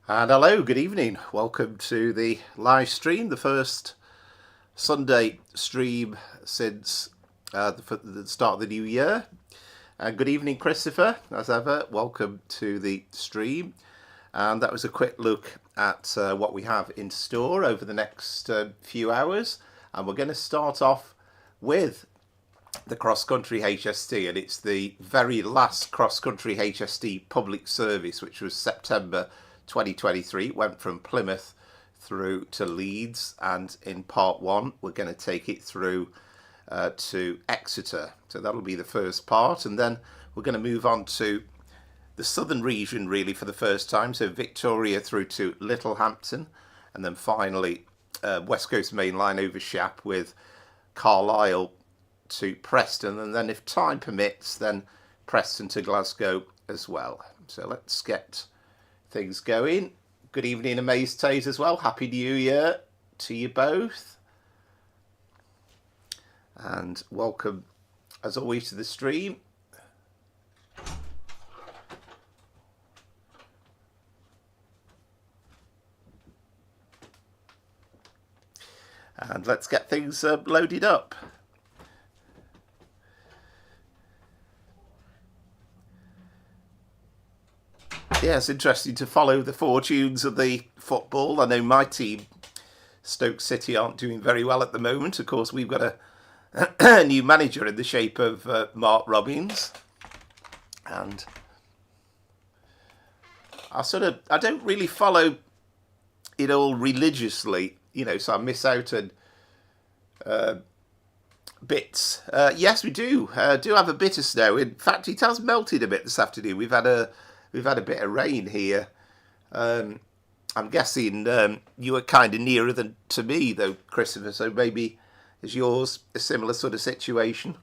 And hello, good evening. Welcome to the live stream, the first Sunday stream since the start of the new year. And good evening, Christopher, as ever. Welcome to the stream. And that was a quick look at what we have in store over the next few hours. And we're going to start off with the Cross Country HST, and it's the very last Cross Country HST public service, which was September 2023. It went from Plymouth through to Leeds, and in part one we're going to take it through to Exeter. So that'll be the first part, and then we're going to move on to the southern region really for the first time, so Victoria through to Littlehampton, and then finally West Coast Main Line over Shap with Carlisle to Preston, and then if time permits then Preston to Glasgow as well. So let's get things going. Good evening, Amaze Tays as well. Happy New Year to you both. And welcome, as always, to the stream. And let's get things loaded up. Yeah, it's interesting to follow the fortunes of the football. I know my team, Stoke City, aren't doing very well at the moment. Of course, we've got a new manager in the shape of Mark Robbins. And I don't really follow it all religiously, so I miss out on bits. Yes, we do have a bit of snow. In fact, it has melted a bit this afternoon. We've had a bit of rain here. I'm guessing you were kind of nearer than to me, though, Christopher, so maybe is yours a similar sort of situation?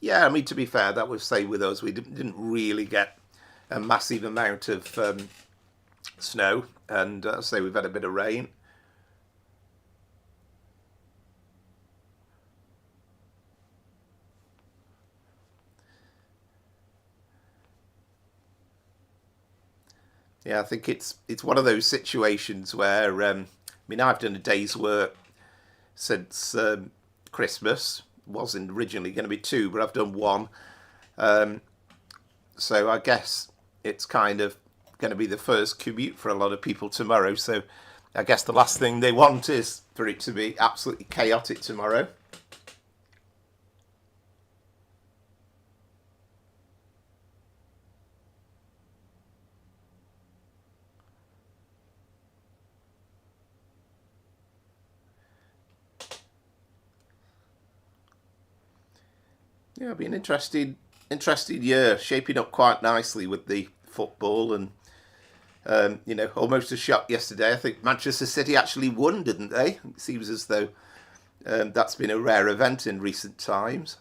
Yeah, I mean, to be fair, that was same with us. We didn't really get a massive amount of snow, and say we've had a bit of rain. Yeah, I think it's one of those situations where I've done a day's work since Christmas. Wasn't originally going to be two, but I've done one. So I guess it's kind of going to be the first commute for a lot of people tomorrow. So I guess the last thing they want is for it to be absolutely chaotic tomorrow. Yeah, it'll be an interesting year, shaping up quite nicely with the football, and almost a shock yesterday. I think Manchester City actually won, didn't they? It seems as though that's been a rare event in recent times.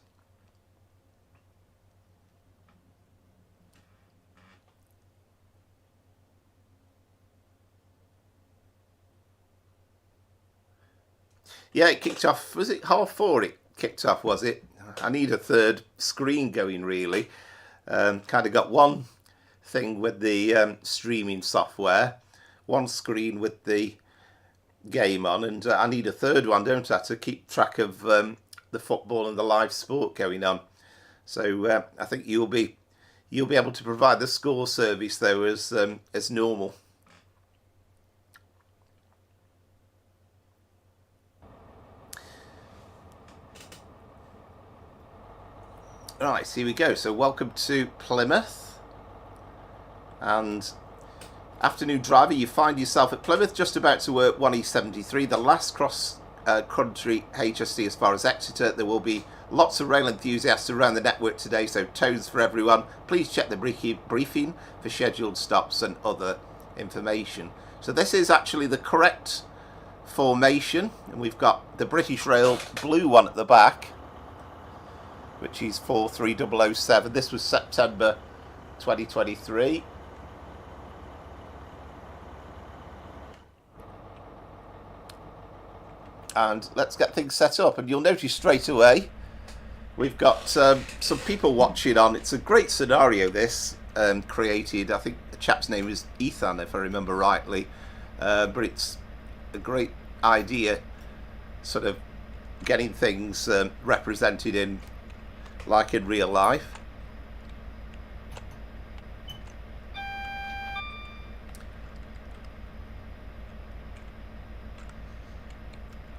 Yeah, it kicked off. Was it 4:30? It kicked off, was it? I need a third screen going, really. Kind of got one thing with the streaming software, one screen with the game on, and I need a third one, don't I, to keep track of the football and the live sport going on. So I think you'll be able to provide the score service though as normal. Right, so here we go. So welcome to Plymouth. And afternoon driver, you find yourself at Plymouth, just about to work 1E73, the last cross country HST as far as Exeter. There will be lots of rail enthusiasts around the network today, so toes for everyone. Please check the briefing for scheduled stops and other information. So this is actually the correct formation, and we've got the British Rail blue one at the back, which is 43007. This was September 2023. And let's get things set up. And you'll notice straight away We've got some people watching on. It's a great scenario, this, created. I think the chap's name is Ethan, if I remember rightly. But it's a great idea, sort of getting things represented in, like in real life.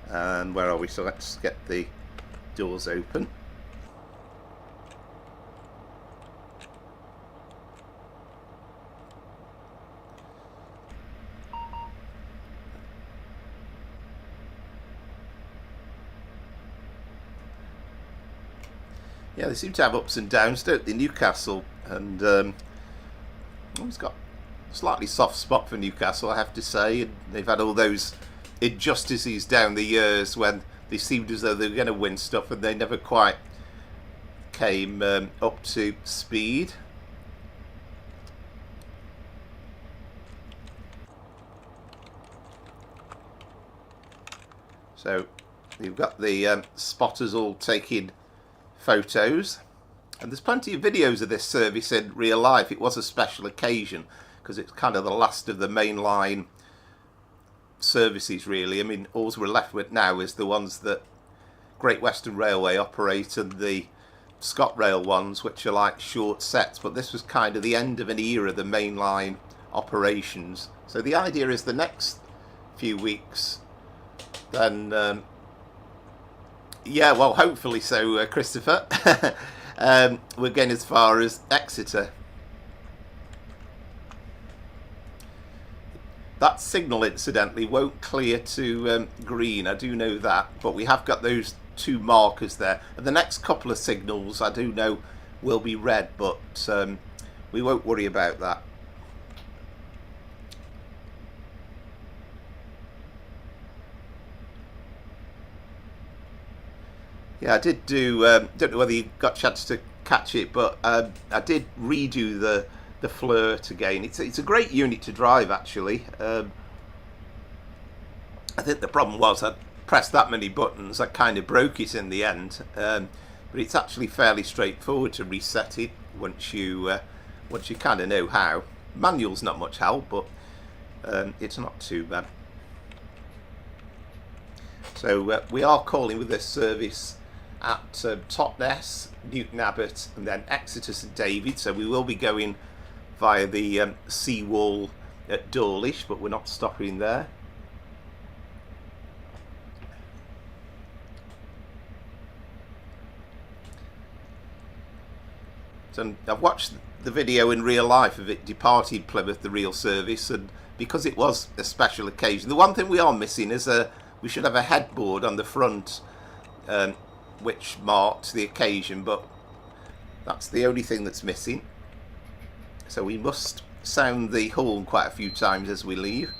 And where are we? So let's get the doors open. Yeah, they seem to have ups and downs, don't they, Newcastle? And always got a slightly soft spot for Newcastle, I have to say. And they've had all those injustices down the years when they seemed as though they were going to win stuff and they never quite came up to speed. So you've got the spotters all taking photos, and there's plenty of videos of this service in real life. It was a special occasion because it's kind of the last of the mainline services, really. I mean, all we're left with now is the ones that Great Western Railway operate and the ScotRail ones, which are like short sets, but this was kind of the end of an era of the mainline operations. So the idea is the next few weeks, then yeah, well, hopefully so, Christopher. We're getting as far as Exeter. That signal, incidentally, won't clear to green, I do know that, but we have got those two markers there. And the next couple of signals, I do know, will be red, but we won't worry about that. Yeah, I did do, don't know whether you got a chance to catch it, but I did redo the flirt again. It's a great unit to drive, actually. I think the problem was I pressed that many buttons, I kind of broke it in the end. But it's actually fairly straightforward to reset it once you kind of know how. Manual's not much help, but it's not too bad. So we are calling with this service at Totnes, Newton Abbot, and then Exeter St Davids. So we will be going via the seawall at Dawlish, but we're not stopping there. So I've watched the video in real life of it departing Plymouth, the real service, and because it was a special occasion, the one thing we are missing is we should have a headboard on the front which marked the occasion, but that's the only thing that's missing. So we must sound the horn quite a few times as we leave.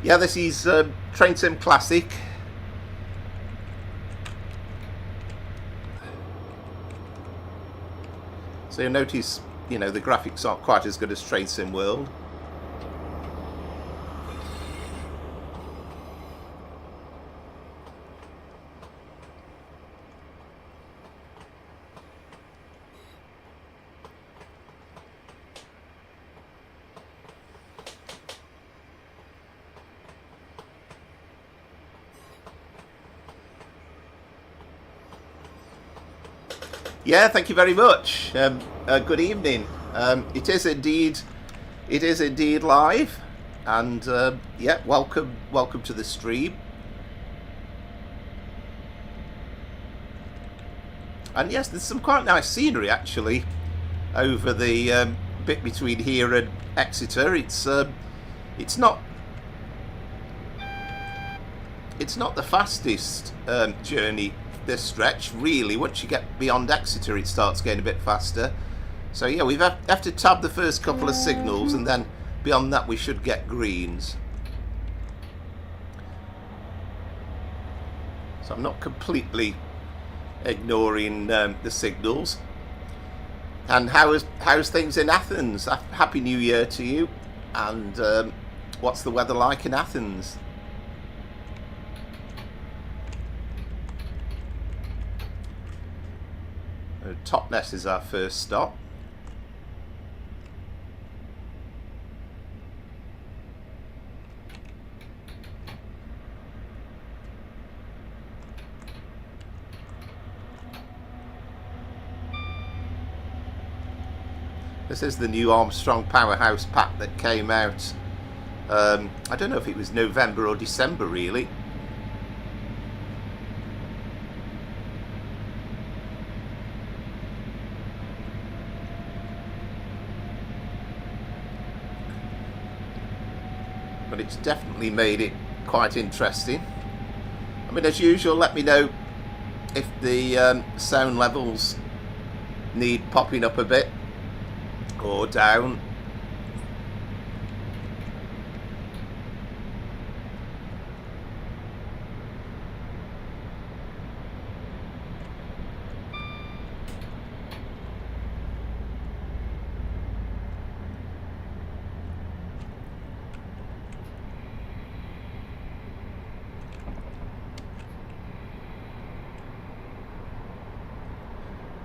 Yeah, this is Train Sim Classic. So you'll notice, you know, the graphics aren't quite as good as Train Sim World. Yeah, thank you very much. Good evening. It is indeed live, and yeah, welcome to the stream. And yes, there's some quite nice scenery actually over the bit between here and Exeter. It's not the fastest journey this stretch, really. Once you get beyond Exeter it starts getting a bit faster, So yeah, we have to tab the first couple of signals, and then beyond that we should get greens. So I'm not completely ignoring the signals. And how's things in Athens? Happy New Year to you. And what's the weather like in Athens? Totnes is our first stop. This is the new Armstrong Powerhouse Pack that came out, I don't know if it was November or December really. But it's definitely made it quite interesting. I mean, as usual, let me know if the sound levels need popping up a bit or down.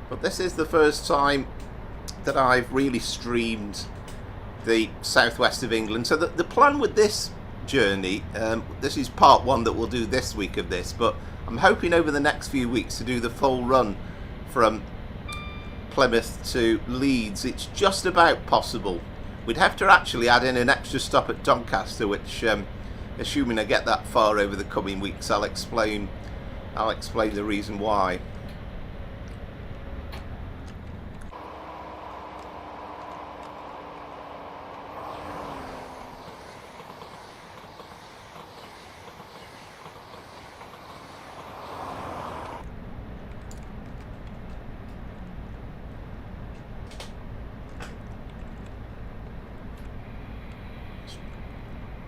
But this is the first time that I've really streamed the southwest of England. So the plan with this journey, this is part one that we'll do this week of this, but I'm hoping over the next few weeks to do the full run from Plymouth to Leeds. It's just about possible. We'd have to actually add in an extra stop at Doncaster, which assuming I get that far over the coming weeks, I'll explain the reason why.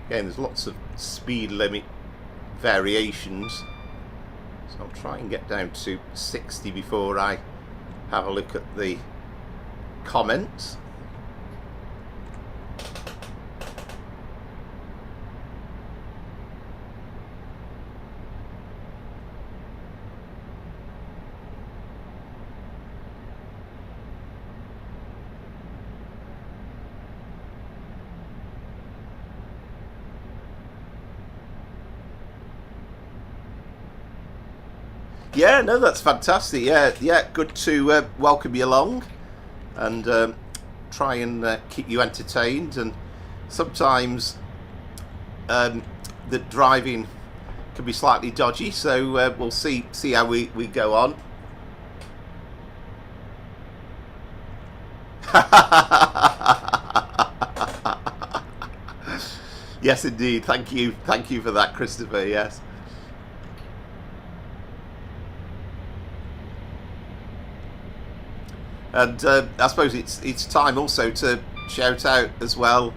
Again, there's lots of speed limit variations, so I'll try and get down to 60 before I have a look at the comments. Yeah, no, that's fantastic. Yeah, good to welcome you along and try and keep you entertained. And sometimes the driving can be slightly dodgy, so we'll see how we go on. Yes, indeed. Thank you for that, Christopher. Yes. And I suppose it's time also to shout out as well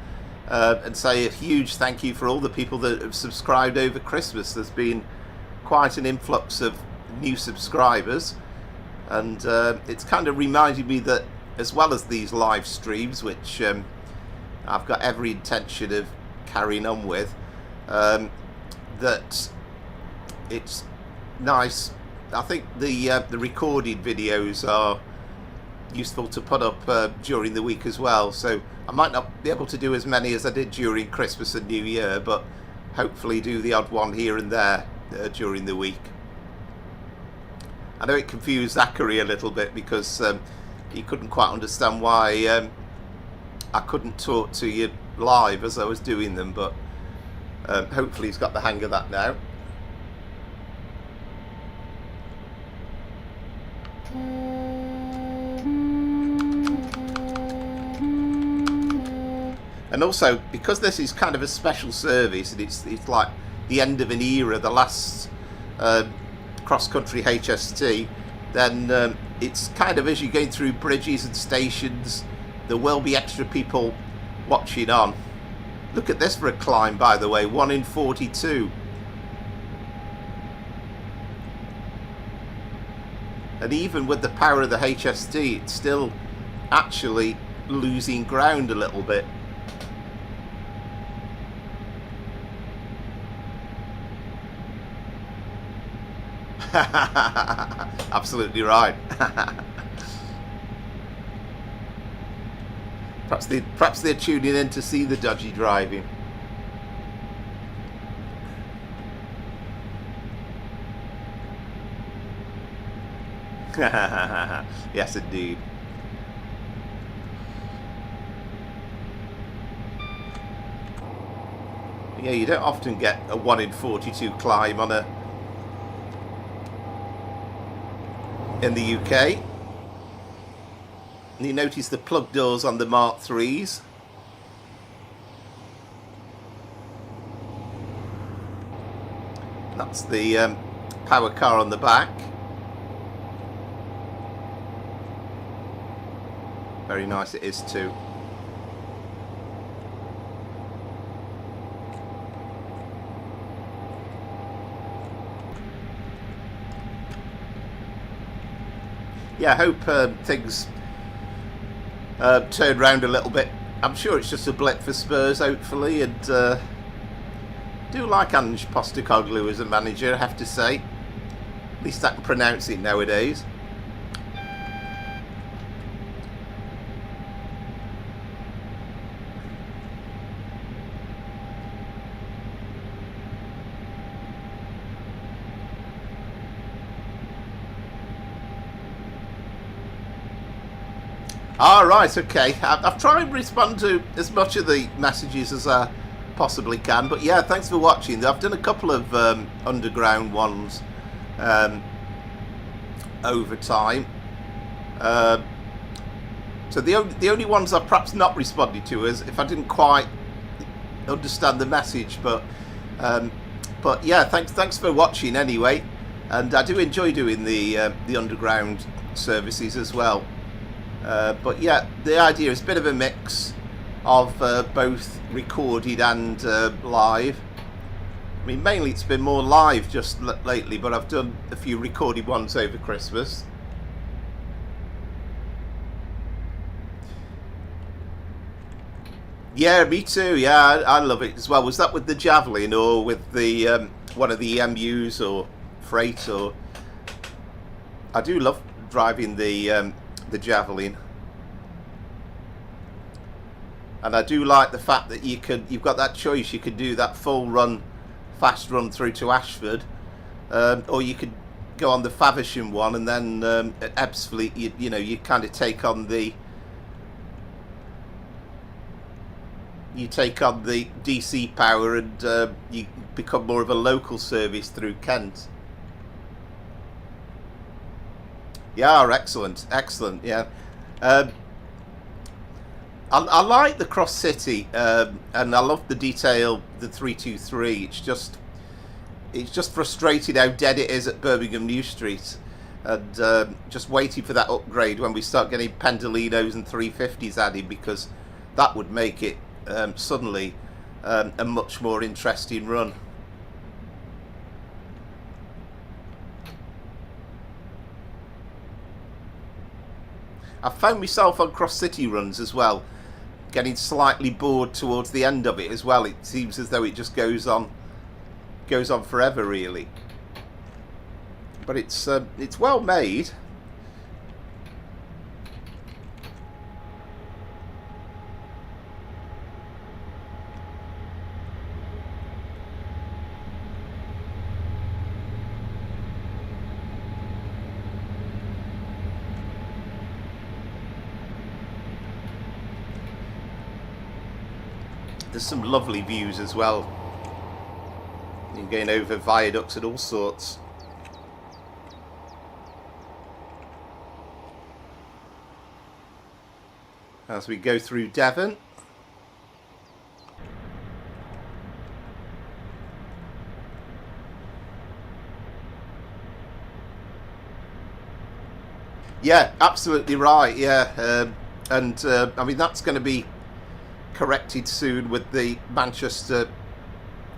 and say a huge thank you for all the people that have subscribed over Christmas. There's been quite an influx of new subscribers, and it's kind of reminded me that as well as these live streams, which I've got every intention of carrying on with, that it's nice. I think the recorded videos are useful to put up during the week as well, so I might not be able to do as many as I did during Christmas and New Year, but hopefully do the odd one here and there during the week. I know it confused Zachary a little bit because he couldn't quite understand why I couldn't talk to you live as I was doing them, but hopefully he's got the hang of that now. And also, because this is kind of a special service, and it's like the end of an era, the last Cross Country HST, then it's kind of, as you're going through bridges and stations, there will be extra people watching on. Look at this for a climb, by the way, 1 in 42. And even with the power of the HST, it's still actually losing ground a little bit. Absolutely right. Perhaps they're tuning in to see the dodgy driving. Yes, indeed. Yeah, you don't often get a 1 in 42 climb on a in the UK. And you notice the plug doors on the Mark IIIs. That's the power car on the back. Very nice it is too. Yeah, I hope things turn round a little bit. I'm sure it's just a blip for Spurs, hopefully, and do like Ange Postecoglou as a manager, I have to say. At least I can pronounce it nowadays. All right, okay. I've tried to respond to as much of the messages as I possibly can, but yeah, thanks for watching. I've done a couple of underground ones over time. So the only ones I've perhaps not responded to is if I didn't quite understand the message, but yeah, thanks for watching anyway, and I do enjoy doing the underground services as well. But yeah, the idea is a bit of a mix of both recorded and live. I mean, mainly it's been more live just lately, but I've done a few recorded ones over Christmas. Yeah, me too. Yeah, I love it as well. Was that with the Javelin or with the one of the MUs or Freight? Or I do love driving the Javelin, and I do like the fact that you've got that choice. You could do that full run, fast run through to Ashford, or you could go on the Faversham one, and then at Ebbsfleet you kind of take on the DC power, and you become more of a local service through Kent. Yeah, excellent, yeah. I like the Cross City, and I love the detail, the 323. It's just frustrating how dead it is at Birmingham New Street, and just waiting for that upgrade when we start getting Pendolinos and 350s added, because that would make it suddenly a much more interesting run. I found myself on Cross City runs as well, getting slightly bored towards the end of it as well. It seems as though it just goes on forever, really. But it's well made. There's some lovely views as well. You're going over viaducts and all sorts. As we go through Devon. Yeah, absolutely right. Yeah, and I mean that's going to be corrected soon with the Manchester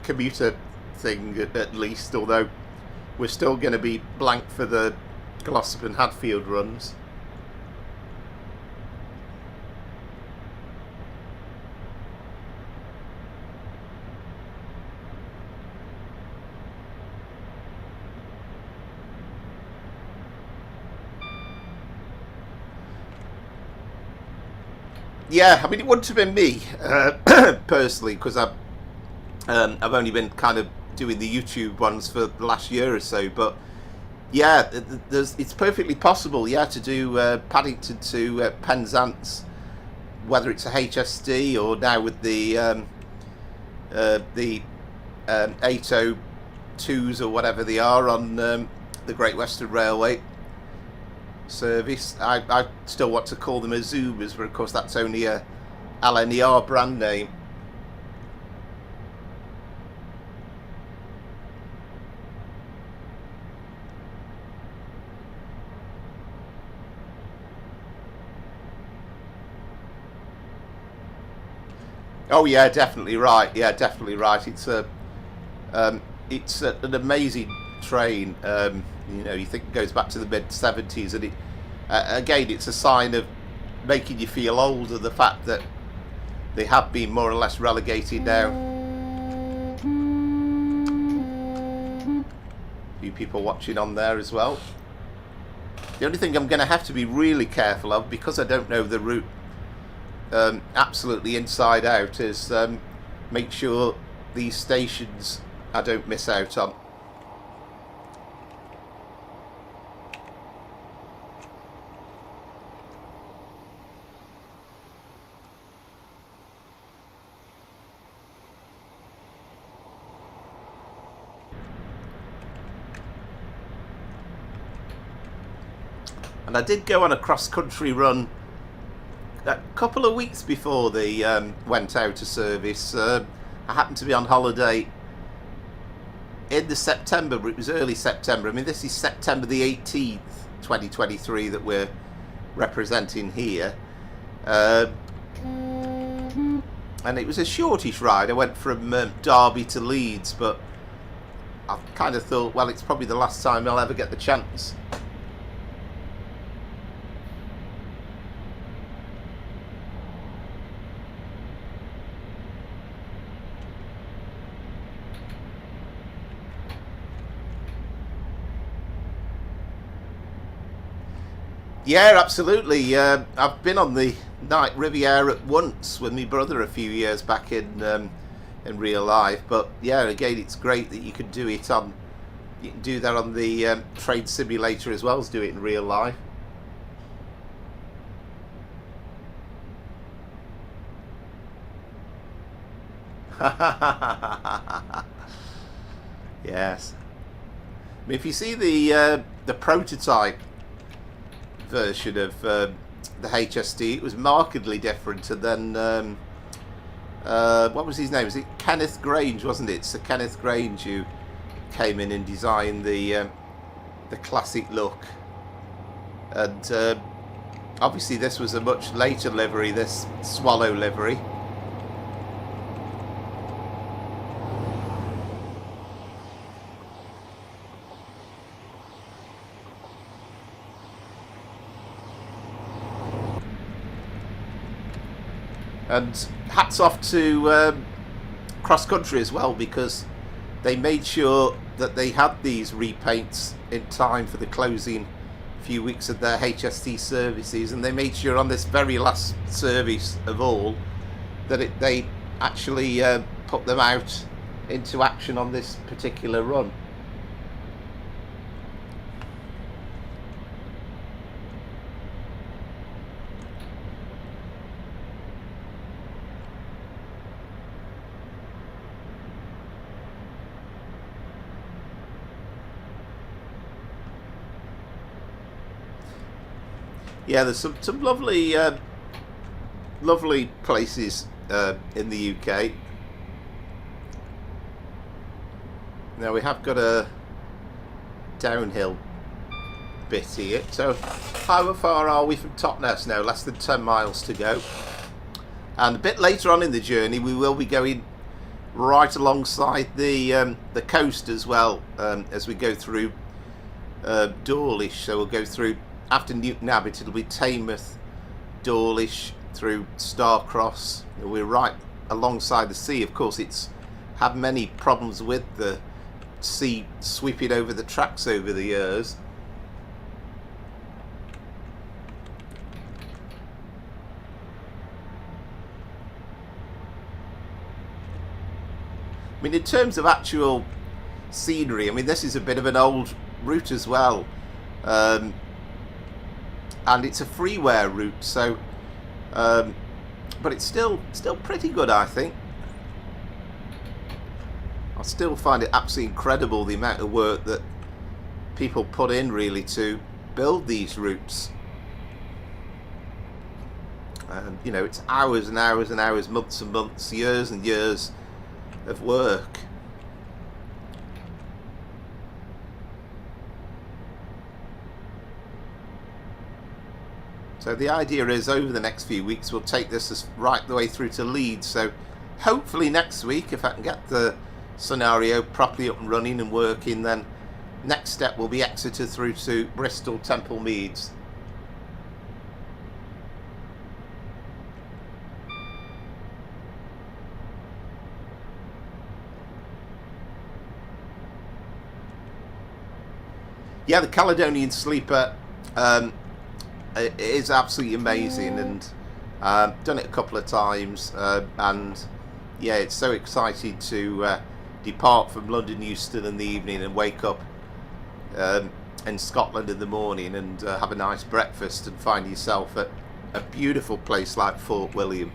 commuter thing, at least. Although we're still going to be blank for the Glossop and Hadfield runs. Yeah, I mean it wouldn't have been me personally, because I've only been kind of doing the YouTube ones for the last year or so. But yeah, it's perfectly possible, yeah, to do Paddington to Penzance, whether it's a HST or now with the 802s or whatever they are on the Great Western Railway service. I still want to call them Azumas, but of course that's only a LNER brand name. Oh yeah, definitely right. Yeah, definitely right. It's an amazing train. You know, you think it goes back to the mid-70s, and it again, it's a sign of making you feel older. The fact that they have been more or less relegated now. A few people watching on there as well. The only thing I'm going to have to be really careful of, because I don't know the route absolutely inside out, is make sure these stations I don't miss out on. And I did go on a cross-country run a couple of weeks before they went out of service. I happened to be on holiday in the September, but it was early September. I mean, this is September the 18th, 2023 that we're representing here. And it was a shortish ride. I went from Derby to Leeds, but I kind of thought, well, it's probably the last time I'll ever get the chance. Yeah, absolutely. I've been on the Night Riviera once with my brother a few years back in real life. But yeah, again, it's great that you can do it on. You can do that on the train simulator as well as do it in real life. Yes. I mean, if you see the prototype version of the HST, it was markedly different. And then what was his name? Was it Kenneth Grange, wasn't it? So Kenneth Grange who came in and designed the classic look. And obviously this was a much later livery, this Swallow livery. And hats off to Cross Country as well, because they made sure that they had these repaints in time for the closing few weeks of their HST services, and they made sure on this very last service of all that they actually put them out into action on this particular run. Yeah, there's some lovely lovely places in the UK. Now we have got a downhill bit here. So how far are we from Totnes now? Less than 10 miles to go. And a bit later on in the journey, we will be going right alongside the coast as well, as we go through Dawlish. So we'll go through, after Newton Abbot, it'll be Tamworth, Dawlish, through Starcross. We're right alongside the sea. Of course, it's had many problems with the sea sweeping over the tracks over the years. I mean, in terms of actual scenery, I mean, this is a bit of an old route as well, and it's a freeware route, so but it's still pretty good, I think. I still find it absolutely incredible the amount of work that people put in, really, to build these routes. And you know, it's hours and hours and hours, months and months, years and years of work. So the idea is, over the next few weeks, we'll take this right the way through to Leeds. So hopefully next week, if I can get the scenario properly up and running and working, then next step will be Exeter through to Bristol, Temple Meads. Yeah, the Caledonian Sleeper it is absolutely amazing, and done it a couple of times, and yeah, it's so exciting to depart from London Euston in the evening and wake up in Scotland in the morning and have a nice breakfast and find yourself at a beautiful place like Fort William.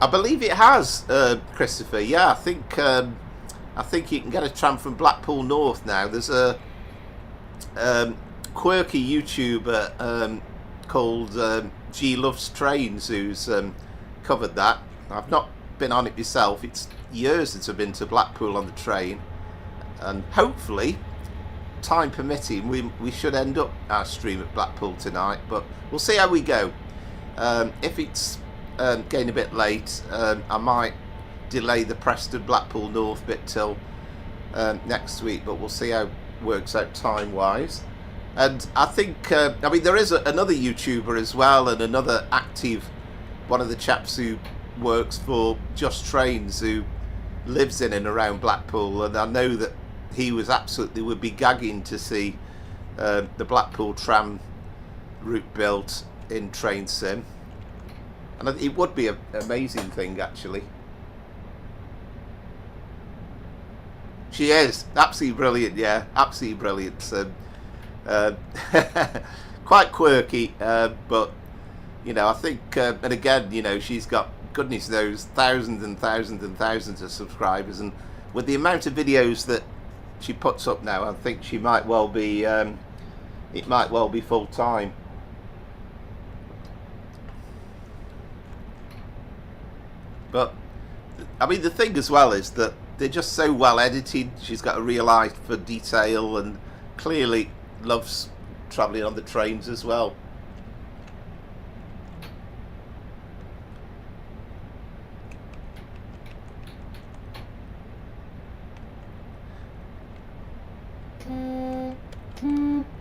I believe it has, Christopher. Yeah, I think you can get a tram from Blackpool North now. There's a quirky YouTuber called G Loves Trains who's covered that. I've not been on it myself. It's years since I've been to Blackpool on the train, and hopefully, time permitting, we should end up our stream at Blackpool tonight. But we'll see how we go. If it's getting a bit late, I might delay the Preston Blackpool North bit till next week, but we'll see how it works out time wise. And I think I mean, there is another YouTuber as well, and another active, one of the chaps who works for Just Trains, who lives in and around Blackpool, and I know that he would be gagging to see the Blackpool tram route built in Train Sim. And it would be an amazing thing, actually. She is absolutely brilliant, yeah, absolutely brilliant. Quite quirky, but you know, I think, and again, you know, she's got, goodness knows, thousands and thousands and thousands of subscribers, and with the amount of videos that she puts up now, I think she might well be, it might well be full time. But I mean, the thing as well is that they're just so well edited. She's got a real eye for detail and clearly loves travelling on the trains as well.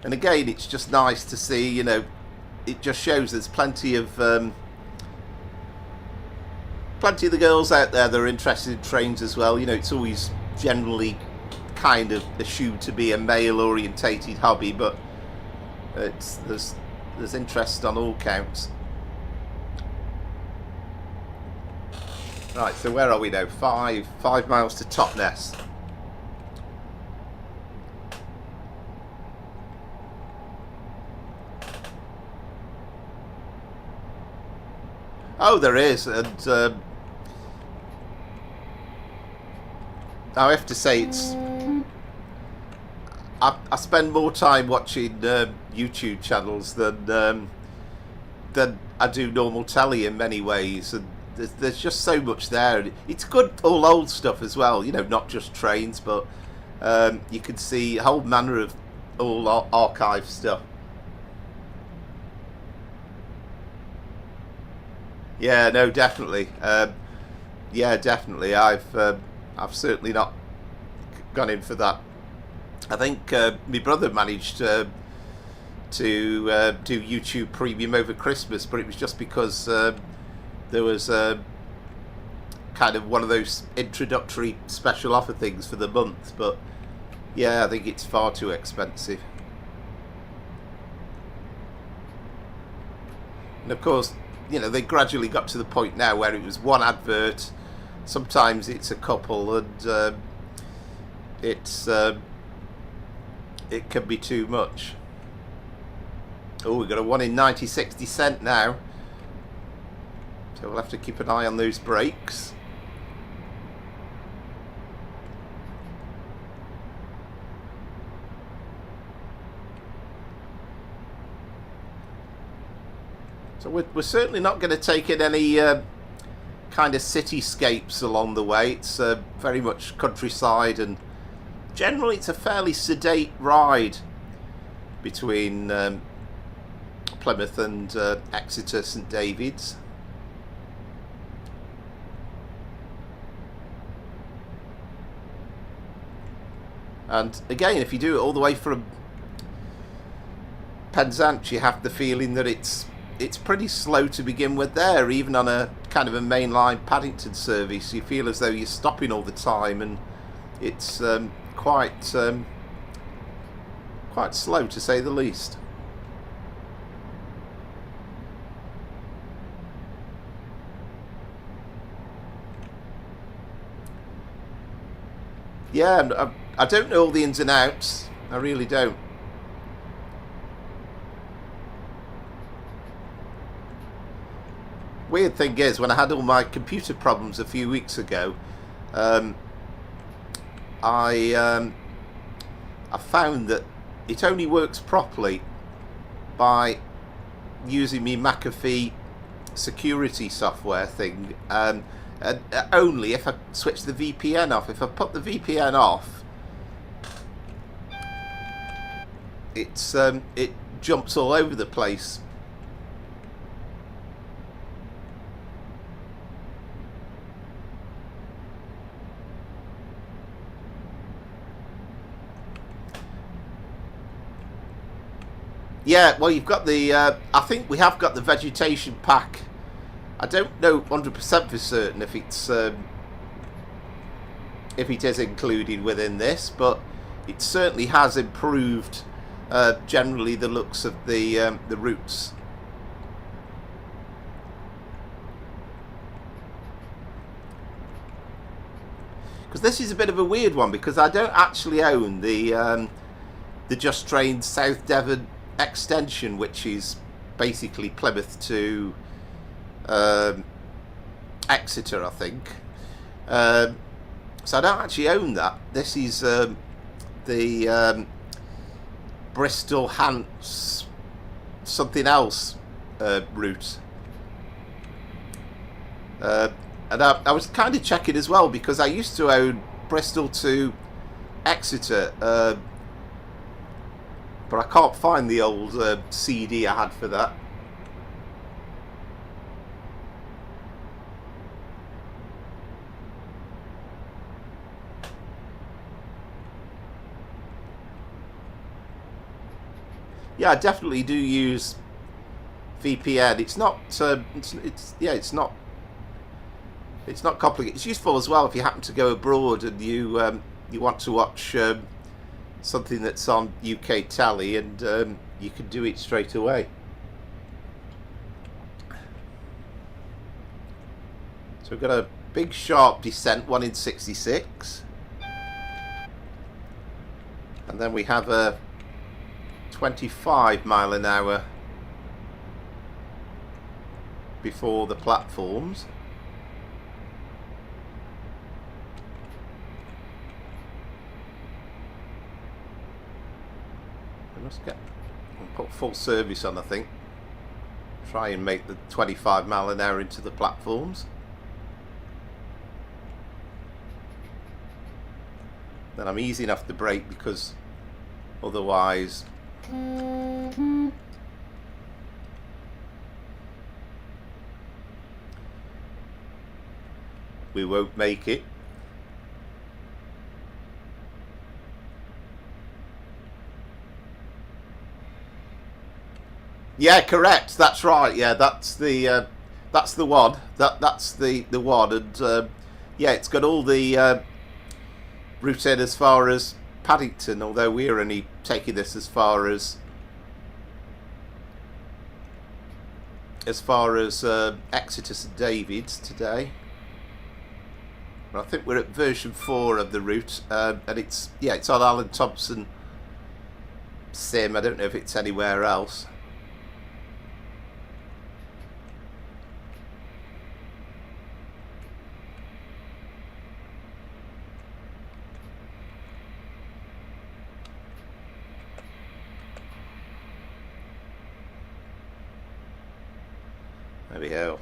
And again, it's just nice to see, you know, it just shows there's plenty of the girls out there that are interested in trains as well. You know, it's always generally kind of assumed to be a male orientated hobby, but there's interest on all counts. Right, so where are we now? 5 miles to Totnes. Oh, there is, and I have to say, it's I spend more time watching YouTube channels than I do normal telly in many ways, and there's just so much there. It's good, all old stuff as well, you know, not just trains, but you can see a whole manner of all archive stuff. Yeah, no, definitely. Yeah, definitely. I've certainly not gone in for that. I think my brother managed to do YouTube Premium over Christmas, but it was just because there was kind of one of those introductory special offer things for the month. But yeah, I think it's far too expensive. And of course, you know, they gradually got to the point now where it was one advert, sometimes it's a couple, and it can be too much. Oh, we've got a 1 in 90-60 cent now, so we'll have to keep an eye on those brakes. So we're certainly not going to take in any kind of cityscapes along the way. It's very much countryside, and generally it's a fairly sedate ride between Plymouth and Exeter St Davids. And again, if you do it all the way from Penzance, you have the feeling that it's pretty slow to begin with there, even on a kind of a mainline Paddington service. You feel as though you're stopping all the time, and it's quite slow, to say the least. Yeah, I don't know all the ins and outs. I really don't. Weird thing is, when I had all my computer problems a few weeks ago, I found that it only works properly by using me McAfee security software thing, and only if I switch the VPN off. If I put the VPN off, it jumps all over the place. Yeah, well, you've got the I think we have got the vegetation pack. I don't know 100% for certain if it's if it is included within this, but it certainly has improved generally the looks of the routes. Because this is a bit of a weird one, because I don't actually own the Just Train South Devon extension, which is basically Plymouth to Exeter, I think. So I don't actually own that. This is the Bristol Hants something else route. And I was kind of checking as well, because I used to own Bristol to Exeter, but I can't find the old CD I had for that. Yeah, I definitely do use VPN. It's not it's not complicated. It's useful as well if you happen to go abroad and you want to watch something that's on UK telly, and you can do it straight away. So we've got a big sharp descent, 1 in 66, and then we have a 25 mile an hour before the platforms. We'll put full service on, I think. Try and make the 25 mile an hour into the platforms. then I'm easing off the brake, because otherwise we won't make it. Yeah, correct. That's right. Yeah, that's the one. That's the one, and yeah, it's got all the route in as far as Paddington. Although we're only taking this as far as Exeter St Davids today. I think we're at version 4 of the route, and it's on Alan Thompson Sim. I don't know if it's anywhere else. There we go.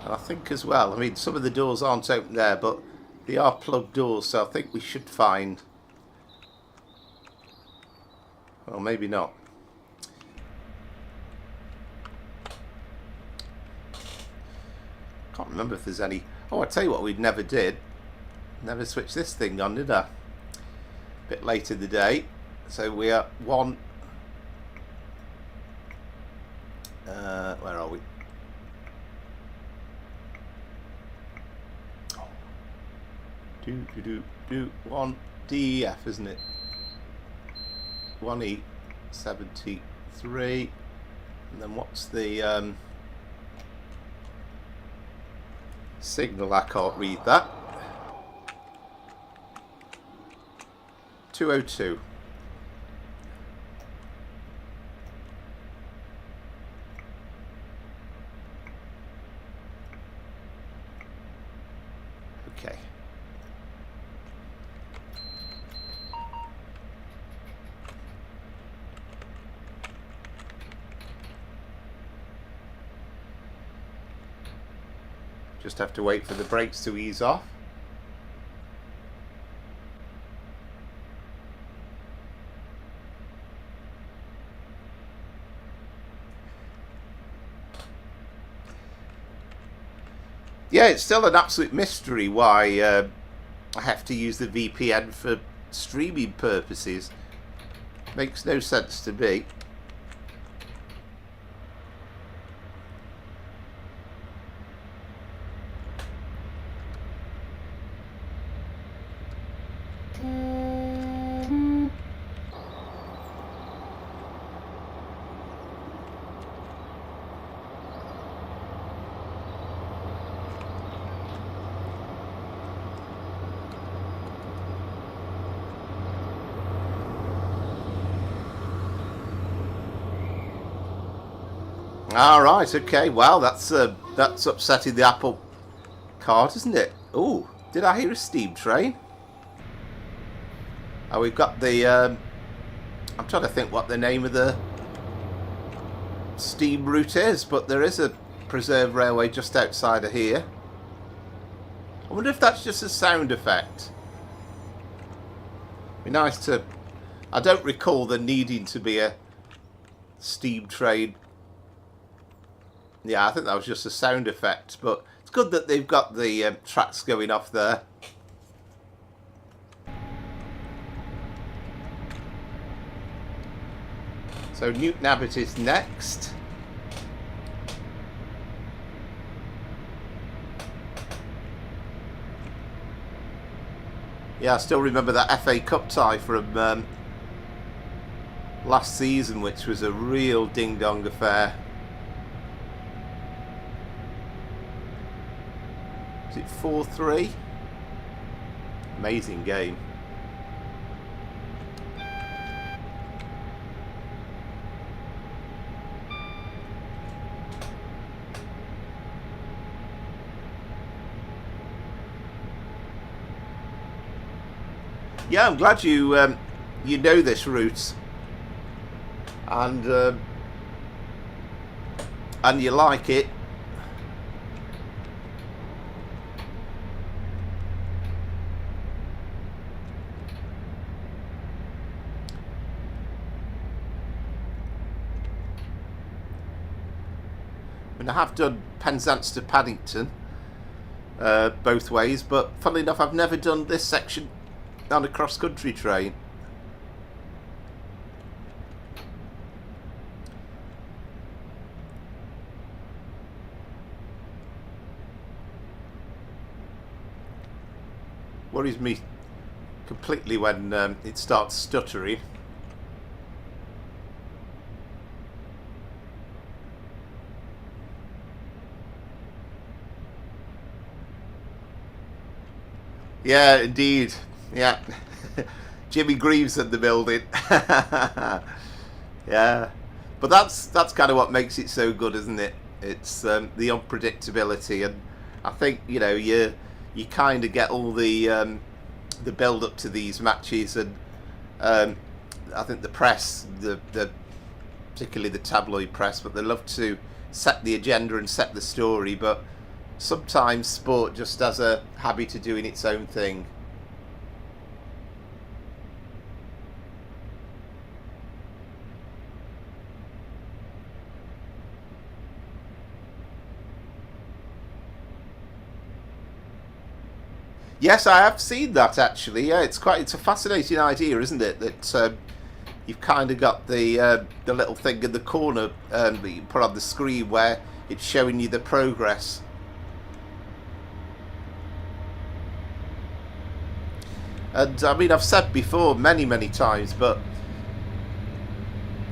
And I think as well, I mean, some of the doors aren't open there, but they are plugged doors, so I think we should find... Well, maybe not. Can't remember if there's any... Oh, I tell you what we never did. Never switched this thing on, did I? A bit late in the day. So we are one... where are we? One DEF, isn't it? 1E73. And then what's the signal? I can't read that. 202. Okay. Just have to wait for the brakes to ease off. Yeah, it's still an absolute mystery why I have to use the VPN for streaming purposes. Makes no sense to me. All right, okay. Well, that's upsetting the apple cart, isn't it? Oh, did I hear a steam train? Oh, we've got the. I'm trying to think what the name of the steam route is, but there is a preserved railway just outside of here. I wonder if that's just a sound effect. Be nice to. I don't recall there needing to be a steam train. Yeah, I think that was just a sound effect, but it's good that they've got the tracks going off there. So Newton Abbot is next. Yeah, I still remember that FA Cup tie from last season, which was a real ding-dong affair. Is it 4-3? Amazing game. Yeah, I'm glad you you know this route, and and you like it, and I have done Penzance to Paddington both ways, but funnily enough I've never done this section on a cross-country train. Worries me completely when it starts stuttering. Yeah, indeed. Yeah. Jimmy Greaves in the building. Yeah. But that's kind of what makes it so good, isn't it? It's the unpredictability, and I think, you know, you kind of get all the build up to these matches, and I think the press, the particularly the tabloid press, but they love to set the agenda and set the story, but sometimes sport just has a habit of doing its own thing. Yes, I have seen that actually. Yeah, it's a fascinating idea, isn't it? That you've kind of got the little thing in the corner that you put on the screen where it's showing you the progress. And I mean, I've said before many times, but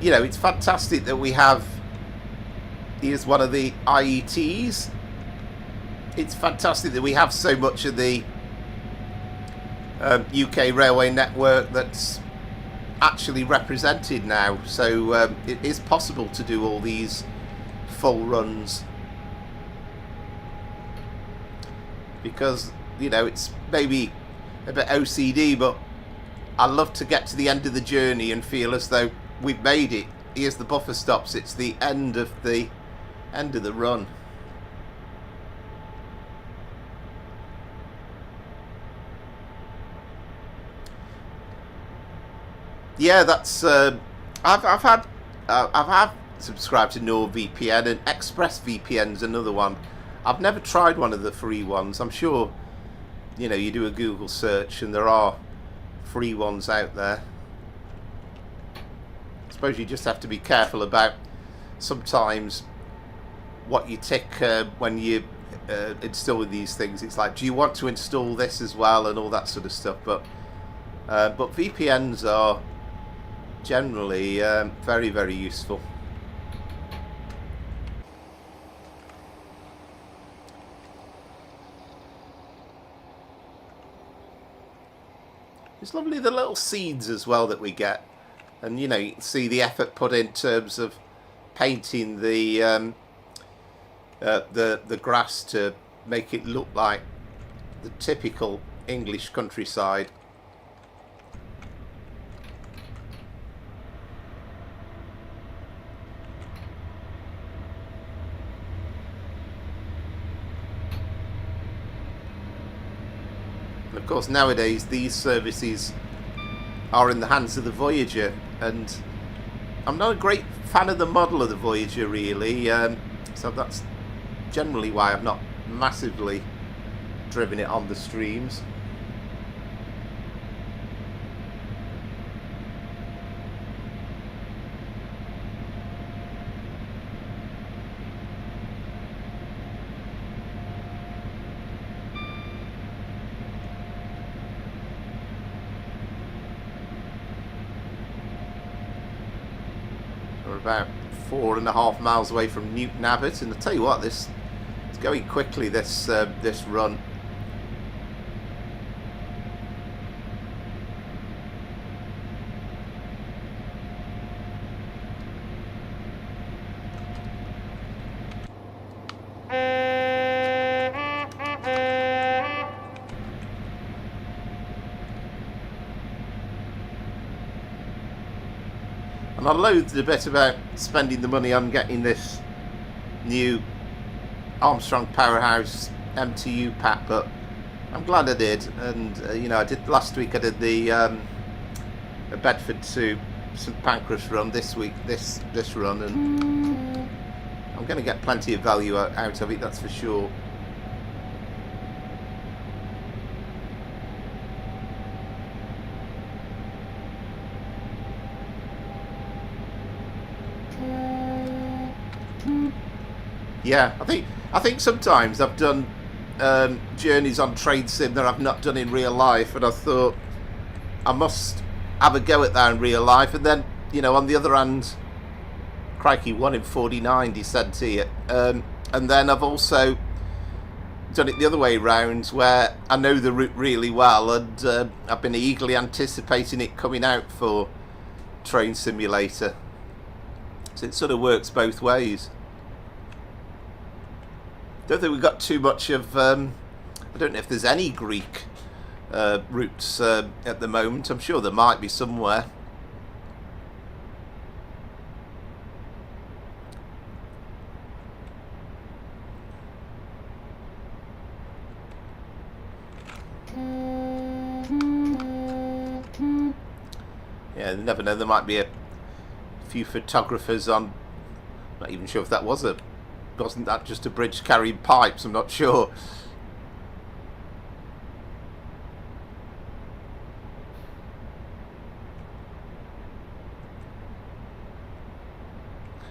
you know, it's fantastic that we have. Here's one of the IETs. It's fantastic that we have so much of the UK railway network that's actually represented now. So it is possible to do all these full runs, because you know, it's maybe a bit OCD, but I love to get to the end of the journey and feel as though we've made it. Here's the buffer stops. It's the end of the run. Yeah, that's I've had subscribed to NordVPN, and ExpressVPN's another one. I've never tried one of the free ones. I'm sure, you know, you do a Google search and there are free ones out there. I suppose you just have to be careful about sometimes what you tick when you install these things. It's like, do you want to install this as well, and all that sort of stuff. But VPNs are generally very useful. It's lovely, the little seeds as well that we get, and you know, you can see the effort put in terms of painting the grass to make it look like the typical English countryside. And of course, nowadays these services are in the hands of the Voyager, and I'm not a great fan of the model of the Voyager really, so that's generally why I've not massively driven it on the streams. We're about 4.5 miles away from Newton Abbot, and I tell you what, it's going quickly, this run. And I loathed a bit about spending the money on getting this new Armstrong Powerhouse MTU pack, but I'm glad I did. And you know, I did last week. I did the Bedford to St Pancras run. This week, this run, and I'm going to get plenty of value out of it. That's for sure. Yeah, I think sometimes I've done journeys on train sim that I've not done in real life, and I thought I must have a go at that in real life. And then, you know, on the other hand, crikey, 1 in 49 descent here. And then I've also done it the other way round, where I know the route really well, and I've been eagerly anticipating it coming out for Train Simulator. So it sort of works both ways. Don't think we've got too much of I don't know if there's any Greek routes at the moment. I'm sure there might be somewhere. Yeah, you never know, there might be a few photographers on. Not even sure if that wasn't that just a bridge carrying pipes, I'm not sure.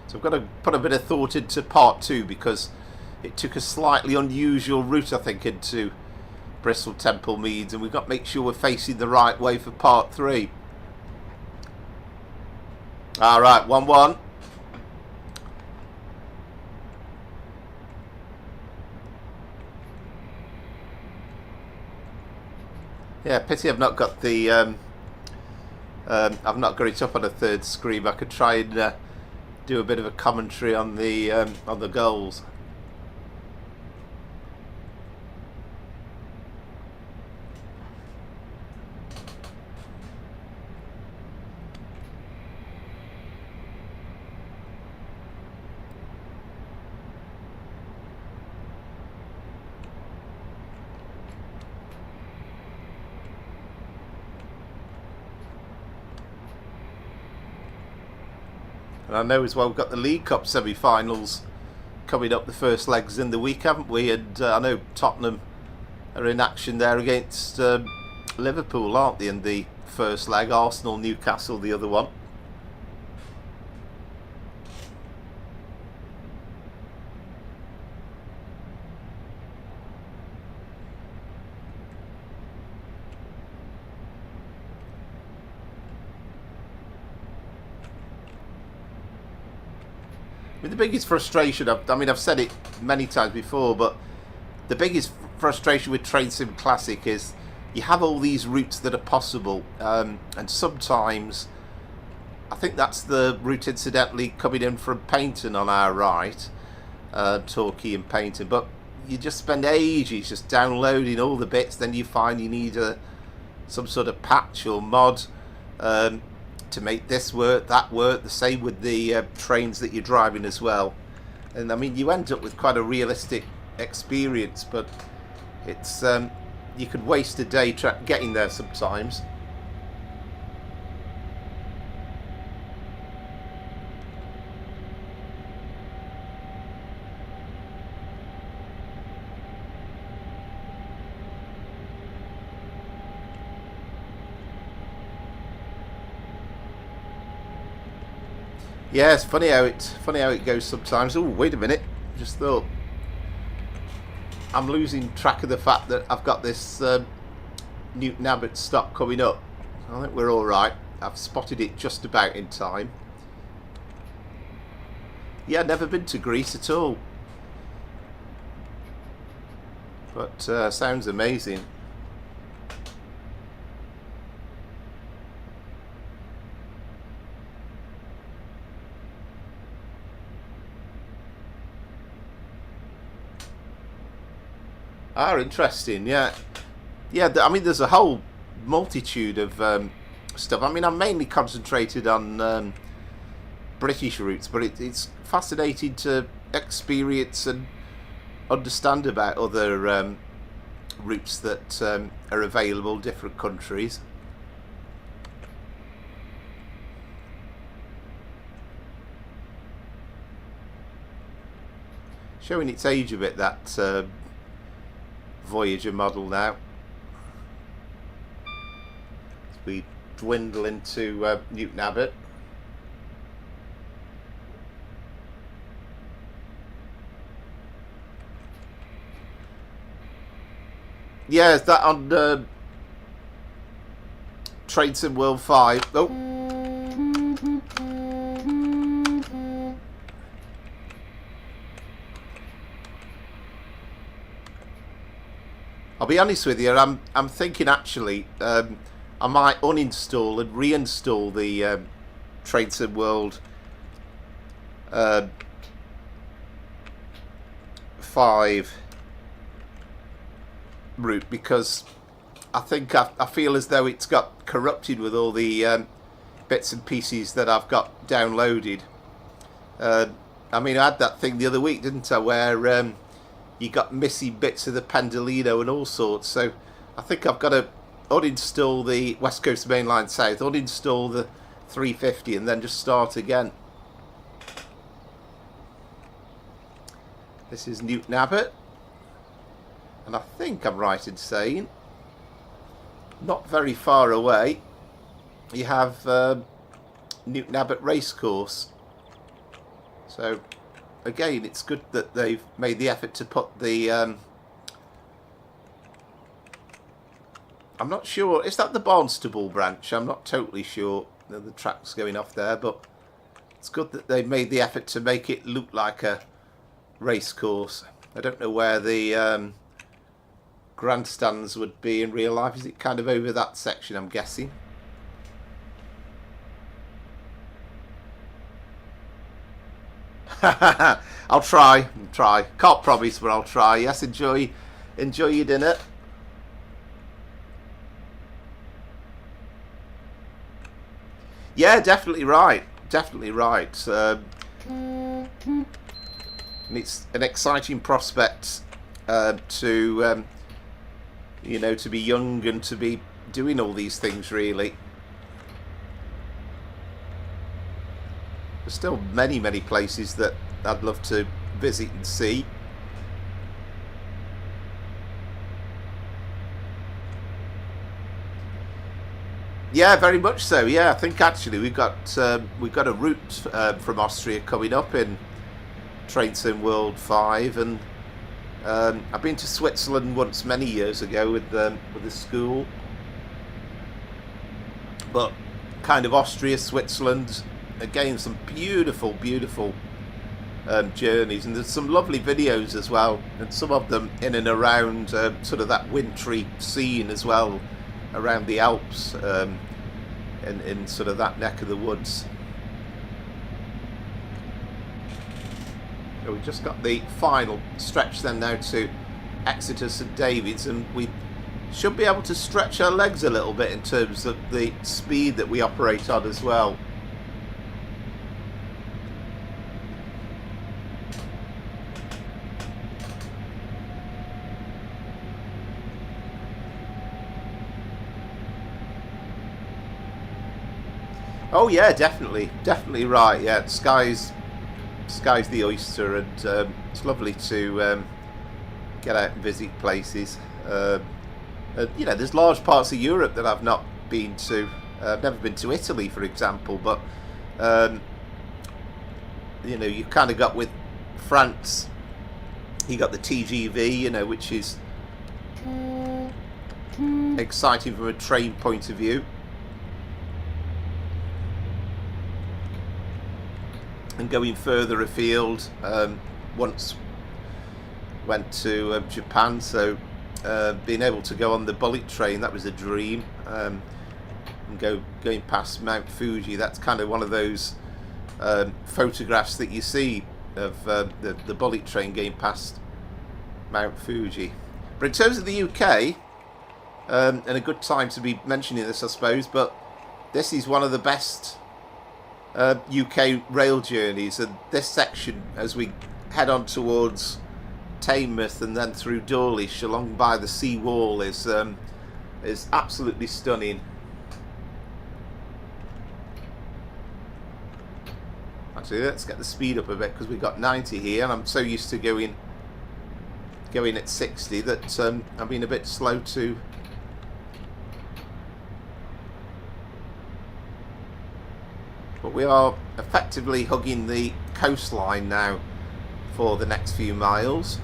So I've got to put a bit of thought into part 2, because it took a slightly unusual route, I think, into Bristol Temple Meads, and we've got to make sure we're facing the right way for part 3. Alright, 1-1. Yeah, pity I've not got the I've not got it up on a third screen. I could try and do a bit of a commentary on the goals. And I know as well we've got the League Cup semi-finals coming up, the first legs in the week, haven't we? And I know Tottenham are in action there against Liverpool, aren't they, in the first leg? Arsenal, Newcastle, the other one. I mean, the biggest frustration, I've said it many times before, but the biggest frustration with Train Sim Classic is you have all these routes that are possible, and sometimes I think that's the route incidentally coming in from Paynton on our right, Torquay and Paynton, but you just spend ages just downloading all the bits, then you find you need some sort of patch or mod to make this work, that work. The same with the trains that you're driving as well. And I mean, you end up with quite a realistic experience, but it's you could waste a day getting there sometimes. Yeah, it's funny how it goes sometimes. Oh, wait a minute! Just thought I'm losing track of the fact that I've got this Newton Abbot stop coming up. I think we're all right. I've spotted it just about in time. Yeah, never been to Greece at all, but sounds amazing. Ah, interesting. Yeah, I mean, there's a whole multitude of stuff. I mean, I'm mainly concentrated on British routes, but it's fascinating to experience and understand about other routes that are available in different countries. Showing its age a bit, that Voyager model now. As we dwindle into Newton Abbot. Yeah, is that on Train Sim World 5? Oh. I'll be honest with you, I'm thinking actually I might uninstall and reinstall the Train Sim World 5 route, because I think I feel as though it's got corrupted with all the bits and pieces that I've got downloaded. I mean, I had that thing the other week, didn't I, where you got missing bits of the Pendolino and all sorts. So I think I've got to uninstall the West Coast Main Line South, uninstall the 350, and then just start again. This is Newton Abbot, and I think I'm right in saying not very far away you have Newton Abbot Racecourse. So again, it's good that they've made the effort to put the I'm not sure, is that the Barnstable branch? I'm not totally sure. The track's going off there, but it's good that they've made the effort to make it look like a racecourse. I don't know where the grandstands would be in real life. Is it kind of over that section, I'm guessing? I'll try. Can't promise, but I'll try. Yes, enjoy your dinner. Yeah, definitely right. And it's an exciting prospect to you know, to be young and to be doing all these things, really. There's still many places that I'd love to visit and see. Yeah, very much so. Yeah, I think actually we've got a route from Austria coming up in Train Sim World 5, and I've been to Switzerland once many years ago with the school, but kind of Austria, Switzerland. Again, some beautiful journeys, and there's some lovely videos as well, and some of them in and around sort of that wintry scene as well, around the Alps, in sort of that neck of the woods. So we've just got the final stretch then now to Exeter St Davids, and we should be able to stretch our legs a little bit in terms of the speed that we operate on as well. Oh yeah, definitely right. Yeah, sky's the oyster, and it's lovely to get out and visit places. You know, there's large parts of Europe that I've not been to. I've never been to Italy, for example, but you know, you kind of got with France, you got the TGV, you know, which is exciting from a train point of view. And going further afield, once went to Japan, so being able to go on the bullet train, that was a dream. And going past Mount Fuji, that's kind of one of those photographs that you see of the bullet train going past Mount Fuji. But in terms of the UK, and a good time to be mentioning this, I suppose, but this is one of the best UK rail journeys, and this section, as we head on towards Teignmouth and then through Dawlish along by the sea wall is absolutely stunning. Actually, let's get the speed up a bit because we've got 90 here, and I'm so used to going at 60 that I've been a bit slow to. But we are effectively hugging the coastline now for the next few miles.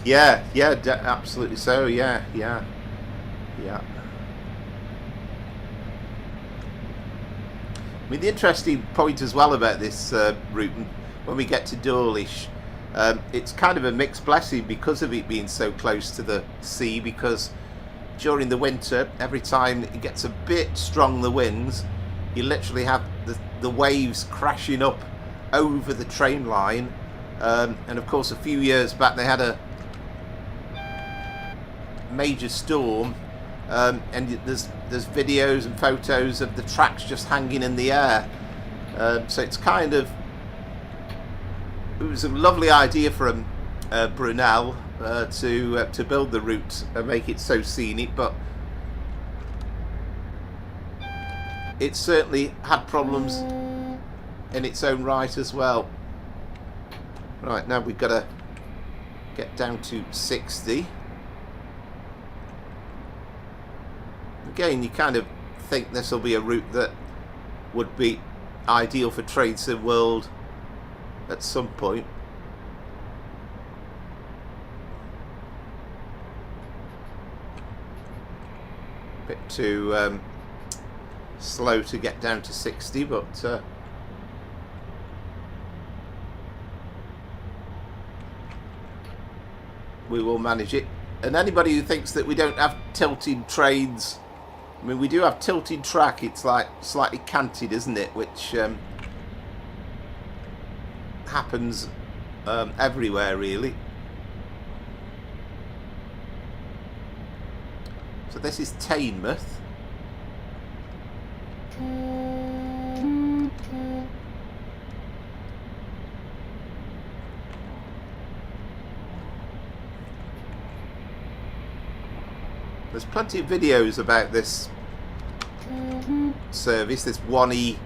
Yeah, absolutely so. Yeah. I mean, the interesting point as well about this route, when we get to Dawlish, it's kind of a mixed blessing because of it being so close to the sea, because during the winter, every time it gets a bit strong, the winds, you literally have the waves crashing up over the train line. And of course, a few years back, they had a major storm, and there's videos and photos of the tracks just hanging in the air. So it's kind of, it was a lovely idea from Brunel to build the route and make it so scenic, but it certainly had problems in its own right as well. Right, now we've got to get down to 60. Again, you kind of think this will be a route that would be ideal for Tradesome World at some point. A bit too slow to get down to 60, but we will manage it. And anybody who thinks that we don't have tilted trains, I mean, we do have tilted track. It's like slightly canted, isn't it? Which happens everywhere, really. So this is Teignmouth. There's plenty of videos about this service, this 1E,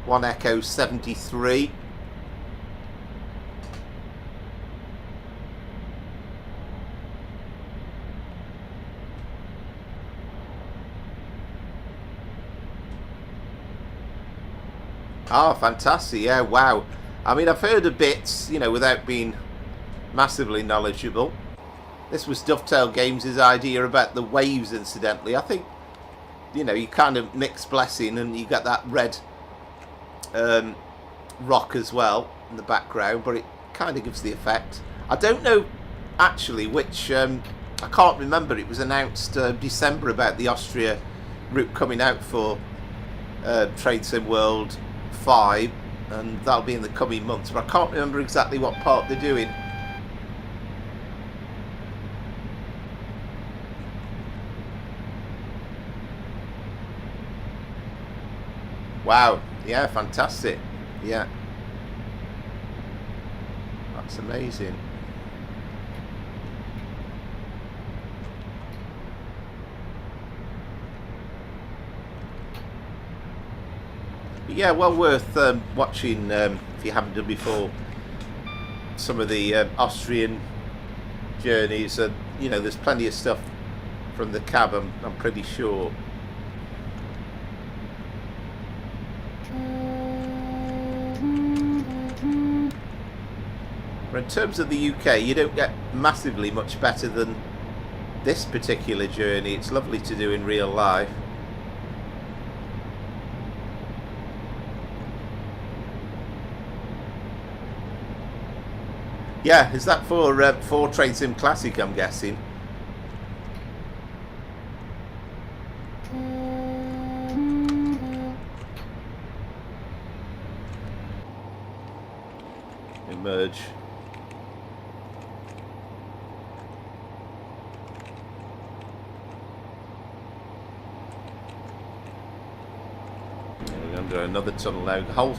1 Echo 73. Oh, fantastic. Yeah, wow. I mean, I've heard of bits, you know, without being massively knowledgeable. This was Dovetail Games' idea about the waves, incidentally. I think, you know, you kind of mix blessing and you got that red rock as well in the background, but it kind of gives the effect. I don't know actually which, I can't remember, it was announced December about the Austria route coming out for Tradesome World 5, and that'll be in the coming months, but I can't remember exactly what part they're doing. Wow, yeah, fantastic. Yeah, that's amazing. But yeah, well worth watching if you haven't done before, some of the Austrian journeys, and you know, there's plenty of stuff from the cab, I'm pretty sure. In terms of the UK, you don't get massively much better than this particular journey. It's lovely to do in real life. Yeah, is that for Train Sim Classic, I'm guessing? Emerge. Under another tunnel now. The whole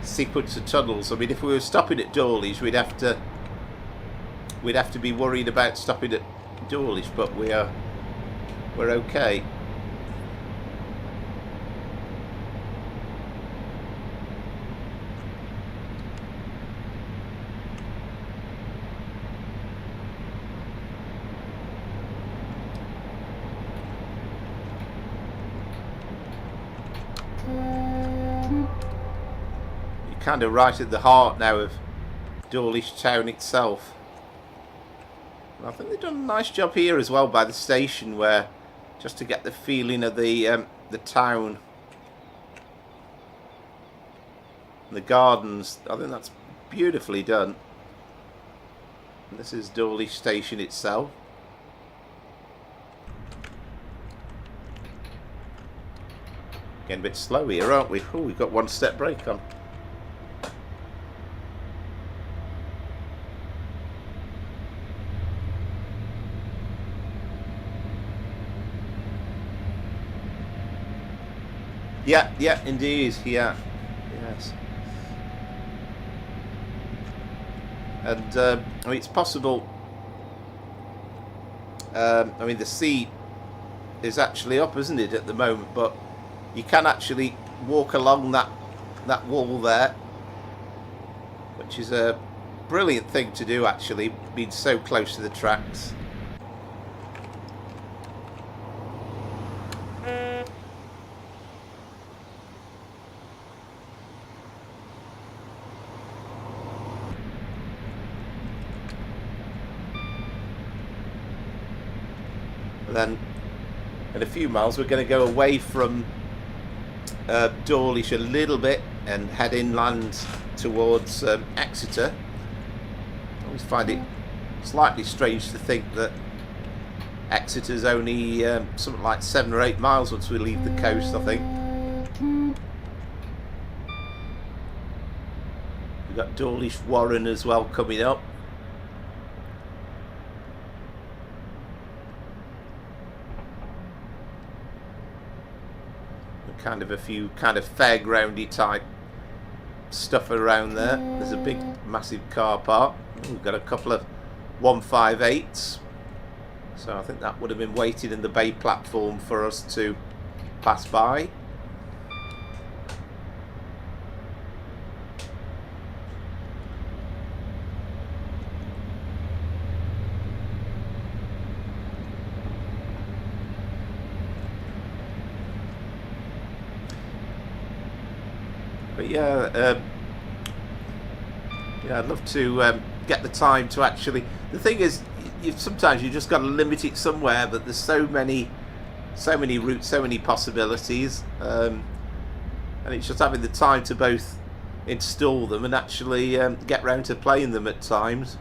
sequence of tunnels. I mean, if we were stopping at Dawlish, we'd have to be worried about stopping at Dawlish, but we're okay. Kind of right at the heart now of Dawlish town itself. And I think they've done a nice job here as well by the station, where just to get the feeling of the town, and the gardens. I think that's beautifully done. And this is Dawlish station itself. Getting a bit slow here, aren't we? Oh, we've got one step brake on. Yeah, indeed, yeah, yes. And I mean, it's possible. I mean, the sea is actually up, isn't it, at the moment? But you can actually walk along that wall there, which is a brilliant thing to do. Actually, being so close to the tracks. Then in a few miles we're going to go away from Dawlish a little bit and head inland towards Exeter. I always find it slightly strange to think that Exeter's only something like 7 or 8 miles once we leave the coast, I think. We've got Dawlish Warren as well coming up. Kind of a few kind of fairgroundy type stuff around there. There's a big massive car park. We've got a couple of 158s, so I think that would have been waiting in the bay platform for us to pass by. But yeah, I'd love to get the time to actually. The thing is, sometimes you just got to limit it somewhere. But there's so many routes, so many possibilities, and it's just having the time to both install them and actually get round to playing them at times.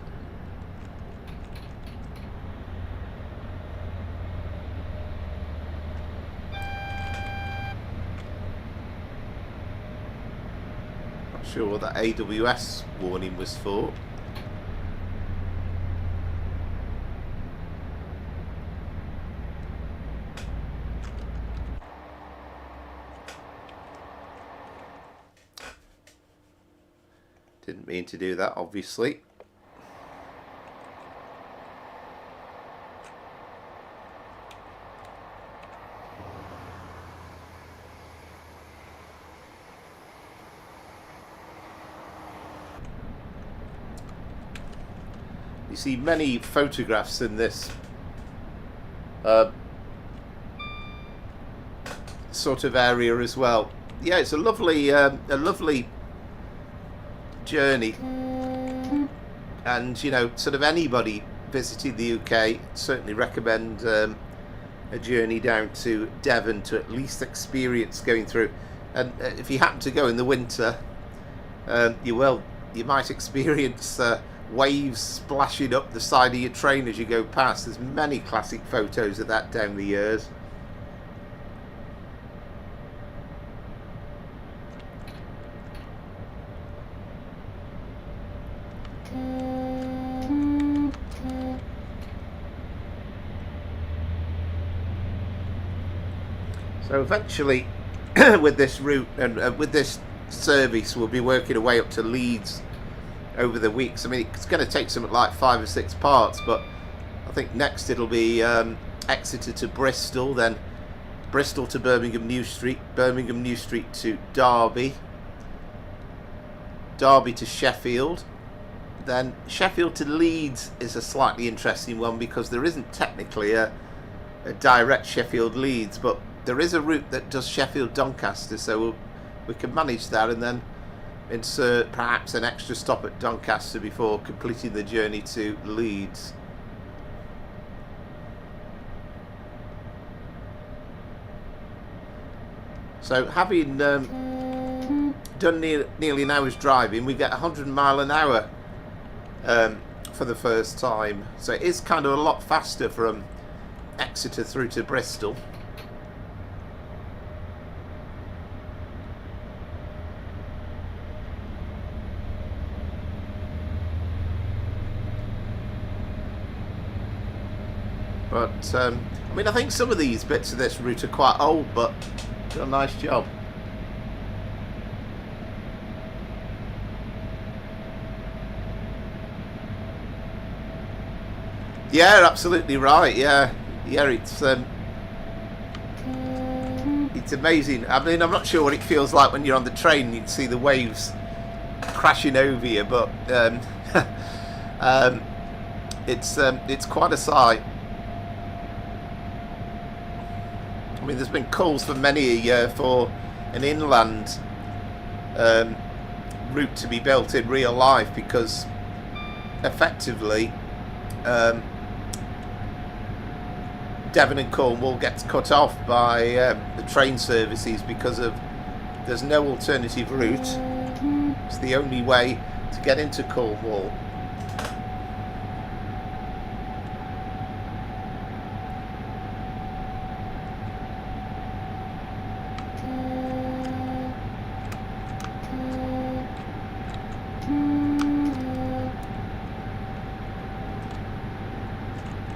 Sure what that AWS warning was for. Didn't mean to do that, obviously. You see many photographs in this sort of area as well. Yeah, it's a lovely journey, and you know, sort of anybody visiting the UK certainly recommend a journey down to Devon to at least experience going through. And if you happen to go in the winter, you might experience waves splashing up the side of your train as you go past. There's many classic photos of that down the years. So eventually with this route and with this service, we'll be working our way up to Leeds over the weeks. I mean, it's going to take something like 5 or 6 parts, but I think next it'll be Exeter to Bristol, then Bristol to Birmingham New Street, Birmingham New Street to Derby, Derby to Sheffield, then Sheffield to Leeds is a slightly interesting one because there isn't technically a direct Sheffield Leeds, but there is a route that does Sheffield Doncaster, so we can manage that and then insert perhaps an extra stop at Doncaster before completing the journey to Leeds. So having done nearly an hour's driving, we get 100 mile an hour for the first time, so it is kind of a lot faster from Exeter through to Bristol. But I mean, I think some of these bits of this route are quite old, but done a nice job. Yeah, absolutely right. Yeah, it's amazing. I mean, I'm not sure what it feels like when you're on the train. You can see the waves crashing over you, but it's quite a sight. I mean, there's been calls for many a year for an inland route to be built in real life because effectively Devon and Cornwall gets cut off by the train services because of there's no alternative route. It's the only way to get into Cornwall.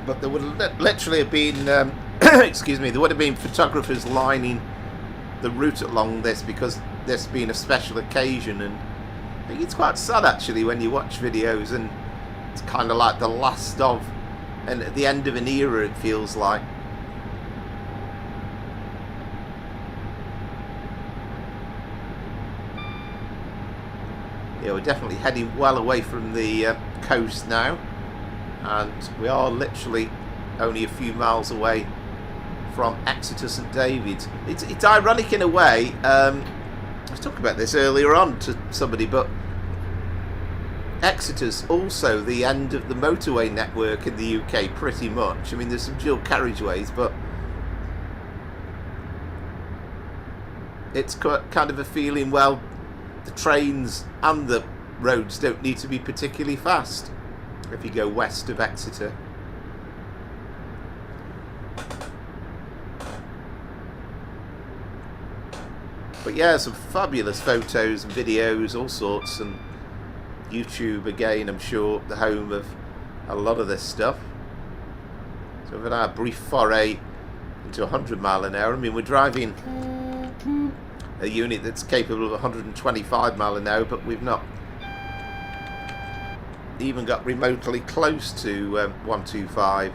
But there would literally have been, excuse me, there would have been photographers lining the route along this because this being a special occasion, and I think it's quite sad actually when you watch videos and it's kind of like the last of, and at the end of an era it feels like. Yeah, we're definitely heading well away from the coast now. And we are literally only a few miles away from Exeter St Davids. It's ironic in a way. I was talking about this earlier on to somebody, but Exeter's also the end of the motorway network in the UK, pretty much. I mean, there's some dual carriageways, but it's kind of a feeling, well, the trains and the roads don't need to be particularly fast if you go west of Exeter. But yeah, some fabulous photos and videos, all sorts, and YouTube again, I'm sure, the home of a lot of this stuff. So we've had a brief foray into 100 mile an hour. I mean, we're driving a unit that's capable of 125 mile an hour, but we've not even got remotely close to 125.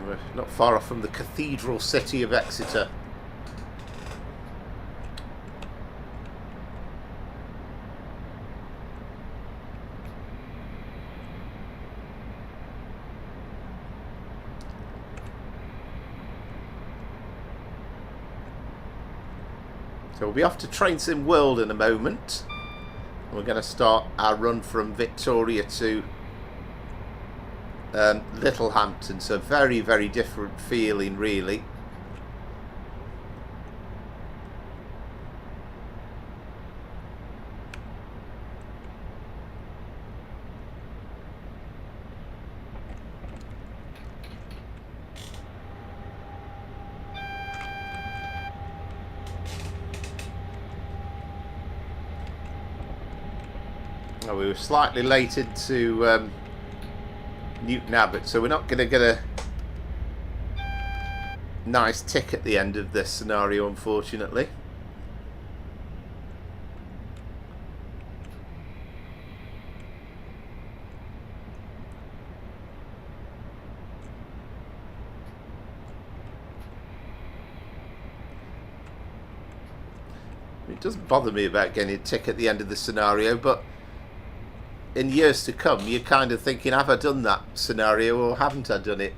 We're not far off from the cathedral city of Exeter. So we'll be off to Train Sim World in a moment. We're going to start our run from Victoria to Littlehampton, so very, very different feeling really. Oh, we were slightly late into Newton Abbot, so we're not going to get a nice tick at the end of this scenario, unfortunately. It doesn't bother me about getting a tick at the end of the scenario, but in years to come, you're kind of thinking, have I done that scenario or haven't I done it?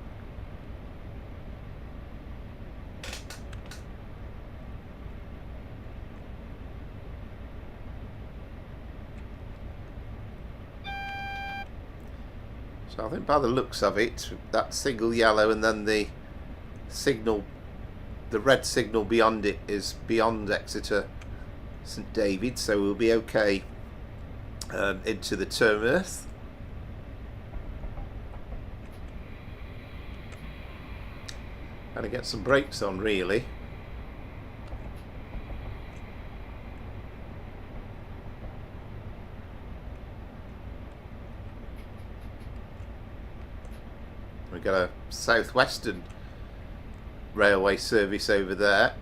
So I think by the looks of it, that single yellow and then the signal, the red signal beyond it is beyond Exeter St Davids, so we'll be okay into the terminus. And to get some brakes on really. We've got a South Western railway service over there.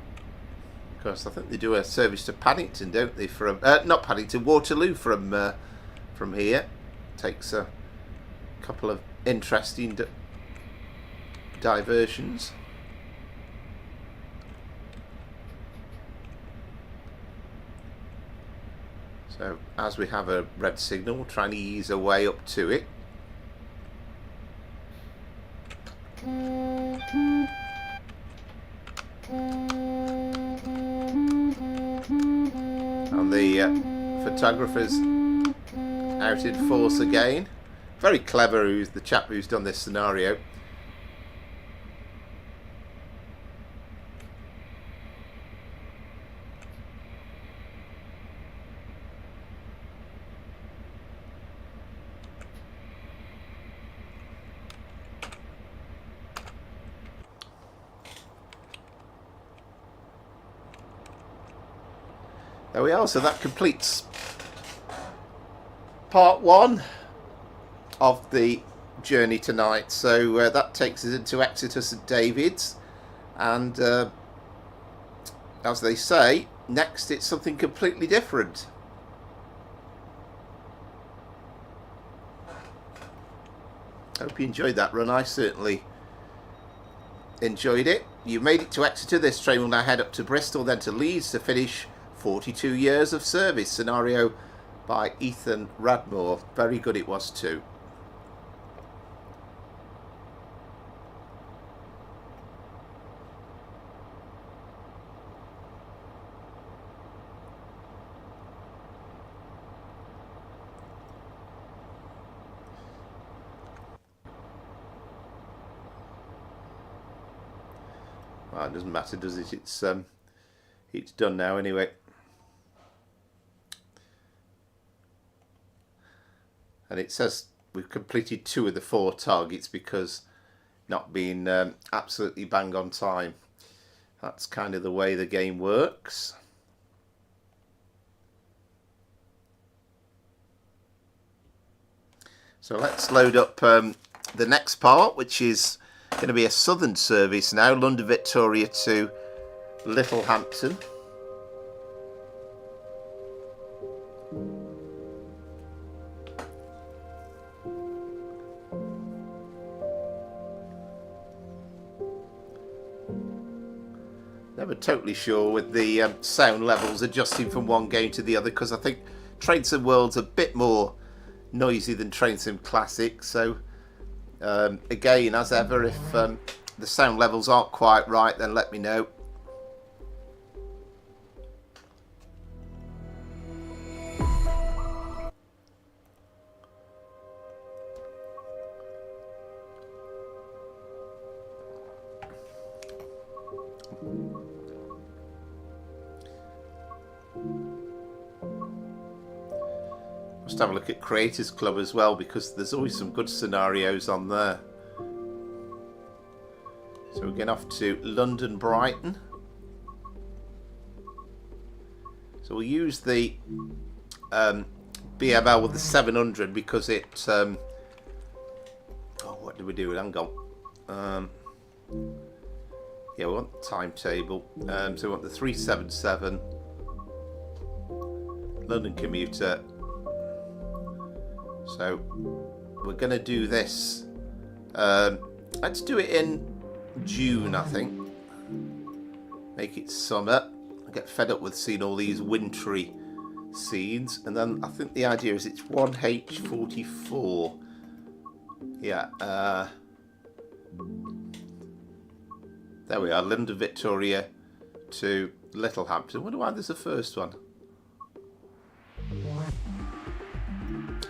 Of course, I think they do a service to Paddington, don't they? From not Paddington, Waterloo from here. Takes a couple of interesting diversions. So as we have a red signal, we're trying to ease our way up to it. And the photographer's out in force again. Very clever, who's the chap who's done this scenario. There we are, so that completes part one of the journey tonight. So that takes us into Exeter St Davids, and as they say, next it's something completely different. Hope you enjoyed that run. I certainly enjoyed it. You made it to Exeter. This train will now head up to Bristol, then to Leeds to finish 42 years of service. Scenario by Ethan Radmore. Very good it was too. Well, it doesn't matter, does it? It's done now anyway. And it says we've completed 2 of the 4 targets because not being absolutely bang on time. That's kind of the way the game works. So let's load up the next part, which is going to be a southern service now, London Victoria to Littlehampton. Never totally sure with the sound levels adjusting from one game to the other, because I think Train Sim World's a bit more noisy than Train Sim Classic. So again, as ever, if the sound levels aren't quite right, then let me know. Just have a look at Creators Club as well, because there's always some good scenarios on there. So we're going off to London Brighton. So we'll use the BML with the 700 because it... oh, what do we do? Hang on. Yeah, we want the timetable. So we want the 377 London commuter. So we're going to do this. Let's do it in June, I think. Make it summer. I get fed up with seeing all these wintry scenes. And then I think the idea is it's 1H44. Yeah. There we are. London Victoria to Littlehampton. I wonder why there's a first one.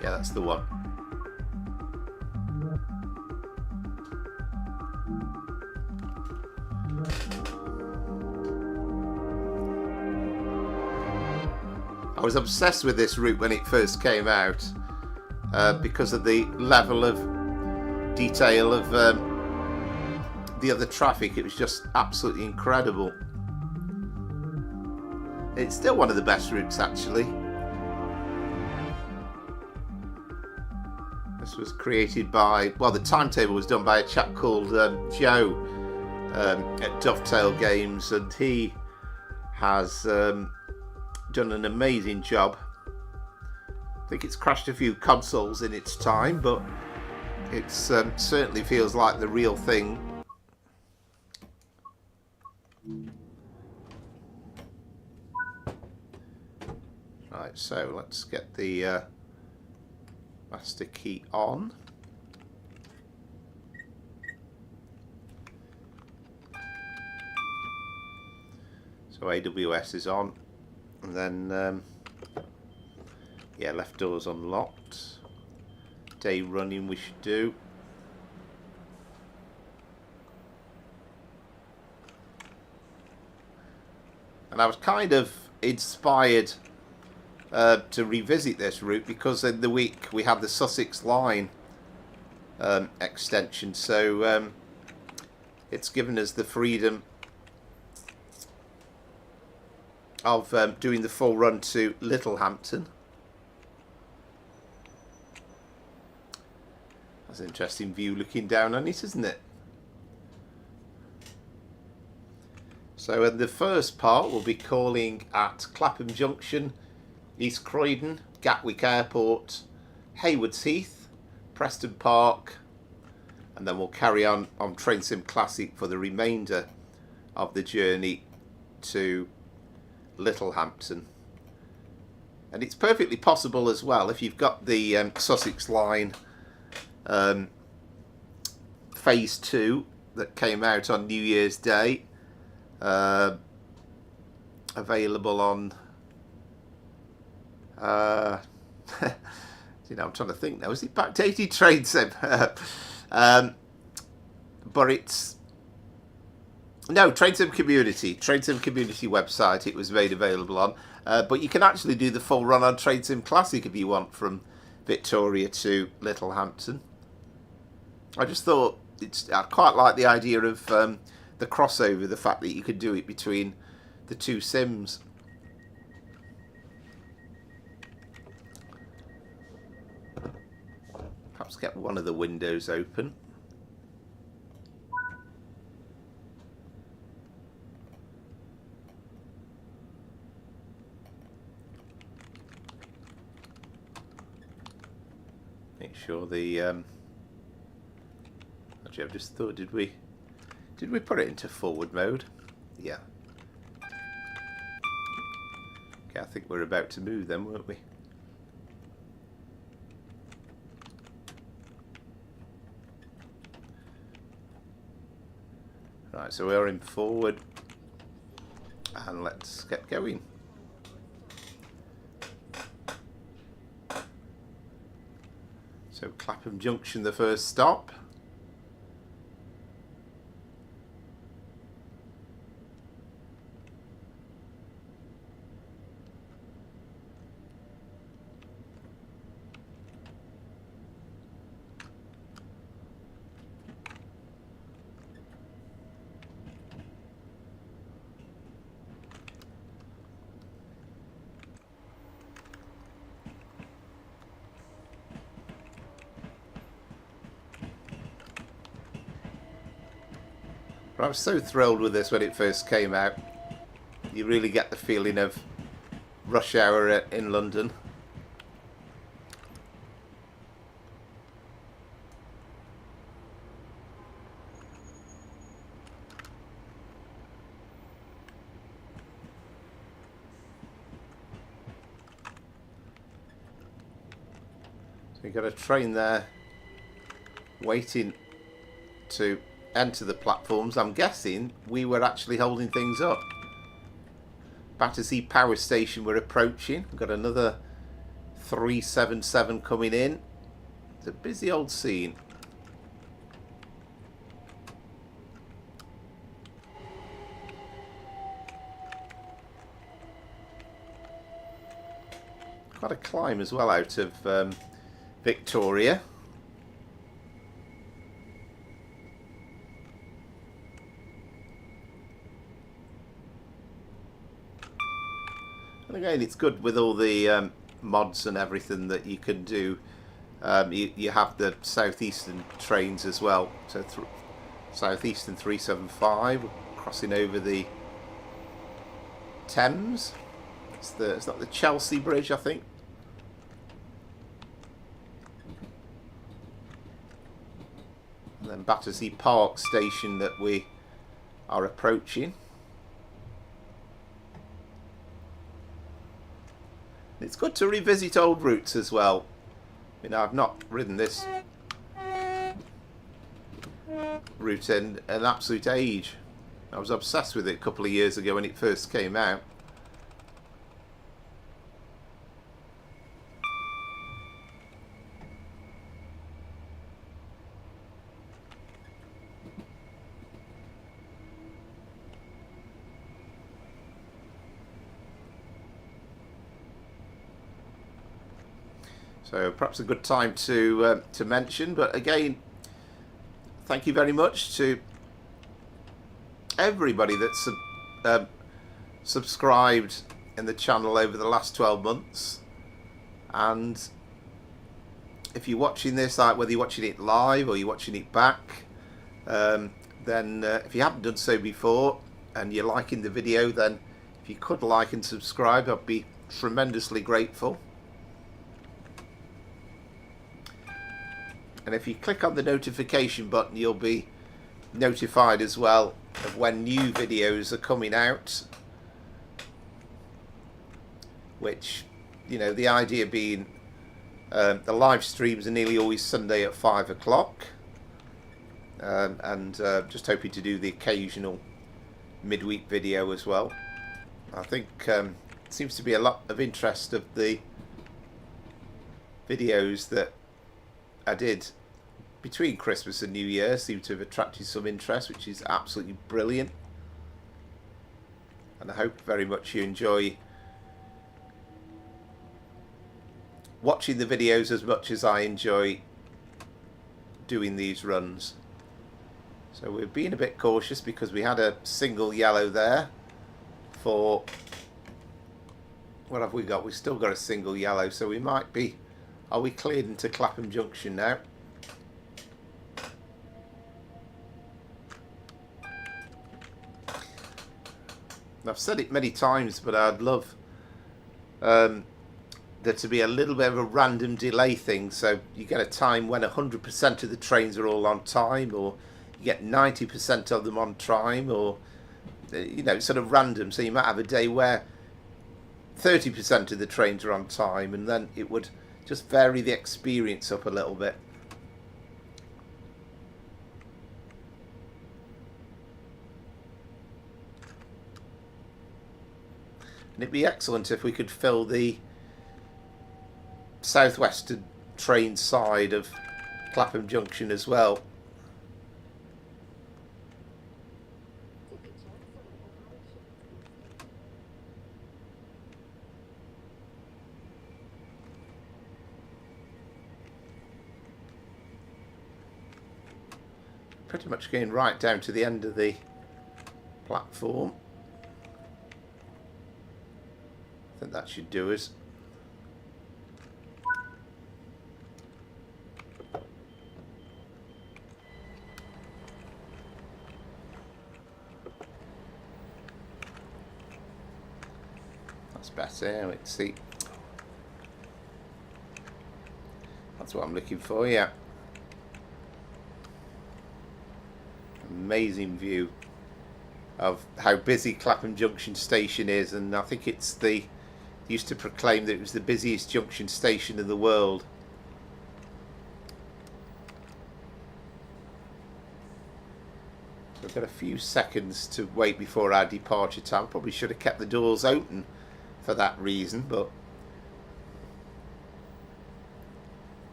Yeah, that's the one. I was obsessed with this route when it first came out because of the level of detail of the other traffic. It was just absolutely incredible. It's still one of the best routes, actually. This was created by, well, the timetable was done by a chap called Joe at Dovetail Games, and he has done an amazing job. I think it's crashed a few consoles in its time, but it certainly feels like the real thing. Right, so let's get the master key on. So AWS is on, and then yeah, left door's unlocked. Day running we should do. And I was kind of inspired to revisit this route because in the week we had the Sussex Line extension, so it's given us the freedom of doing the full run to Littlehampton. That's an interesting view looking down on it, isn't it? So in the first part we'll be calling at Clapham Junction, East Croydon, Gatwick Airport, Haywards Heath, Preston Park, and then we'll carry on Train Sim Classic for the remainder of the journey to Littlehampton. And it's perfectly possible as well, if you've got the Sussex Line Phase 2 that came out on New Year's Day, available on you know, I'm trying to think now, is it backdated Train Sim? But it's no, Train Sim Community website it was made available on, but you can actually do the full run on Train Sim Classic if you want, from Victoria to Littlehampton. I just thought I quite like the idea of the crossover, the fact that you could do it between the two sims. Perhaps get one of the windows open. Make sure the actually, I've just thought, did we put it into forward mode? Yeah. Okay, I think we're about to move then, weren't we? Right, so we're in forward, and let's get going. So Clapham Junction, the first stop. But I was so thrilled with this when it first came out. You really get the feeling of rush hour in London. So you've got a train there waiting to enter the platforms. I'm guessing we were actually holding things up. Battersea Power Station we're approaching. We've got another 377 coming in. It's a busy old scene. Quite a climb as well out of Victoria. And again, it's good with all the mods and everything that you can do. You have the southeastern trains as well. So southeastern 375 crossing over the Thames. It's not the Chelsea Bridge, I think. And then Battersea Park Station that we are approaching. It's good to revisit old routes as well. You know, I've not ridden this route in an absolute age. I was obsessed with it a couple of years ago when it first came out. So perhaps a good time to mention, but again, thank you very much to everybody that's subscribed in the channel over the last 12 months. And if you're watching this, like whether you're watching it live or you're watching it back, then if you haven't done so before and you're liking the video, then if you could like and subscribe, I'd be tremendously grateful. And if you click on the notification button, you'll be notified as well of when new videos are coming out. Which, you know, the idea being the live streams are nearly always Sunday at 5 o'clock. And just hoping to do the occasional midweek video as well. I think it seems to be a lot of interest of the videos that I did between Christmas and New Year. Seem to have attracted some interest, which is absolutely brilliant. And I hope very much you enjoy watching the videos as much as I enjoy doing these runs. So we're being a bit cautious because we had a single yellow there for, what have we got? We've still got a single yellow, so we might be, are we cleared into Clapham Junction now? I've said it many times, but I'd love there to be a little bit of a random delay thing, so you get a time when 100% of the trains are all on time, or you get 90% of them on time, or you know, sort of random. So you might have a day where 30% of the trains are on time, and then it would just vary the experience up a little bit. And it'd be excellent if we could fill the southwestern train side of Clapham Junction as well. Pretty much going right down to the end of the platform. I think that should do us. That's better. Let's see. That's what I'm looking for, yeah. Amazing view of how busy Clapham Junction Station is, and I think it's the used to proclaim that it was the busiest junction station in the world. We've got a few seconds to wait before our departure time. Probably should have kept the doors open for that reason, but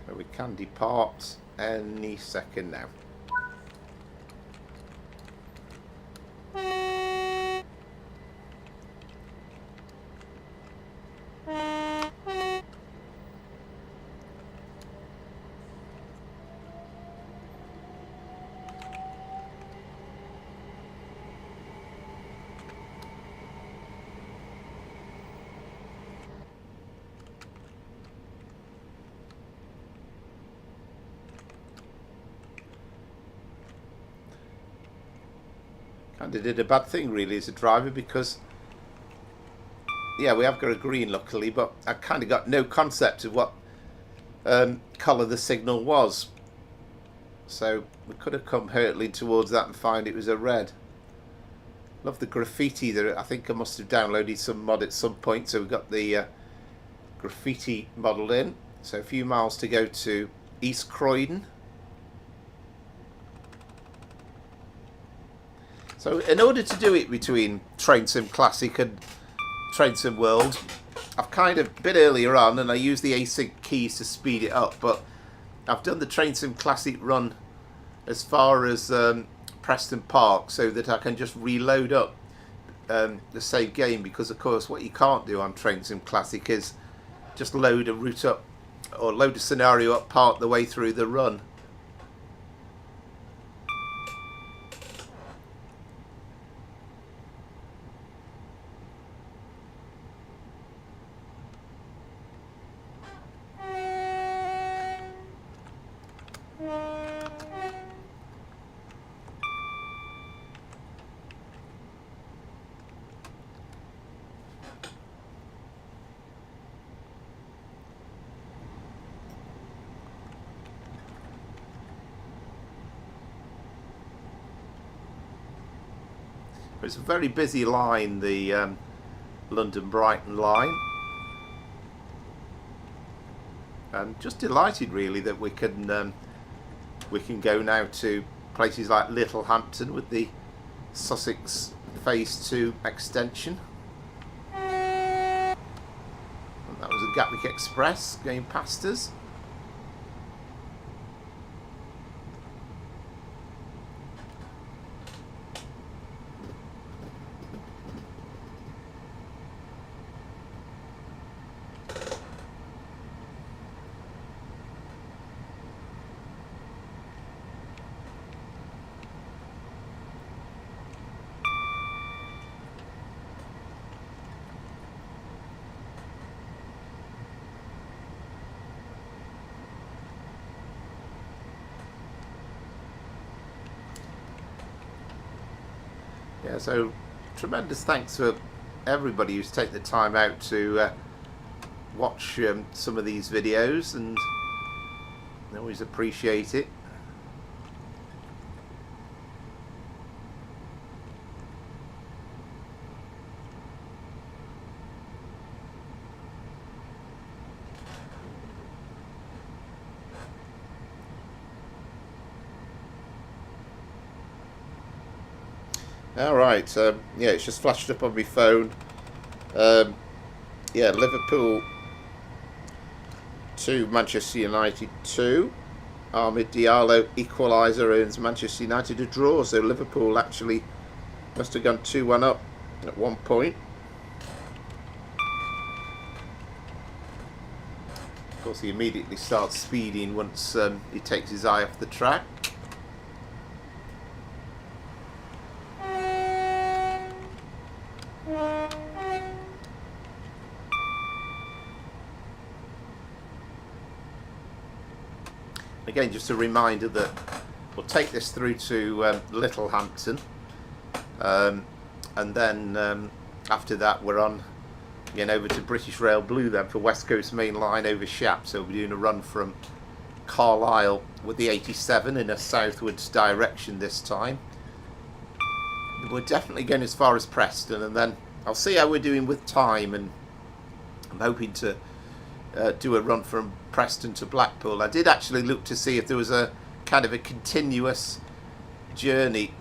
so we can depart any second now. Kind of did a bad thing really as a driver, because yeah, we have got a green luckily, but I kind of got no concept of what colour the signal was, so we could have come hurtling towards that and find it was a red. Love the graffiti there. I think I must have downloaded some mod at some point, so we've got the graffiti modelled in. So a few miles to go to East Croydon. So in order to do it between Train Sim Classic and Train Sim World, I've kind of, a bit earlier on, and I use the async keys to speed it up, but I've done the Train Sim Classic run as far as Preston Park, so that I can just reload up the save game, because of course what you can't do on Train Sim Classic is just load a route up or load a scenario up part the way through the run. It's a very busy line, the London-Brighton line, and just delighted really that we can go now to places like Littlehampton with the Sussex Phase 2 extension. And that was a Gatwick Express going past us. Yeah, so tremendous thanks for everybody who's taken the time out to watch some of these videos, and I always appreciate it. Alright, yeah, it's just flashed up on my phone. Yeah, Liverpool 2, Manchester United 2. Ahmed Diallo equaliser earns Manchester United a draw, so Liverpool actually must have gone 2-1 up at one point. Of course, he immediately starts speeding once he takes his eye off the track. Again, just a reminder that we'll take this through to Littlehampton, and then after that we're on again over to British Rail Blue then for West Coast Main Line over Shap. So we're doing a run from Carlisle with the 87 in a southwards direction this time. We're definitely going as far as Preston, and then I'll see how we're doing with time, and I'm hoping to do a run from Preston to Blackpool. I did actually look to see if there was a kind of a continuous journey,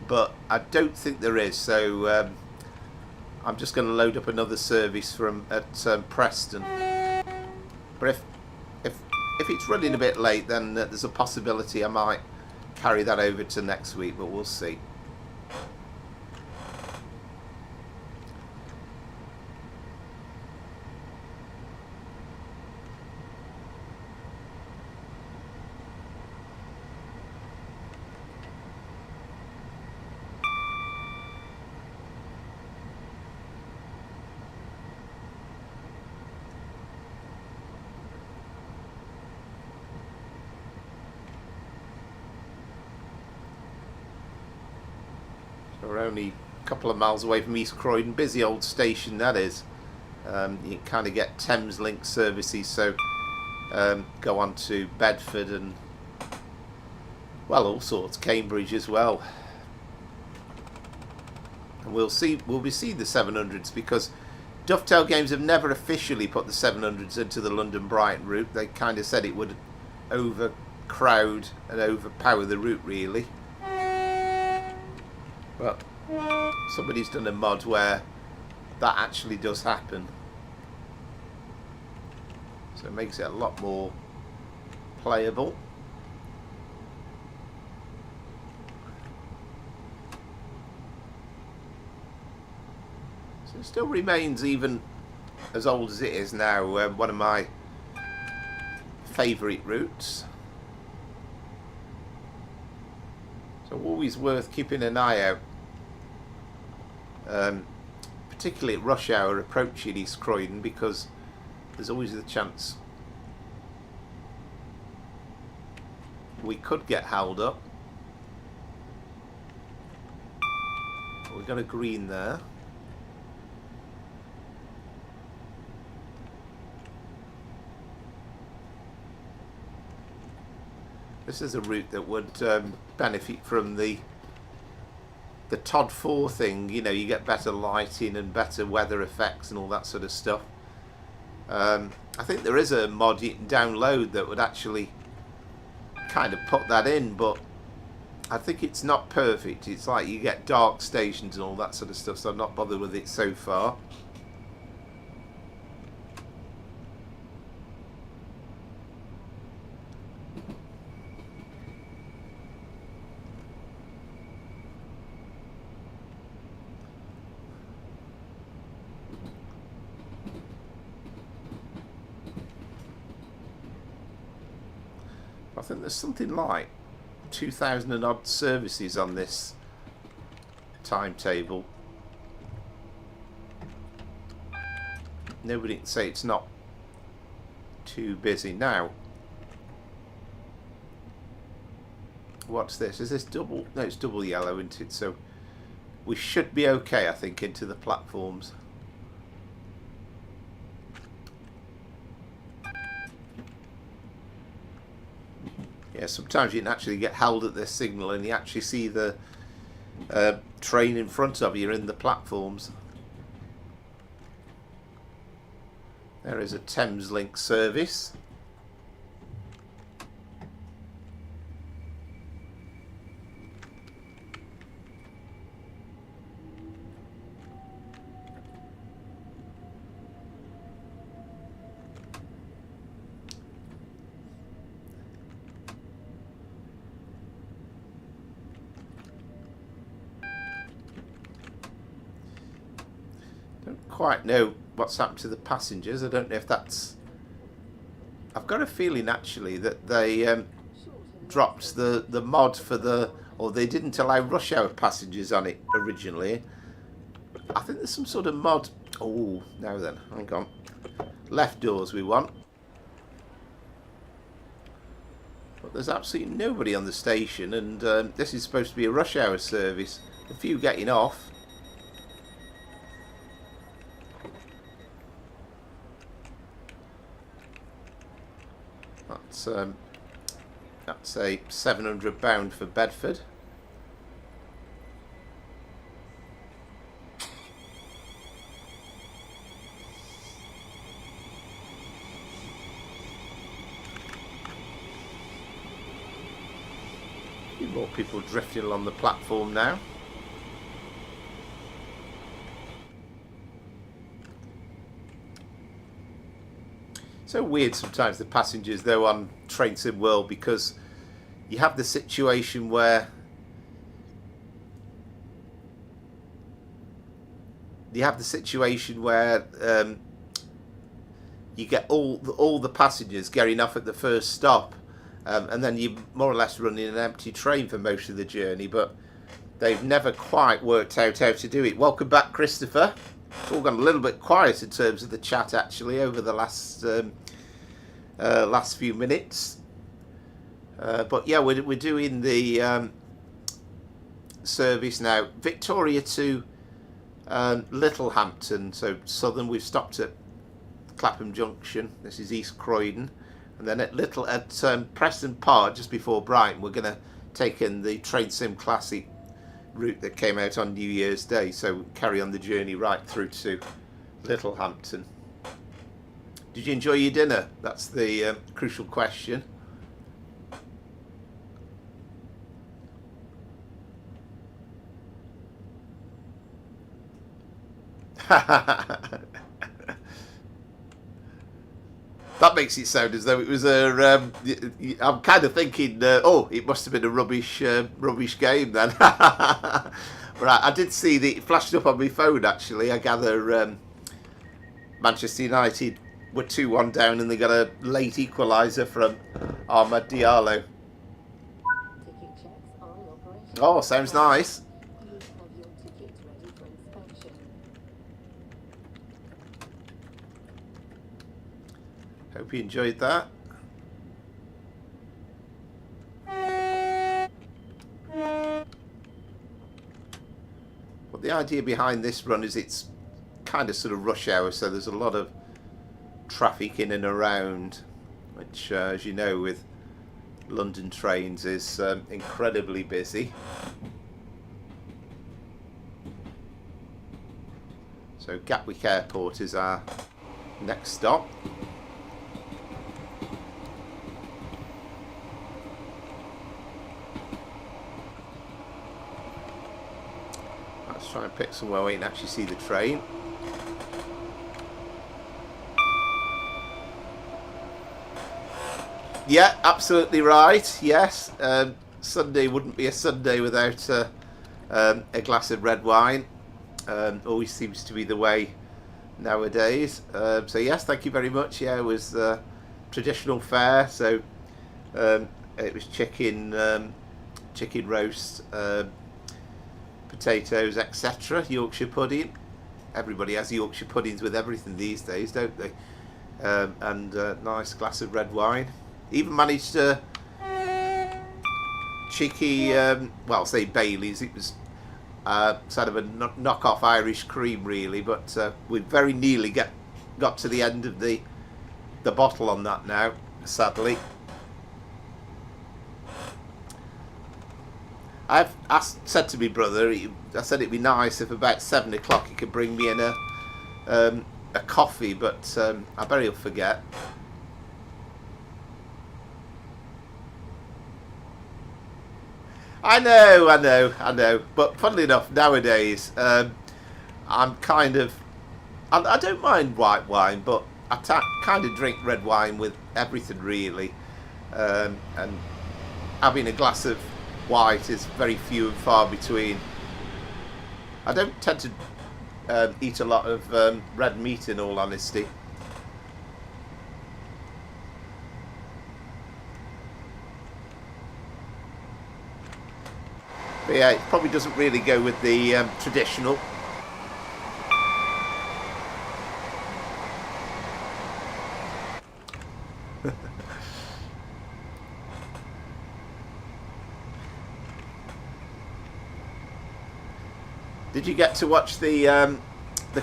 but I don't think there is, so I'm just going to load up another service from at Preston. But if it's running a bit late, then there's a possibility I might carry that over to next week, but we'll see. We're only a couple of miles away from East Croydon. Busy old station that is. You kind of get Thames Link services, so go on to Bedford and, well, all sorts, Cambridge as well. And we'll be seeing the 700s, because Dovetail Games have never officially put the 700s into the London Brighton route. They kind of said it would overcrowd and overpower the route, really. But somebody's done a mod where that actually does happen, so it makes it a lot more playable. So it still remains, even as old as it is now, one of my favourite routes. So always worth keeping an eye out, particularly at rush hour approaching East Croydon, because there's always the chance we could get held up. We've got a green there. This is a route that would benefit from the Todd 4 thing. You know, you get better lighting and better weather effects and all that sort of stuff. I think there is a mod you can download that would actually kind of put that in, but I think it's not perfect. It's like you get dark stations and all that sort of stuff, so I'm not bothered with it so far. I think there's something like 2,000 and odd services on this timetable. Nobody can say it's not too busy now. What's this? Is this double? No, it's double yellow, isn't it? So we should be okay, I think, into the platforms. Yeah, sometimes you can actually get held at this signal and you actually see the train in front of you in the platforms. There is a Thames Link service. Don't quite know what's happened to the passengers. I don't know if that's... I've got a feeling actually that they dropped the mod for the... or they didn't allow rush hour passengers on it originally. I think there's some sort of mod... Oh, now then, hang on. Left doors we want. But there's absolutely nobody on the station, and this is supposed to be a rush hour service. A few getting off. That's a £700 for Bedford. A few more people drifting along the platform now. So weird sometimes, the passengers though on Train Sim World, because you have the situation where you get all the passengers getting off at the first stop, and then you more or less running an empty train for most of the journey, but they've never quite worked out how to do it. Welcome back, Christopher. It's all gone a little bit quiet in terms of the chat actually over the last few minutes, but yeah, we're doing the service now, Victoria to Littlehampton, so Southern. We've stopped at Clapham Junction. This is East Croydon, and then at Preston Park just before Brighton we're going to take in the Train Sim Classic route that came out on New Year's Day, so carry on the journey right through to Littlehampton. Did you enjoy your dinner? That's the crucial question. That makes it sound as though it was a. I'm kind of thinking, oh, it must have been a rubbish game then. Right, I did see it flashed up on my phone actually. I gather Manchester United were 2-1 down, and they got a late equaliser from Ahmad Diallo. Oh, sounds nice. Hope you enjoyed that. But the idea behind this run is it's kind of sort of rush hour, so there's a lot of traffic in and around, which as you know with London trains is incredibly busy. So Gatwick Airport is our next stop. Let's try and pick somewhere where we can actually see the train. Yeah, absolutely right. Yes, Sunday wouldn't be a Sunday without a glass of red wine. Always seems to be the way nowadays. So yes, thank you very much. Yeah, it was traditional fare. So it was chicken roast, potatoes, etc. Yorkshire pudding. Everybody has Yorkshire puddings with everything these days, don't they? And a nice glass of red wine. Even managed to cheeky, well, say Bailey's. It was sort of a knock-off Irish cream, really, but we very nearly got to the end of the bottle on that now, sadly. I said to my brother, I said it'd be nice if about 7 o'clock he could bring me in a coffee, but I bet he'll forget. I know. But funnily enough, nowadays, I'm kind of... I don't mind white wine, but I kind of drink red wine with everything, really. And having a glass of white is very few and far between. I don't tend to eat a lot of red meat, in all honesty. But yeah, it probably doesn't really go with the traditional. Did you get to watch the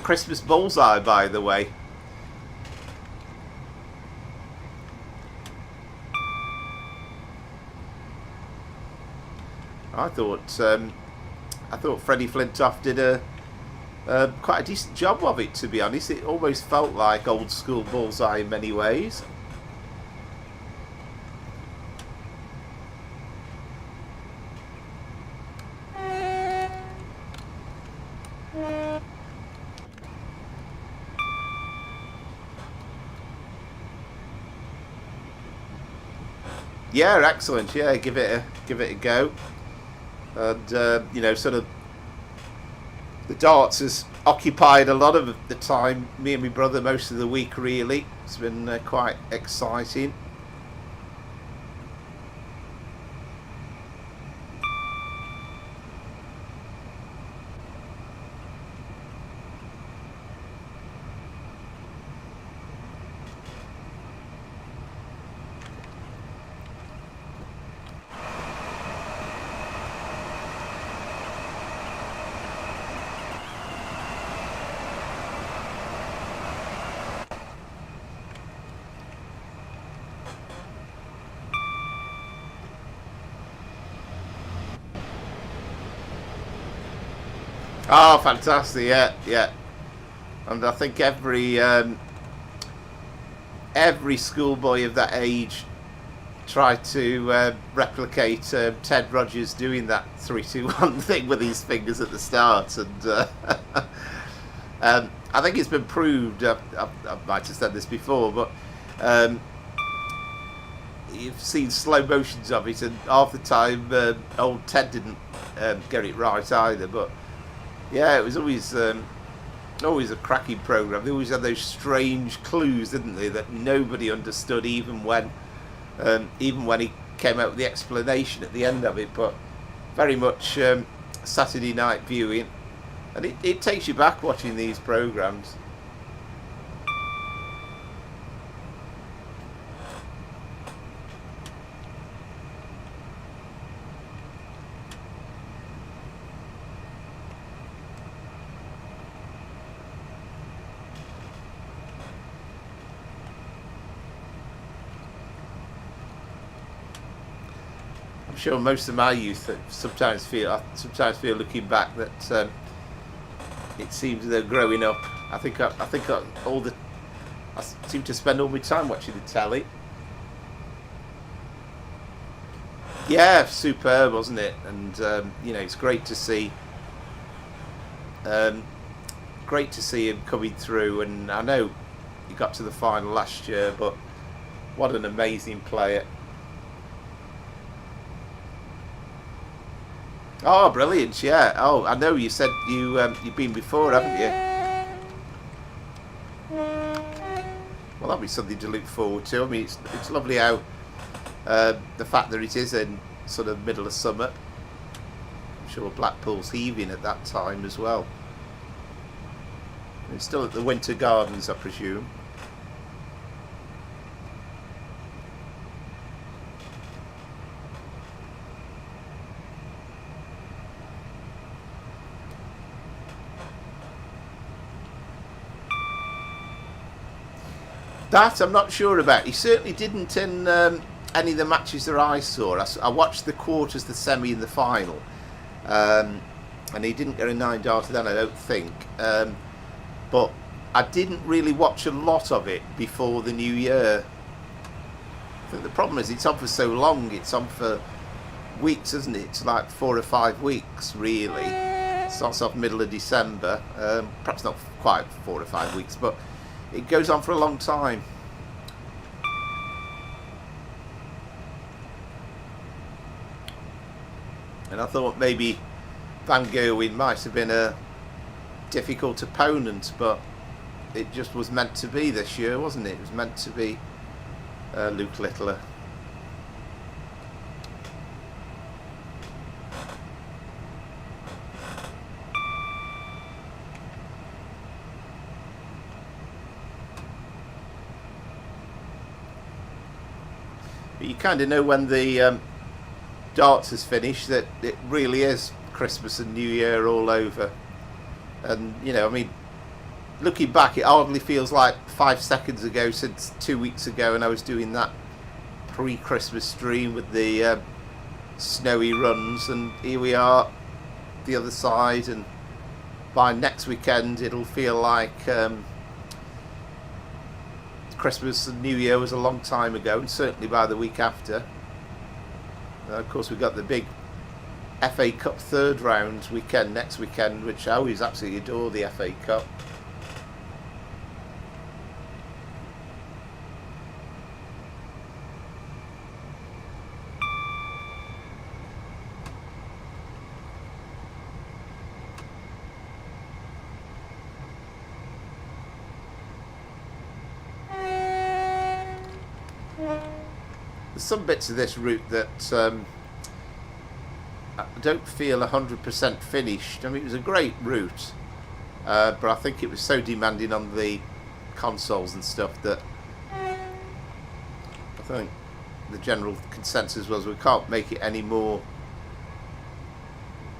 Christmas bullseye, by the way? I thought Freddie Flintoff did quite a decent job of it, to be honest. It almost felt like old school bullseye in many ways. Yeah, excellent. Yeah, give it a go. And you know, sort of the darts has occupied a lot of the time. Me and my brother most of the week. Really, it's been quite exciting. Oh, fantastic! Yeah, yeah. And I think every schoolboy of that age tried to replicate Ted Rogers doing that 3-2-1 thing with his fingers at the start, and I think it's been proved. I might have said this before, but you've seen slow motions of it, and half the time old Ted didn't get it right either. But yeah, it was always a cracking program. They always had those strange clues, didn't they, that nobody understood, even when he came out with the explanation at the end of it. But very much Saturday night viewing, and it takes you back watching these programs. I'm sure most of my youth sometimes feel looking back that it seems they're growing up. I seem to spend all my time watching the telly. Yeah, superb, wasn't it? And you know, it's great to see him coming through. And I know he got to the final last year, but what an amazing player. Oh, brilliant! Yeah. Oh, I know you said you've been before, haven't you? Well, that'll be something to look forward to. I mean, it's lovely how the fact that it is in sort of middle of summer. I'm sure Blackpool's heaving at that time as well. It's still at the Winter Gardens, I presume. That I'm not sure about. He certainly didn't in any of the matches that I saw. I watched the quarters, the semi, and the final, and he didn't get a 9-darter then, I don't think. But I didn't really watch a lot of it before the new year. I think the problem is it's on for so long. It's on for weeks, isn't it? It's like 4 or 5 weeks, really. It starts off middle of December. Perhaps not quite 4 or 5 weeks, but it goes on for a long time. And I thought maybe Van Gerwen might have been a difficult opponent, but it just was meant to be this year, wasn't it? It was meant to be Luke Littler. But you kind of know when the darts has finished that it really is Christmas and New Year all over. And you know, I mean, looking back, it hardly feels like 5 seconds ago since 2 weeks ago, and I was doing that pre-Christmas stream with the snowy runs, and here we are, the other side, and by next weekend it'll feel like Christmas and New Year was a long time ago, and certainly by the week after. Of course, we've got the big FA Cup third round weekend next weekend, which I always absolutely adore the FA Cup. There's some bits of this route that I don't feel 100% finished. I mean, it was a great route, but I think it was so demanding on the consoles and stuff that I think the general consensus was we can't make it any more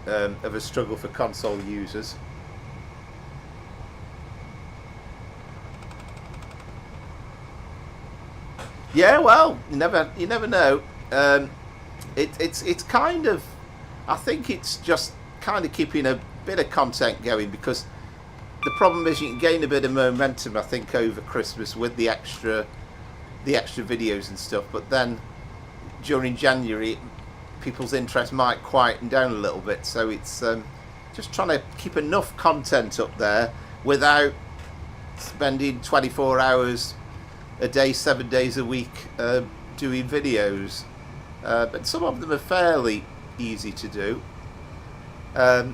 of a struggle for console users. Yeah, well, you never know. It's kind of, I think it's just kind of keeping a bit of content going, because the problem is you can gain a bit of momentum, I think, over Christmas with the extra videos and stuff, but then during January people's interest might quieten down a little bit, so it's just trying to keep enough content up there without spending 24 hours a day, 7 days a week doing videos, but some of them are fairly easy to do. I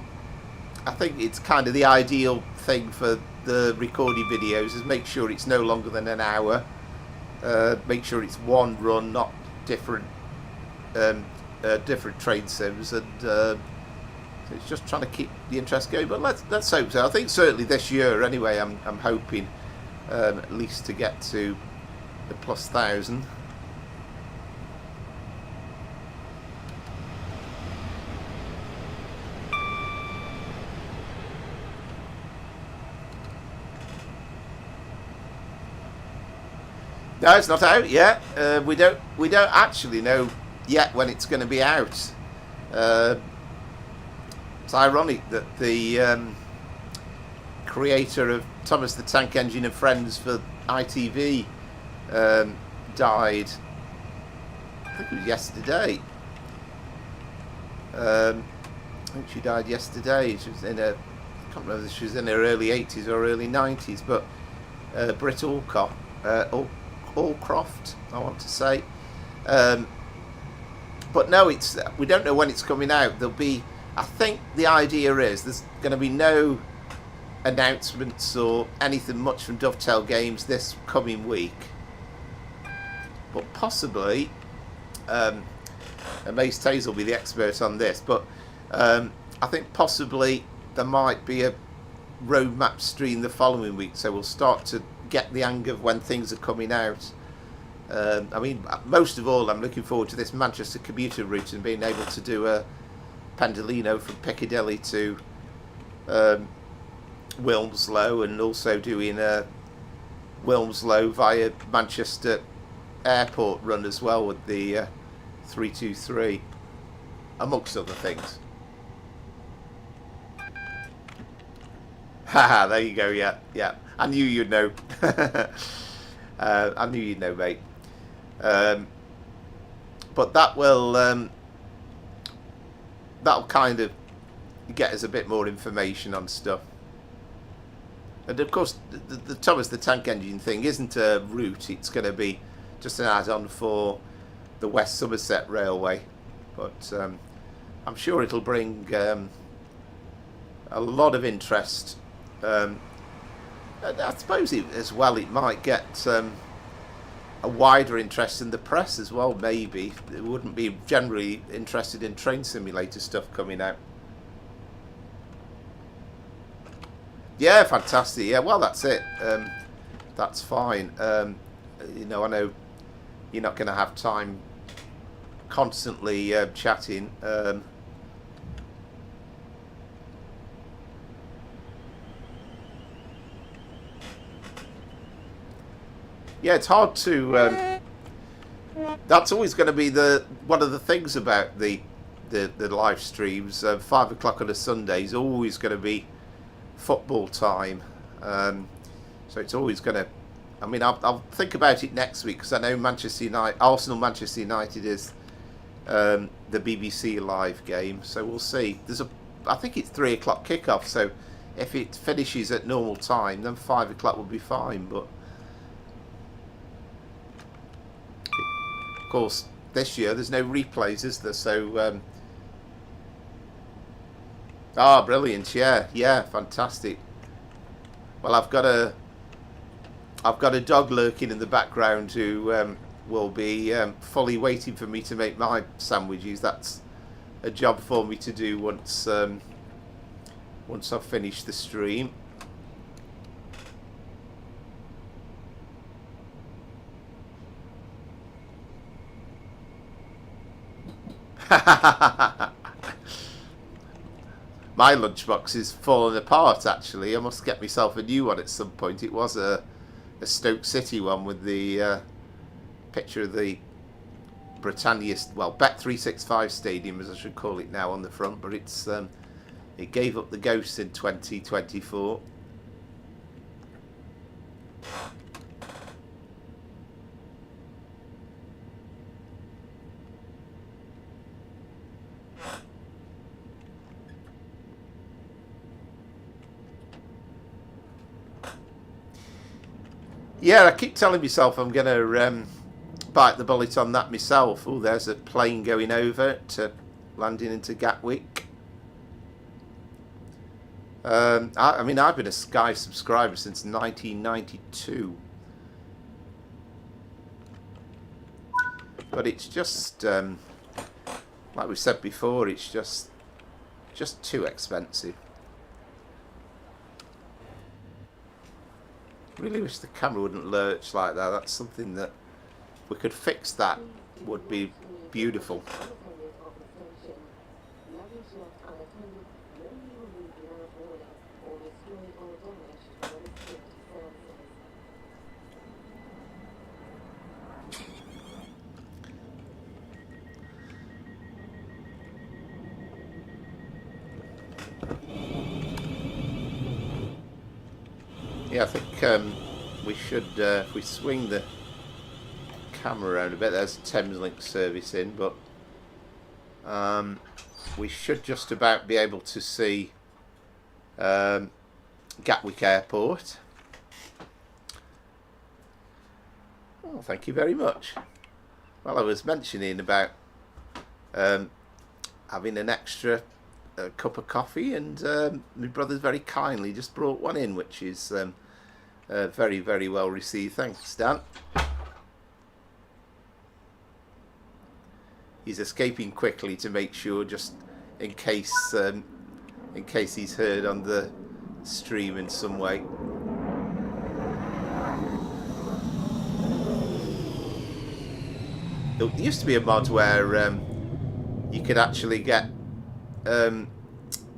think it's kind of the ideal thing for the recording videos is make sure it's no longer than an hour, make sure it's one run, not different train sims, and it's just trying to keep the interest going. But let's hope so. I think certainly this year anyway, I'm hoping at least to get to the plus 1,000. No, it's not out yet. We don't actually know yet when it's going to be out. It's ironic that the creator of Thomas the Tank Engine and Friends for ITV died. I think it was yesterday. I think she died yesterday. She was I can't remember if she was in her early 80s or early 90s, but Britt Allcroft, I want to say. But no, we don't know when it's coming out. There'll be, I think the idea is there's going to be no announcements or anything much from Dovetail Games this coming week, but possibly and Mace Taze will be the expert on this, but I think possibly there might be a roadmap stream the following week, so we'll start to get the hang of when things are coming out. I mean, most of all, I'm looking forward to this Manchester commuter route and being able to do a Pendolino from Piccadilly to Wilmslow, and also doing a Wilmslow via Manchester Airport run as well with the 323, amongst other things. Haha, there you go. Yeah. I knew you'd know. I knew you'd know, mate. But that will that'll kind of get us a bit more information on stuff. And of course, the Thomas the Tank Engine thing isn't a route; it's going to be just an add-on for the West Somerset Railway. But I'm sure it'll bring a lot of interest. I suppose as well it might get a wider interest in the press as well. Maybe it wouldn't be generally interested in train simulator stuff coming out. Yeah, fantastic. Yeah, well, that's it. That's fine. You know, I know you're not going to have time constantly chatting. Yeah, it's hard to. That's always going to be the one of the things about the live streams. 5 o'clock on a Sunday is always going to be football time. So it's always going to. I mean, I'll think about it next week because I know Arsenal Manchester United is the BBC live game. So we'll see. I think it's 3 o'clock kickoff. So if it finishes at normal time, then 5 o'clock will be fine. But of course, this year there's no replays, is there? So brilliant! Yeah, fantastic. Well, I've got a dog lurking in the background who will be fully waiting for me to make my sandwiches. That's a job for me to do once I've finished the stream. My lunchbox is falling apart, actually. I must get myself a new one at some point. It was a Stoke City one with the picture of the Britannia, well, Bet365 Stadium, as I should call it now, on the front. But it gave up the ghost in 2024. Yeah, I keep telling myself I'm going to bite the bullet on that myself. Oh, there's a plane going over to landing into Gatwick. I mean, I've been a Sky subscriber since 1992. But it's just, like we said before, it's just too expensive. Really wish the camera wouldn't lurch like that. That's something that, if we could fix that, would be beautiful. Yeah, I think we should, if we swing the camera around a bit, there's a Thameslink service in, but we should just about be able to see Gatwick Airport. Oh, thank you very much. Well, I was mentioning about having an extra cup of coffee, and my brother's very kindly just brought one in, which is very, very well received. Thanks, Dan. He's escaping quickly to make sure, just in case he's heard on the stream in some way. There used to be a mod where you could actually get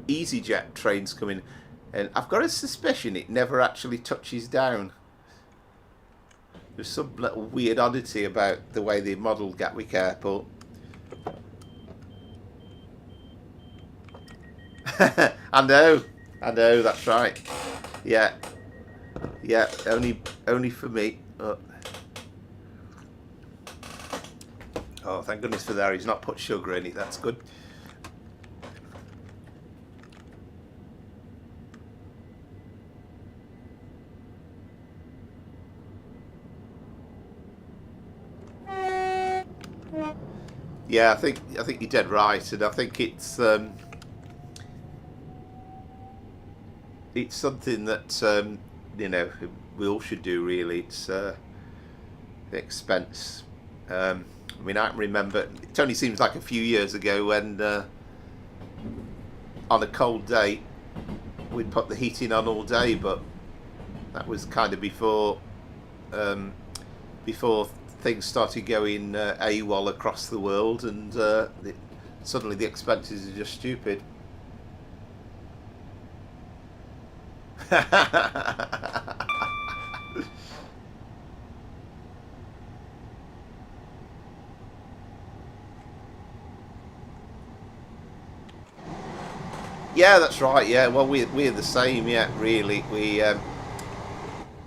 EasyJet trains coming, and I've got a suspicion it never actually touches down. There's some little weird oddity about the way they modelled Gatwick Airport. I know, that's right. Yeah, only for me. Oh, thank goodness for that. He's not put sugar in it. That's good. Yeah, I think you're dead right, and I think it's something that you know, we all should do. Really, it's the expense. I mean, I can remember, it only seems like a few years ago when on a cold day we'd put the heating on all day, but that was kind of before things started going AWOL across the world, and suddenly the expenses are just stupid. Yeah, that's right. Yeah, well, we're the same. Yeah, really,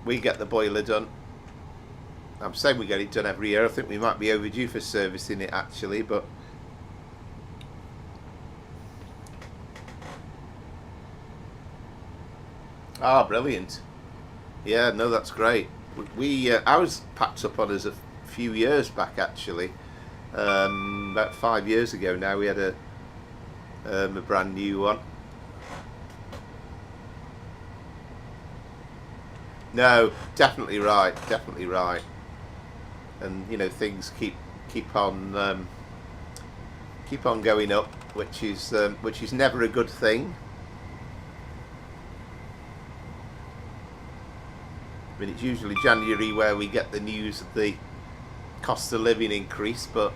we get the boiler done. I'm saying we get it done every year. I think we might be overdue for servicing it actually, but brilliant. Yeah, no, that's great. I was packed up on us a few years back actually. About 5 years ago now, we had a brand new one. No, definitely right, definitely right. And you know things keep on going up, which is never a good thing. I mean, it's usually January where we get the news of the cost of living increase, but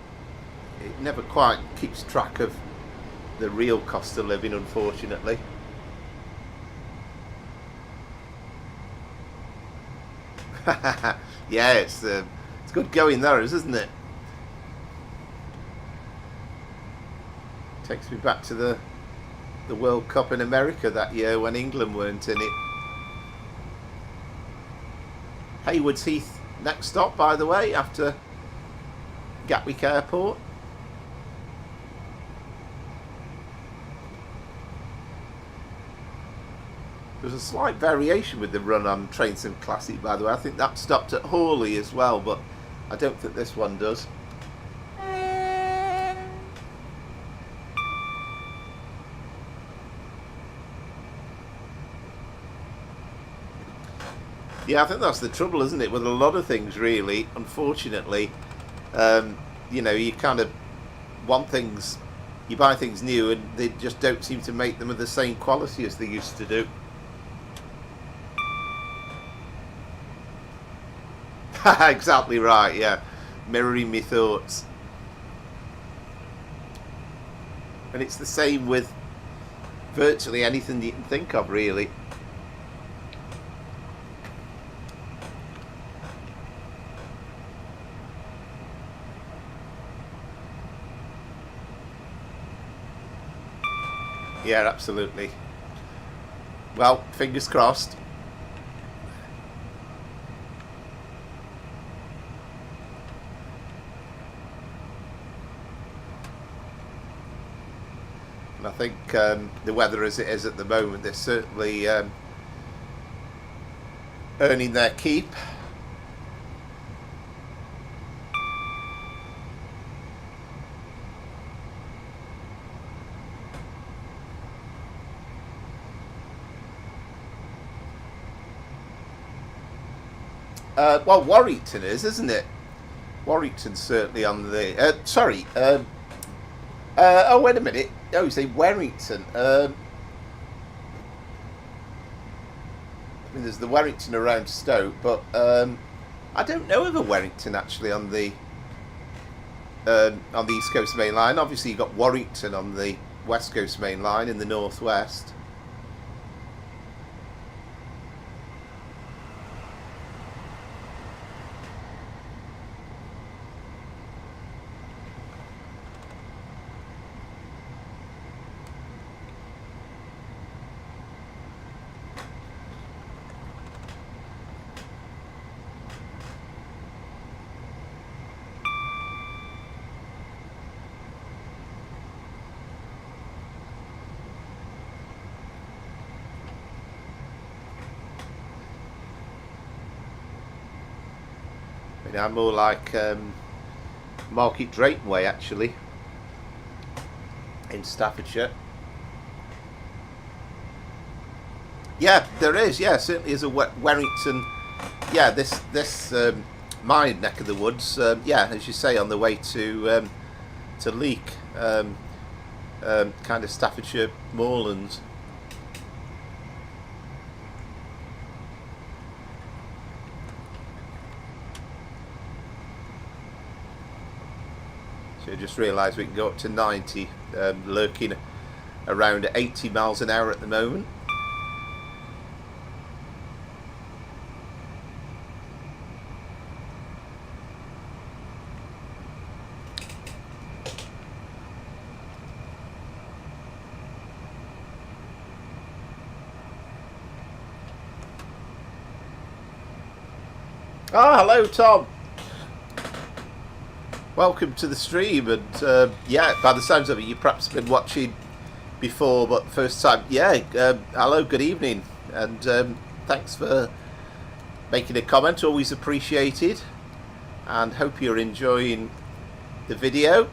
it never quite keeps track of the real cost of living, unfortunately. Yeah, it's good going there, isn't it? Takes me back to the World Cup in America that year when England weren't in it. Haywards Heath next stop, by the way, after Gatwick Airport. There's a slight variation with the run on Trainson Classic, by the way. I think that stopped at Hawley as well, but I don't think this one does. Yeah, I think that's the trouble, isn't it, with a lot of things, really. Unfortunately, you know, you kind of want things, you buy things new, and they just don't seem to make them of the same quality as they used to do. Exactly right, yeah. Mirroring me thoughts. And it's the same with virtually anything you can think of, really. Yeah, absolutely. Well, fingers crossed. And I think the weather as it is at the moment, they're certainly earning their keep. Well, Warrington isn't it? Warrington's certainly on the... sorry. Oh, wait a minute. Oh, you say Warrington. I mean, there's the Warrington around Stoke, but I don't know of a Warrington actually on the East Coast Main Line. Obviously, you've got Warrington on the West Coast Main Line in the northwest. You know, I'm more like Market Drayton way actually in Staffordshire. Yeah, there is. Yeah, certainly is a Warrington. Yeah, this my neck of the woods. Yeah, as you say, on the way to Leek, kind of Staffordshire moorlands. So I just realised we can go up to 90, lurking around 80 miles an hour at the moment. Ah, hello, Tom. Welcome to the stream. And yeah, by the sounds of it, you've perhaps been watching before, but first time. Yeah, hello, good evening. And thanks for making a comment. Always appreciated. And hope you're enjoying the video.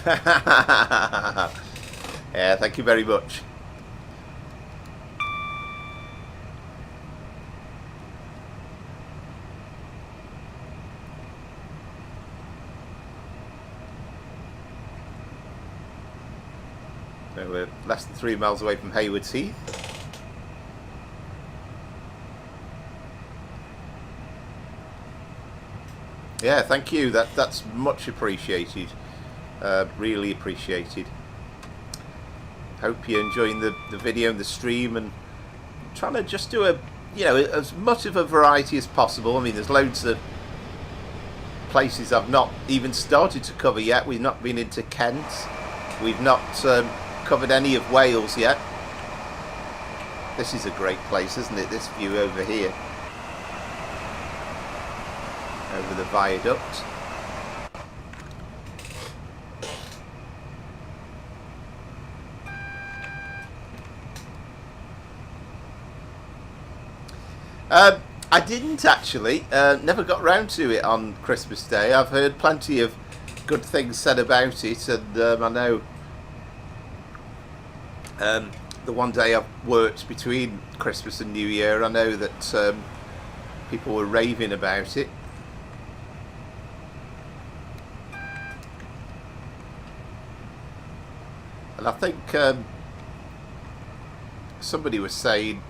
Yeah, thank you very much. So we're less than 3 miles away from Haywards Heath. Yeah, thank you. That's much appreciated. Really appreciated. Hope you're enjoying the video and the stream, and trying to just do as much of a variety as possible. I mean, there's loads of places I've not even started to cover yet. We've not been into Kent. We've not covered any of Wales yet. This is a great place, isn't it? This view over here, over the viaduct. I didn't actually, never got round to it on Christmas Day. I've heard plenty of good things said about it, and I know the one day I've worked between Christmas and New Year, I know that people were raving about it. And I think somebody was saying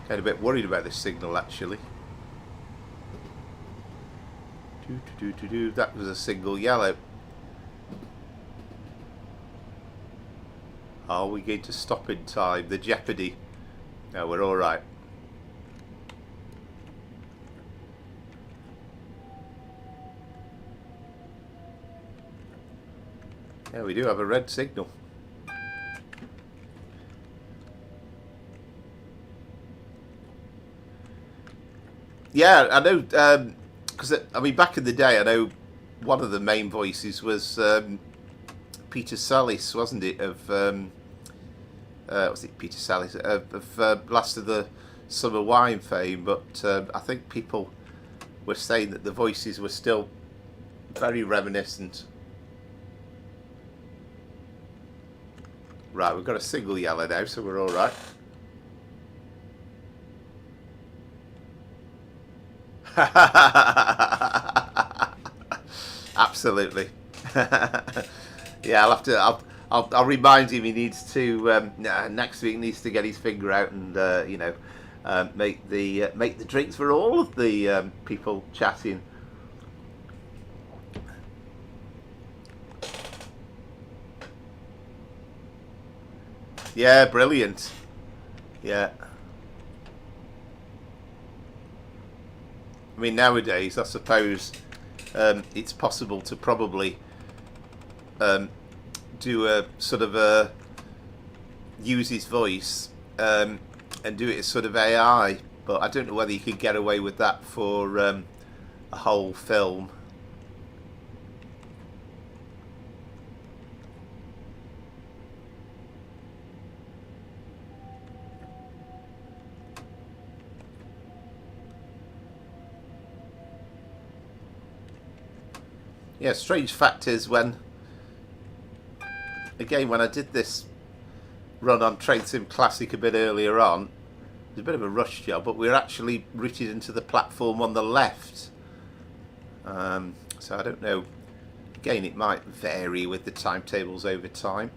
kind of a bit worried about this signal actually. That was a single yellow. Are we going to stop in time? The jeopardy. No, we're all right. Yeah, we do have a red signal. Yeah, I know, because I mean, back in the day, I know one of the main voices was Peter Sallis, wasn't it? Of was it Peter Sallis of Last of the Summer Wine fame? But I think people were saying that the voices were still very reminiscent. Right, we've got a single yellow now, so we're all right. Absolutely. Yeah, I'll have to. I'll remind him he needs to next week needs to get his finger out and make the drinks for all of the people chatting. Yeah, brilliant. Yeah. I mean, nowadays, I suppose it's possible to probably do a sort of a use his voice and do it as sort of AI, but I don't know whether you could get away with that for a whole film. Yeah, strange fact is when I did this run on Train Sim Classic a bit earlier on, it was a bit of a rush job, but we were actually routed into the platform on the left. So I don't know, again it might vary with the timetables over time.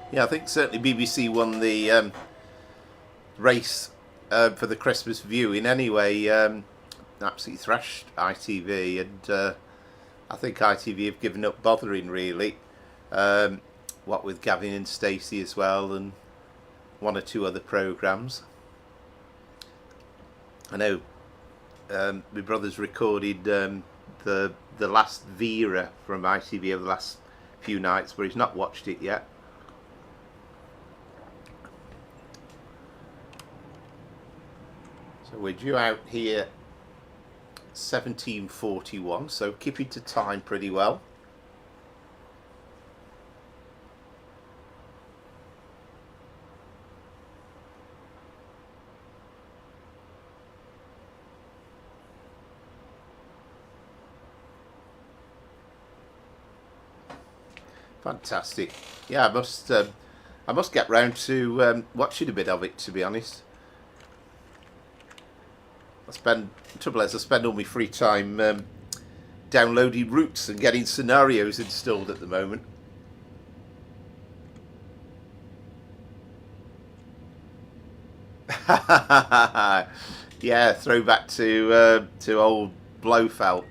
Yeah, I think certainly BBC won the race for the Christmas viewing anyway. absolutely thrashed ITV, and I think ITV have given up bothering really. What with Gavin and Stacey as well, and one or two other programmes. I know my brother's recorded the last Vera from ITV over the last few nights, but he's not watched it yet. So we're due out here 17:41, so keeping to time pretty well. Fantastic. Yeah, I must get round to watching a bit of it, to be honest. The trouble is I spend all my free time downloading routes and getting scenarios installed at the moment. Yeah, throwback to old Blofeld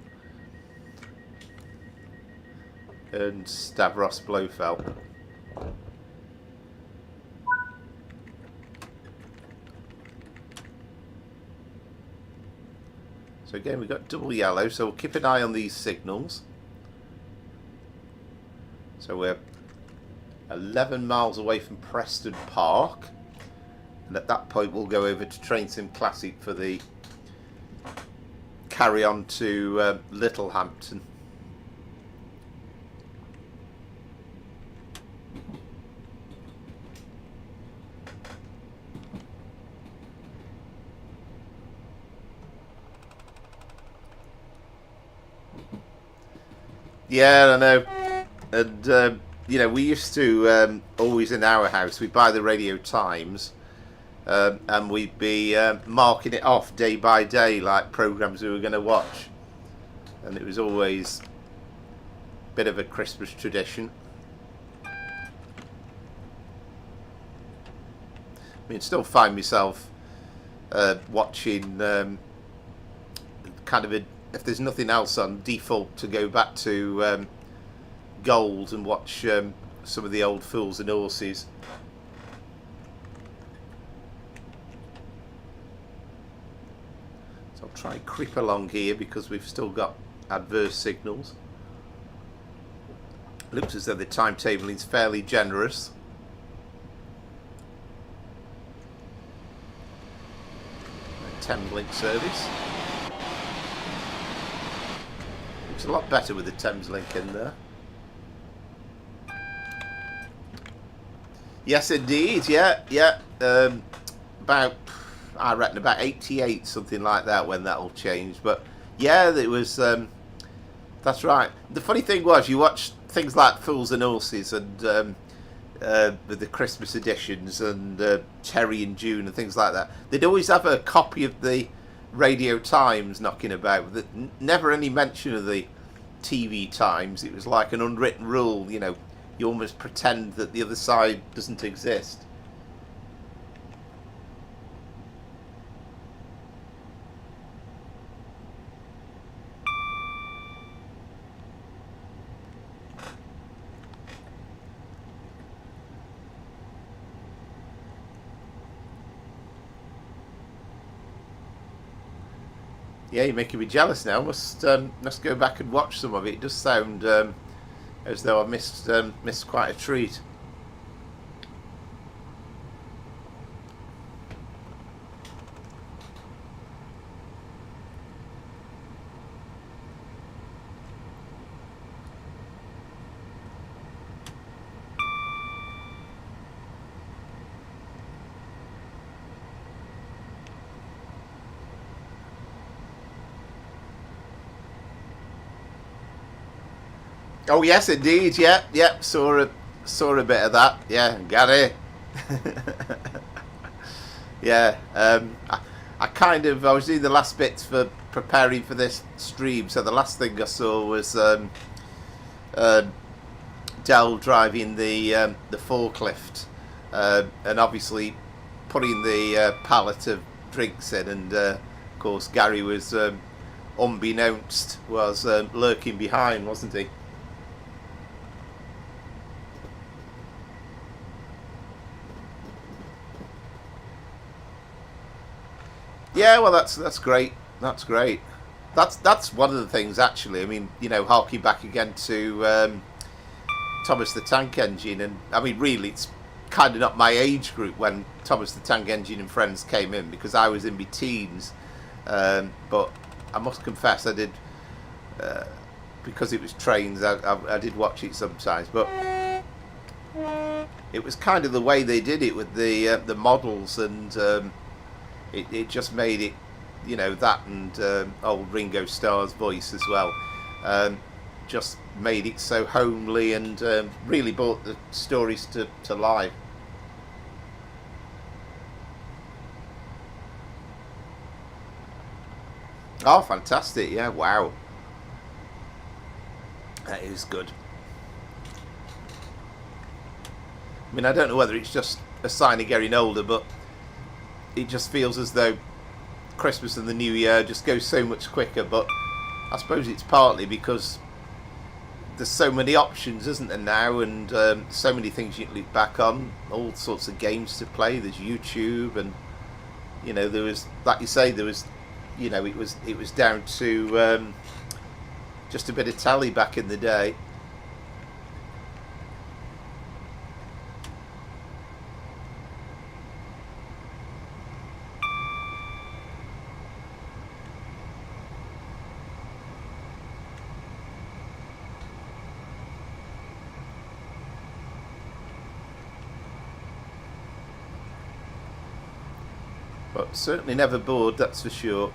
and Stavros Blofeld. So again, we've got double yellow, so we'll keep an eye on these signals. So we're 11 miles away from Preston Park, and at that point we'll go over to Train Sim Classic for the carry on to Littlehampton. Yeah, I know. And you know, we used to always in our house we'd buy the Radio Times, and we'd be marking it off day by day like programmes we were going to watch, and it was always a bit of a Christmas tradition. I mean, still find myself watching kind of if there's nothing else on, default to go back to Gold and watch some of the old Fools and Horses. So I'll try and creep along here because we've still got adverse signals. Looks as though the timetable is fairly generous. Thames Link service. Looks a lot better with the Thames Link in there. Yes, indeed. Yeah. About, I reckon, about 88, something like that, when that all changed. But yeah, it was. That's right. The funny thing was, you watch things like Fools and Horses and with the Christmas editions and Terry and June and things like that. They'd always have a copy of the Radio Times knocking about. Never any mention of the TV Times. It was like an unwritten rule, you know. You almost pretend that the other side doesn't exist. Yeah, you're making me jealous now. Must go back and watch some of it. It does sound as though I missed quite a treat. Oh yes, indeed. Yeah. Saw a bit of that. Yeah, Gary. Yeah. I was doing the last bits for preparing for this stream. So the last thing I saw was Del driving the forklift, and obviously putting the pallet of drinks in, and of course Gary was unbeknownst, was lurking behind, wasn't he? Yeah, well, that's great. That's great. That's one of the things, actually. I mean, you know, harking back again to Thomas the Tank Engine, and I mean, really, it's kind of not my age group when Thomas the Tank Engine and Friends came in, because I was in my teens. But I must confess, I did, because it was trains, I did watch it sometimes. But it was kind of the way they did it with the models, and it just made it, you know, that and old Ringo Starr's voice as well, just made it so homely, and really brought the stories to life. Oh, fantastic. Yeah, wow. That is good. I mean, I don't know whether it's just a sign of getting older, but it just feels as though Christmas and the New Year just goes so much quicker. But I suppose it's partly because there's so many options, isn't there, now, and so many things you can look back on, all sorts of games to play. There's YouTube, and you know, there was, like you say, there was, you know, it was down to just a bit of tally back in the day. But certainly never bored, that's for sure.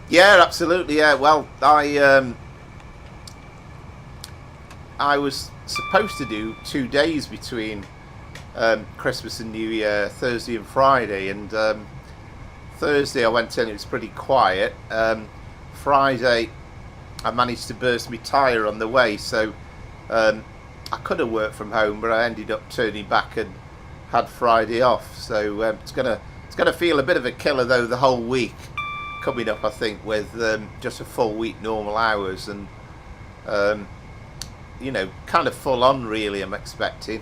Yeah, absolutely. Yeah. Well, I was supposed to do 2 days between Christmas and New Year, Thursday and Friday, and Thursday I went in, it was pretty quiet. Friday I managed to burst my tyre on the way, so I could have worked from home, but I ended up turning back and had Friday off. So it's gonna feel a bit of a killer though the whole week coming up, I think, with just a full week normal hours, and you know, kind of full on really, I'm expecting.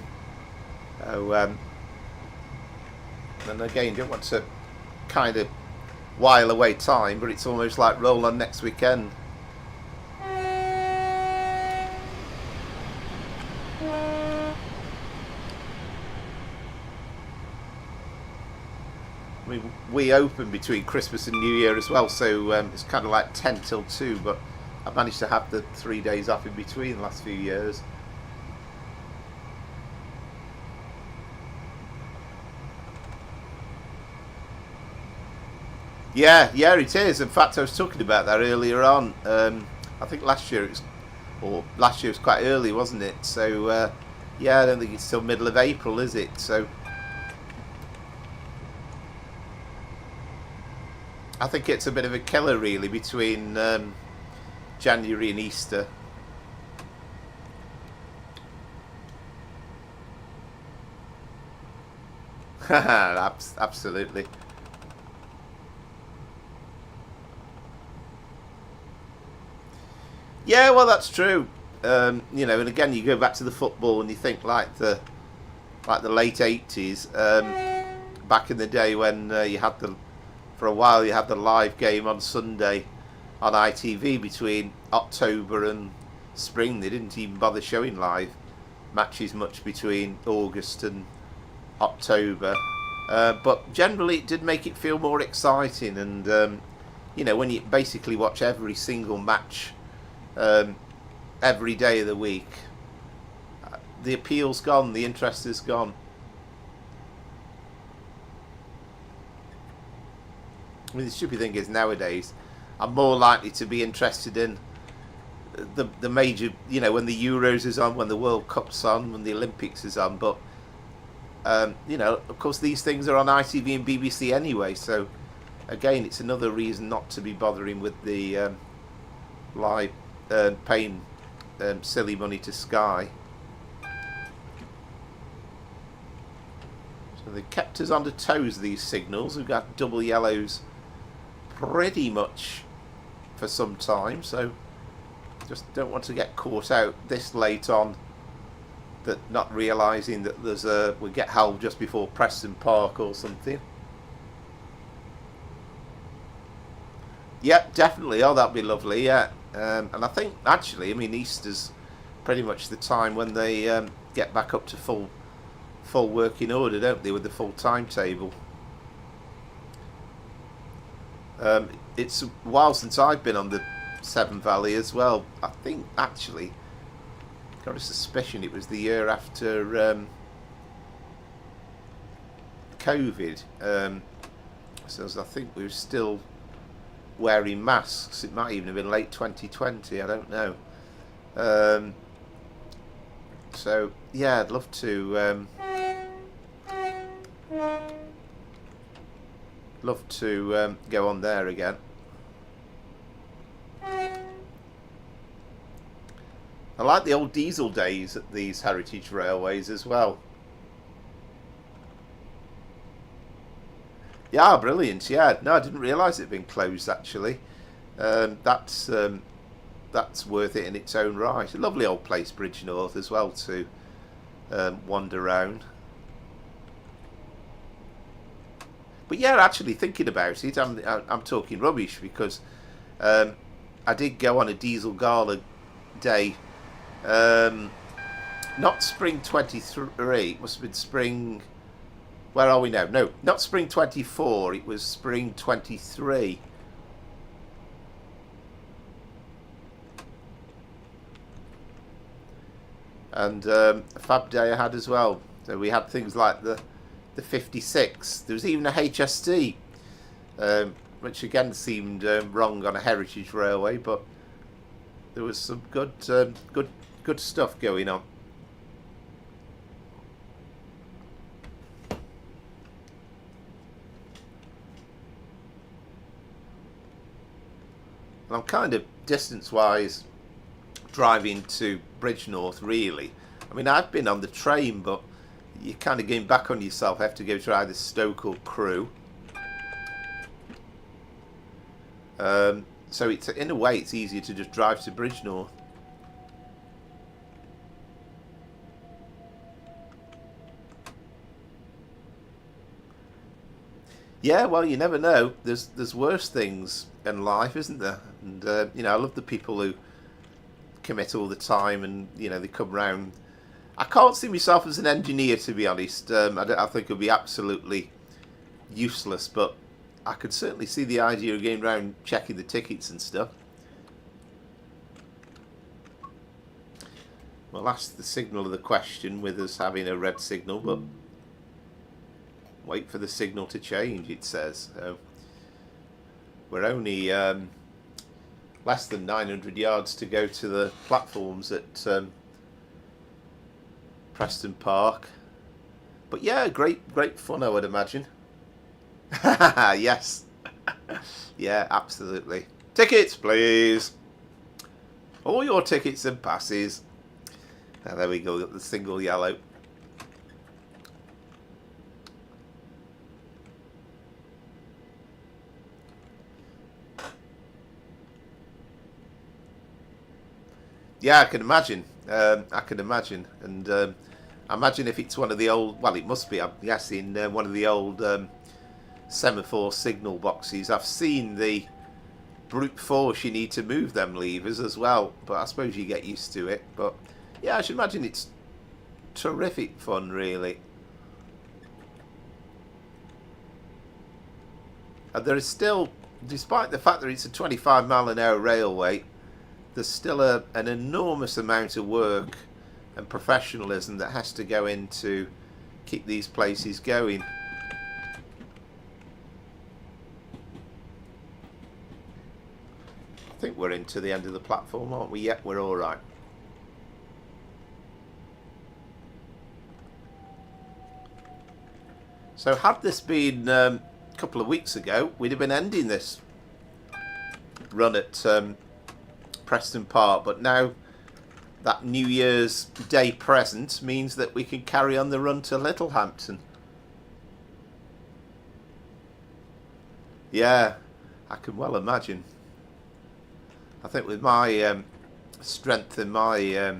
And again, don't want to kind of while away time, but it's almost like roll on next weekend. I mean, we open between Christmas and New Year as well, so it's kind of like 10 till 2, but I've managed to have the 3 days off in between the last few years. Yeah, it is. In fact, I was talking about that earlier on. I think last year was quite early, wasn't it? So, yeah, I don't think it's till middle of April, is it? So I think it's a bit of a killer, really, between January and Easter. Absolutely. Yeah, well, that's true. You know, and again, you go back to the football and you think like the late '80s, back in the day when you had for a while you had the live game on Sunday on ITV between October and spring. They didn't even bother showing live matches much between August and October, but generally it did make it feel more exciting. And you know, when you basically watch every single match every day of the week, the appeal's gone, the interest is gone. I mean, the stupid thing is nowadays I'm more likely to be interested in the major, you know, when the Euros is on, when the World Cup's on, when the Olympics is on. But you know, of course, these things are on ITV and BBC anyway. So again, it's another reason not to be bothering with the live paying silly money to Sky. And they've kept us on the toes, these signals. We've got double yellows pretty much for some time, so just don't want to get caught out this late on, that not realising that there's we get held just before Preston Park or something. Yeah, definitely. Oh, that'd be lovely. Yeah, and I think actually, I mean, Easter's pretty much the time when they get back up to full working order, don't they, with the full timetable. It's a while since I've been on the Severn Valley as well. I think actually, got a suspicion it was the year after COVID. So I think we were still wearing masks. It might even have been late 2020. I don't know. So yeah, I'd love to go on there again. I like the old diesel days at these heritage railways as well. Yeah, brilliant. Yeah, no, I didn't realise it had been closed actually. That's worth it in its own right. A lovely old place, Bridge North, as well, to wander around. But yeah, actually thinking about it, I'm talking rubbish, because I did go on a diesel gala day. Not spring 23. It must have been spring. Where are we now? No, not spring 24. It was spring 23. And a fab day I had as well. So we had things like the 56. There was even a HST, which again seemed wrong on a heritage railway, but there was some good stuff going on. And I'm kind of distance-wise driving to Bridge North, really. I mean, I've been on the train, but you're kind of getting back on yourself. I have to go to either Stoke or Crewe. So it's, in a way, it's easier to just drive to Bridge North. Yeah, well, you never know. There's worse things in life, isn't there? And you know, I love the people who commit all the time, and you know, they come round. I can't see myself as an engineer, to be honest. I think it would be absolutely useless, but I could certainly see the idea of going round checking the tickets and stuff. Well, that's the signal of the question, with us having a red signal, but wait for the signal to change, it says. So we're only less than 900 yards to go to the platforms at Preston Park. But yeah, great fun, I would imagine. Yes. Yeah, absolutely. Tickets, please. All your tickets and passes. Now, there we go, got the single yellow. Yeah, I can imagine. I can imagine. And I imagine if it's one of the old, well, it must be, I'm guessing, one of the old semaphore signal boxes. I've seen the brute force you need to move them levers as well, but I suppose you get used to it. But yeah, I should imagine it's terrific fun, really. And there is still, despite the fact that it's a 25-mile-an-hour railway, there's still an enormous amount of work and professionalism that has to go in to keep these places going. I think we're into the end of the platform, aren't we? Yet we're all right. So had this been a couple of weeks ago, we'd have been ending this run at Preston Park, but now that New Year's Day present means that we can carry on the run to Littlehampton. Yeah, I can well imagine. I think with my strength in my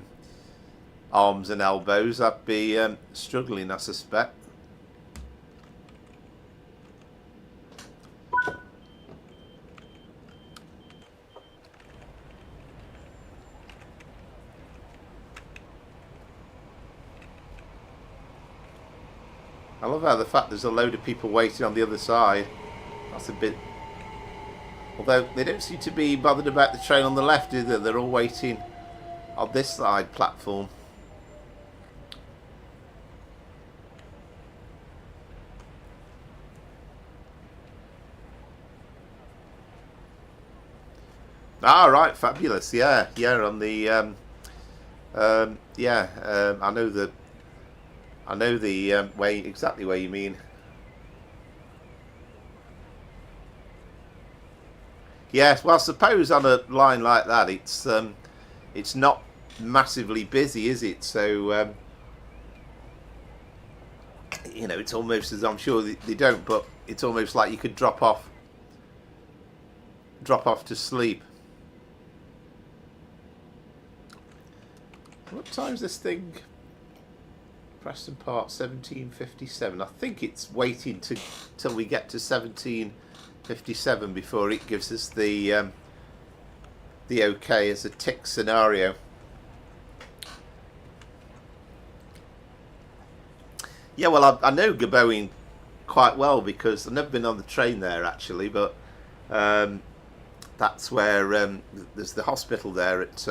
arms and elbows, I'd be struggling, I suspect. I love how the fact there's a load of people waiting on the other side. That's a bit... Although they don't seem to be bothered about the train on the left, do they? They're all waiting on this side platform. Ah, right, fabulous. Yeah, yeah. On the yeah. I know the way exactly where you mean. Yes. Well, I suppose on a line like that, it's not massively busy, is it? So you know, it's almost as I'm sure they don't, but it's almost like you could drop off to sleep. What time's this thing? Preston Park 17:57. I think it's waiting till we get to 17:57 before it gives us the OK as a tick scenario. Yeah, well, I know Gaboing quite well because I've never been on the train there actually, but that's where there's the hospital there at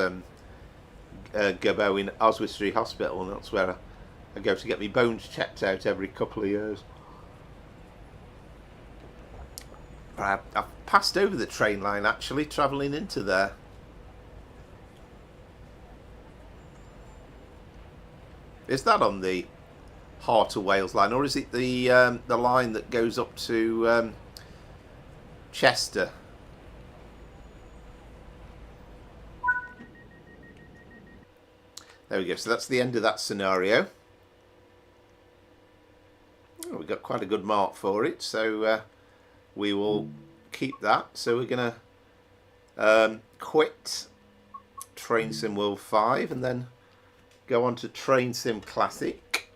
Gaboing Oswestry Hospital, and that's where I go to get my bones checked out every couple of years. I've passed over the train line actually, travelling into there. Is that on the Heart of Wales line, or is it the line that goes up to Chester? There we go. So that's the end of that scenario. Oh, we got quite a good mark for it, so we will keep that. So we're going to quit Train Sim World 5 and then go on to Train Sim Classic.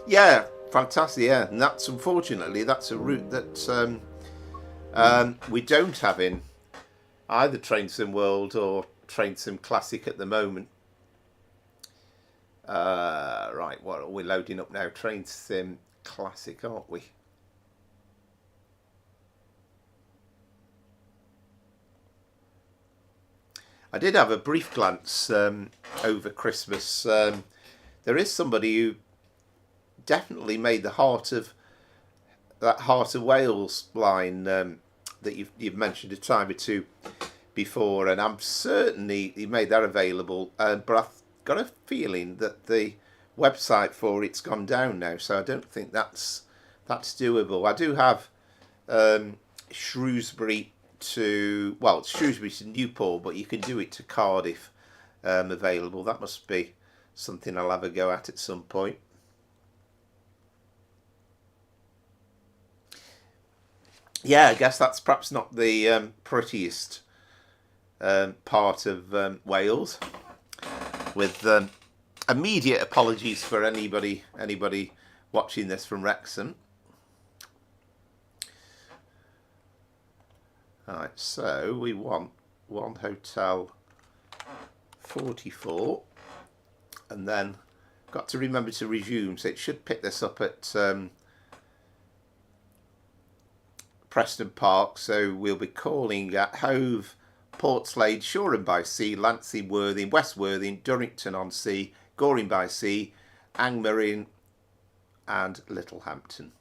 Yeah, fantastic. Yeah, and that's unfortunately that's a route that we don't have in either Train Sim World or Train Sim Classic at the moment. Right, what are we loading up now? Train Sim Classic, aren't we? I did have a brief glance over Christmas. There is somebody who definitely made the Heart of Wales line that you've mentioned a time or two before, and I'm certain he made that available. But I've got a feeling that the website for it's gone down now, so I don't think that's doable. I do have Shrewsbury to Shrewsbury to Newport, but you can do it to Cardiff available. That must be something I'll have a go at some point. Yeah, I guess that's perhaps not the prettiest part of Wales. With immediate apologies for anybody watching this from Wrexham. Alright, so we want 1 Hotel 44, and then got to remember to resume, so it should pick this up at Preston Park. So we'll be calling at Hove, Portslade, Shoreham by Sea, Lancing, Worthing, West Worthing, Durrington on Sea, Goring by Sea, Angmering and Littlehampton.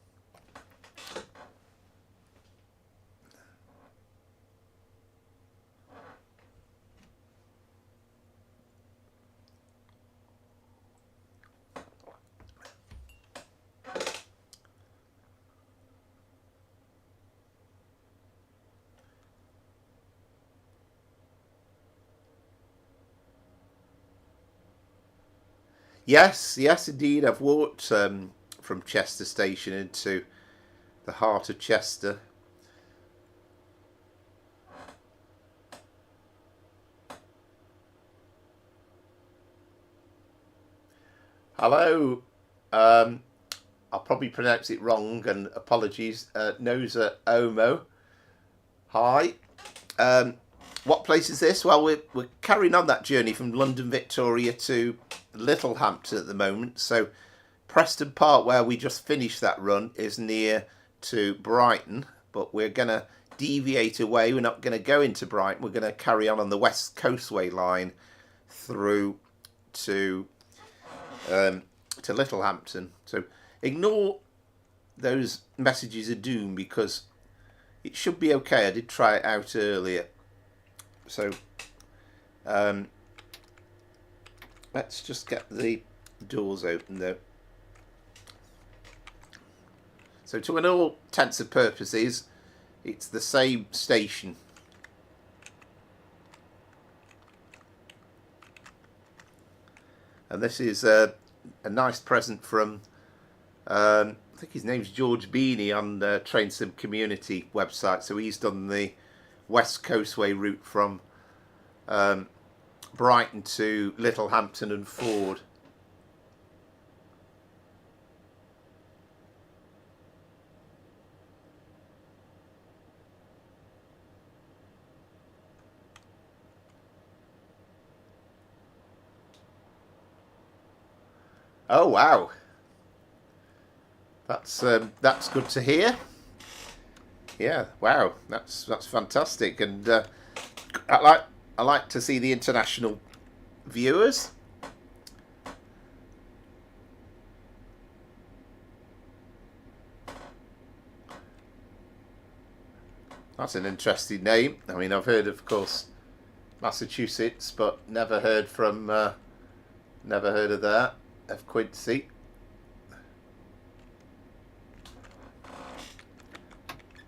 Yes, indeed. I've walked from Chester Station into the heart of Chester. Hello, I'll probably pronounce it wrong and apologies, Noza Omo. Hi. What place is this? Well, we're carrying on that journey from London Victoria to Littlehampton at the moment. So Preston Park, where we just finished that run, is near to Brighton, but we're going to deviate away. We're not going to go into Brighton. We're going to carry on the West Coastway line through to Littlehampton. So ignore those messages of doom because it should be okay. I did try it out earlier. So let's just get the doors open though. So to all intents and purposes, it's the same station. And this is a nice present from, I think his name's George Beanie on the Train Sim Community website. So he's done the West Coastway route from Brighton to Littlehampton and Ford. Oh wow, that's good to hear. Yeah, wow, that's fantastic, and I like to see the international viewers. That's an interesting name. I mean, I've heard, of course, Massachusetts, but never heard of that. Of Quincy.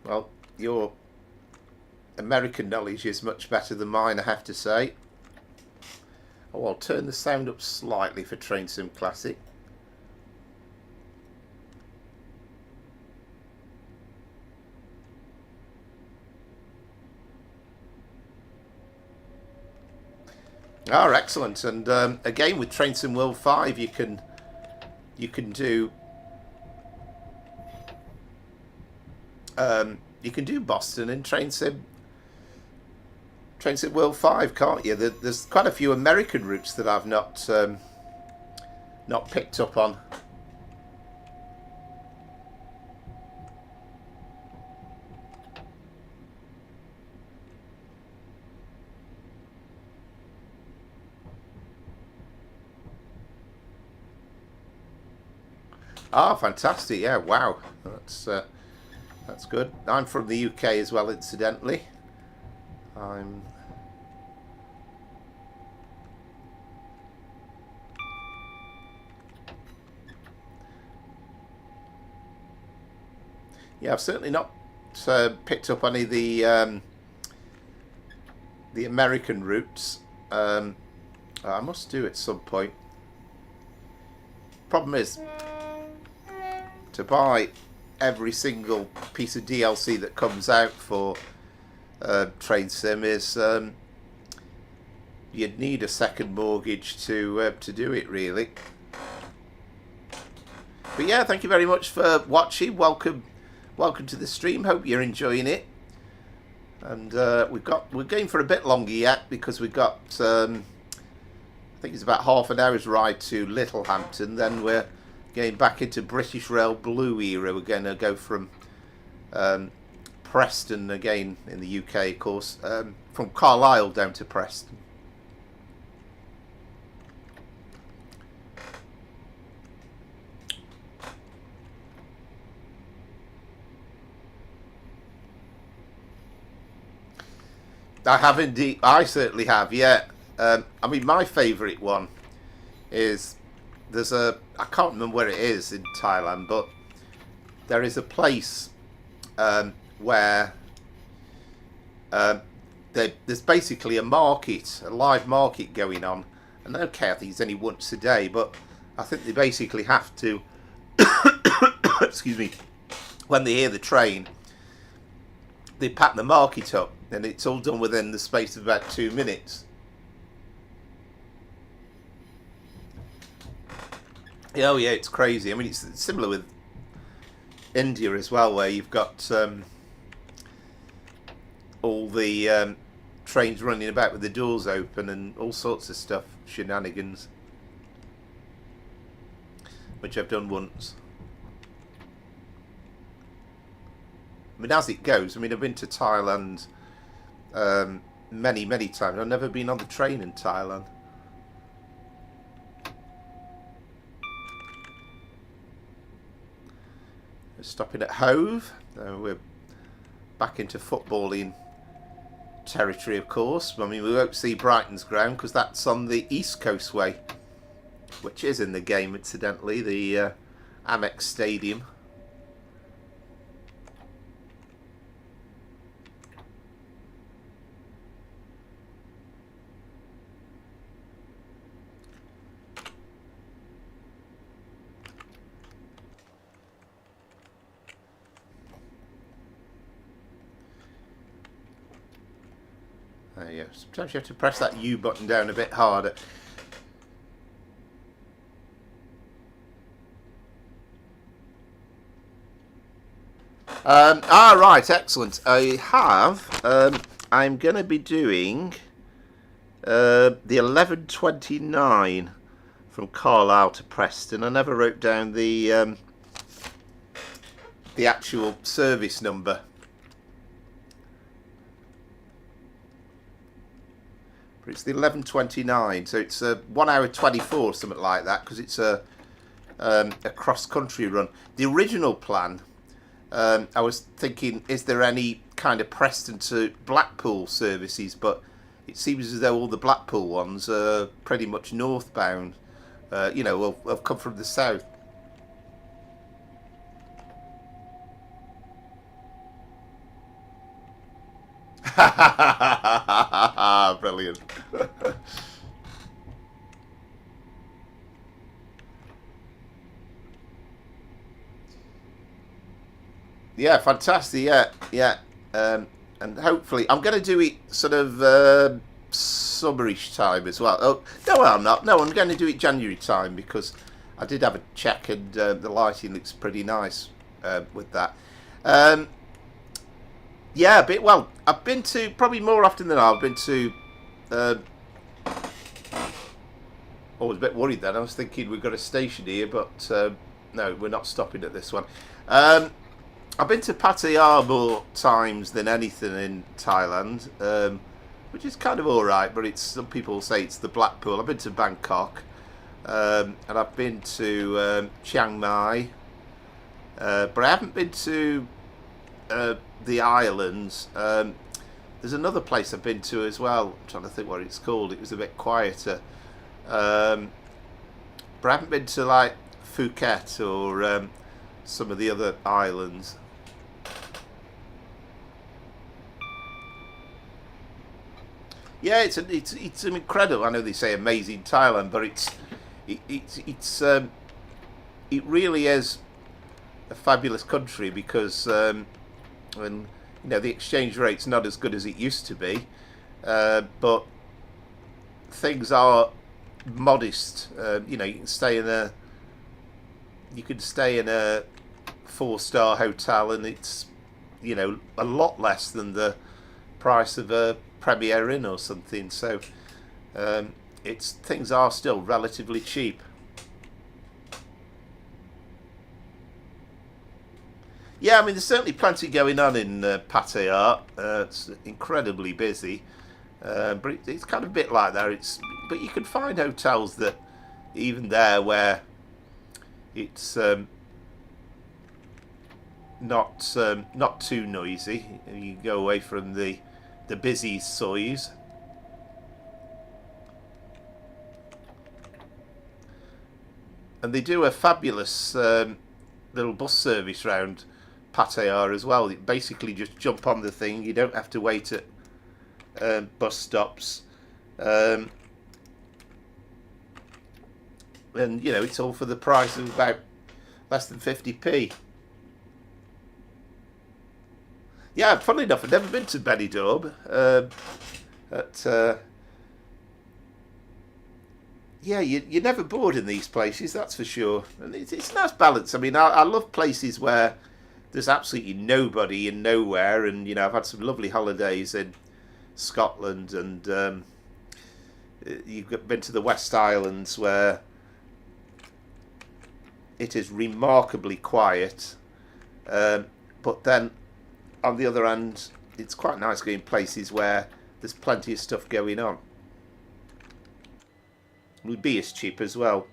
Well, your American knowledge is much better than mine, I have to say. Oh, I'll turn the sound up slightly for Train Sim Classic. Ah, excellent. And again, with Train Sim World 5, you can do Boston and Train Sim World 5, can't you? There's quite a few American routes that I've not picked up on. Ah, fantastic! Yeah, wow, that's good. I'm from the UK as well, incidentally. Yeah, I've certainly not picked up any of the American routes. I must do at some point. Problem is, to buy every single piece of DLC that comes out for Train Sim is you'd need a second mortgage to do it, really. But yeah, thank you very much for watching. Welcome to the stream. Hope you're enjoying it. And we're going for a bit longer yet because we've got I think it's about half an hour's ride to Littlehampton. Then we're getting back into British Rail Blue era. We're going to go from Preston again in the UK, of course, from Carlisle down to Preston. I have indeed. I certainly have. Yeah. I mean, my favourite one is I can't remember where it is in Thailand, but there is a place where there's basically a live market going on. And okay, I think it's only once a day, but I think they basically have to excuse me, when they hear the train, they pack the market up, and it's all done within the space of about 2 minutes. Oh yeah, it's crazy. I mean, it's similar with India as well, where you've got all the trains running about with the doors open and all sorts of stuff, shenanigans, which I've done once. I mean, as it goes, I mean, I've been to Thailand many times. I've never been on the train in Thailand. We're stopping at Hove. We're back into footballing territory, of course. I mean, we won't see Brighton's ground because that's on the East Coast way, which is in the game, incidentally, the Amex Stadium. There you go. Sometimes you have to press that U button down a bit harder. Right, excellent. I have. I'm going to be doing the 11:29 from Carlisle to Preston. I never wrote down the actual service number. It's the 11:29, so it's 1 hour 24, something like that, because it's a cross country run. The original plan, I was thinking, is there any kind of Preston to Blackpool services? But it seems as though all the Blackpool ones are pretty much northbound. You know, have come from the south. Brilliant. Yeah, fantastic. Yeah. And hopefully, I'm going to do it sort of summerish time as well. Oh no, I'm not. No, I'm going to do it January time because I did have a check and the lighting looks pretty nice with that. Yeah, but well, I've been to probably more often than not. I've been to. I was a bit worried then. I was thinking we've got a station here, but no, we're not stopping at this one. I've been to Pattaya more times than anything in Thailand, which is kind of all right. But it's some people say it's the Blackpool. I've been to Bangkok, and I've been to Chiang Mai, but I haven't been to the islands. There's another place I've been to as well. I'm trying to think what it's called. It was a bit quieter, but I haven't been to like Phuket or some of the other islands. Yeah, it's an incredible. I know they say amazing Thailand, but it really is a fabulous country because when you know the exchange rate's not as good as it used to be, but things are modest. You know, you can stay in a 4-star hotel and it's, you know, a lot less than the price of a Premier Inn or something. So things are still relatively cheap. Yeah, I mean, there's certainly plenty going on in Pattaya. It's incredibly busy, but it's kind of a bit like that. But you can find hotels that even there where it's not too noisy. You go away from the busy soys. And they do a fabulous little bus service round Pattaya as well. You basically just jump on the thing. You don't have to wait at bus stops. And you know, it's all for the price of about less than 50p. Yeah, funnily enough, I've never been to Benidorm. Yeah, you're never bored in these places, that's for sure. And it's a nice balance. I mean, I love places where there's absolutely nobody and nowhere. And, you know, I've had some lovely holidays in Scotland, and you've been to the West Islands where it is remarkably quiet. But then, on the other hand, it's quite nice going places where there's plenty of stuff going on. Would be as cheap as well.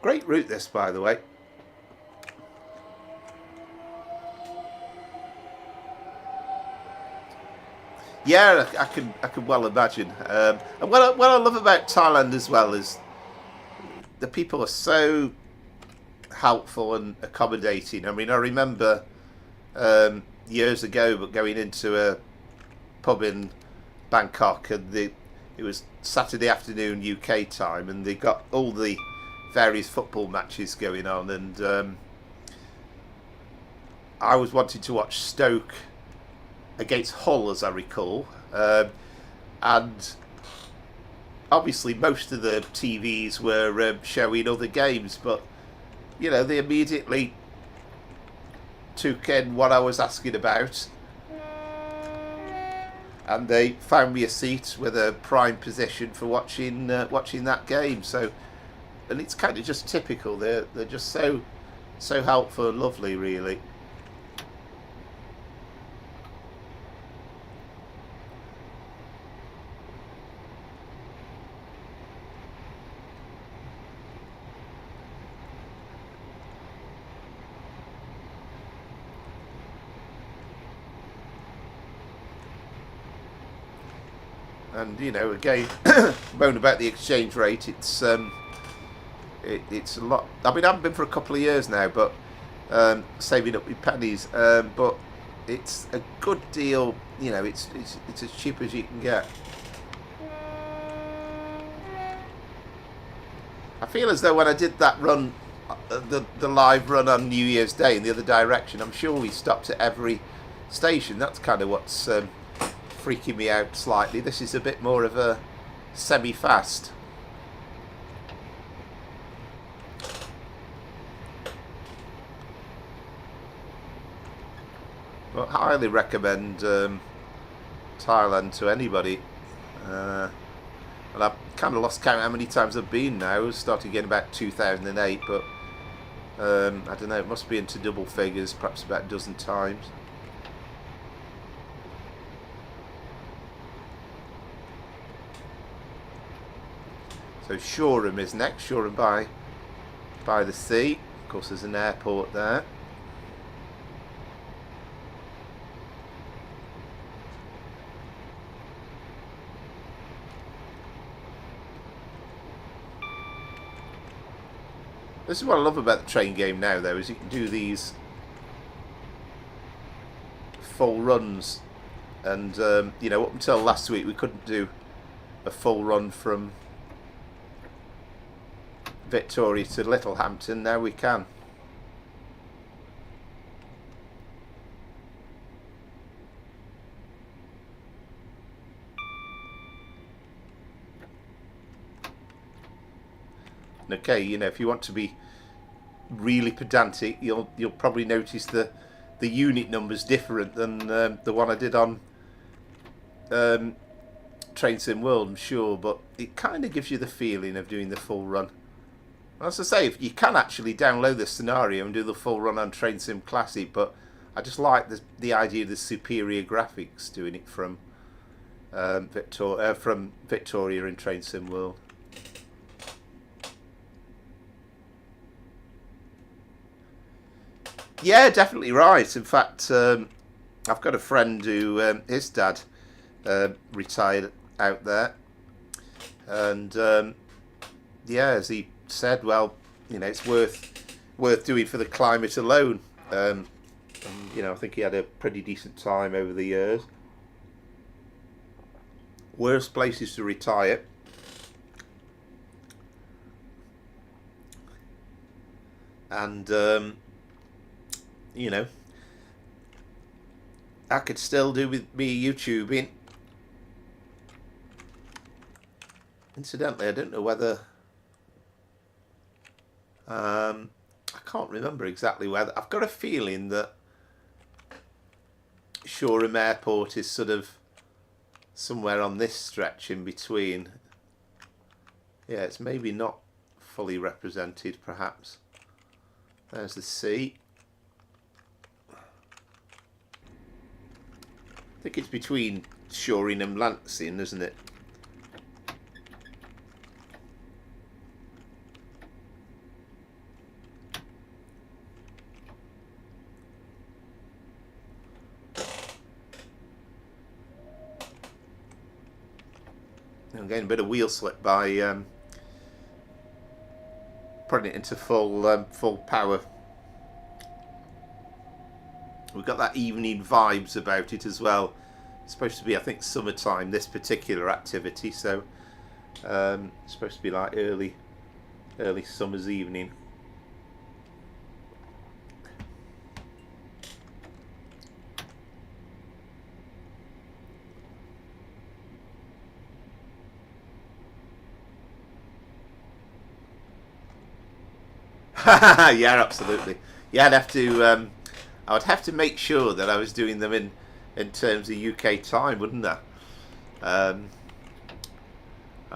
Great route this, by the way. Yeah, I can well imagine. And what I love about Thailand as well is the people are so helpful and accommodating. I mean, I remember years ago, but going into a pub in Bangkok, and it was Saturday afternoon UK time, and they got all the various football matches going on, and I was wanting to watch Stoke against Hull, as I recall, and obviously most of the TVs were showing other games, but you know, they immediately took in what I was asking about, and they found me a seat with a prime position for watching that game. So, and it's kind of just typical. They're just so helpful and lovely, really. And you know, again, moan about the exchange rate. It's a lot. I mean, I haven't been for a couple of years now, but saving up with pennies. But it's a good deal. You know, it's as cheap as you can get. I feel as though when I did that run, the live run on New Year's Day in the other direction, I'm sure we stopped at every station. That's kind of what's freaking me out slightly. This is a bit more of a semi-fast. But I highly recommend Thailand to anybody. And I've kind of lost count how many times I've been now. I was starting again about 2008, but I don't know, it must be into double figures, perhaps about a dozen times. So Shoreham is next, Shoreham by the sea. Of course, there's an airport there. This is what I love about the train game now, though, is you can do these full runs, and you know, up until last week we couldn't do a full run from Victoria to Littlehampton. Now we can. Okay, you know, if you want to be really pedantic, you'll probably notice the unit number's different than the one I did on Train Sim World, I'm sure, but it kind of gives you the feeling of doing the full run. As I say, you can actually download the scenario and do the full run on Train Sim Classic, but I just like the idea of the superior graphics doing it from Victoria in Train Sim World. Yeah, definitely right. In fact, I've got a friend who his dad retired out there, and yeah, as he said, well, you know, it's worth doing for the climate alone. And, you know, I think he had a pretty decent time over the years. Worst places to retire. and you know, I could still do with me YouTubing. Incidentally, I don't know whether I can't remember exactly whether. I've got a feeling that Shoreham Airport is sort of somewhere on this stretch in between. Yeah, it's maybe not fully represented, perhaps. There's the sea. I think it's between Shoreham and Lancing, isn't it? I'm getting a bit of wheel slip by putting it into full power. We've got that evening vibes about it as well. It's supposed to be, I think, summertime, this particular activity, so it's supposed to be like early summer's evening. Yeah, absolutely. Yeah, I would have to make sure that I was doing them in terms of UK time, wouldn't I? I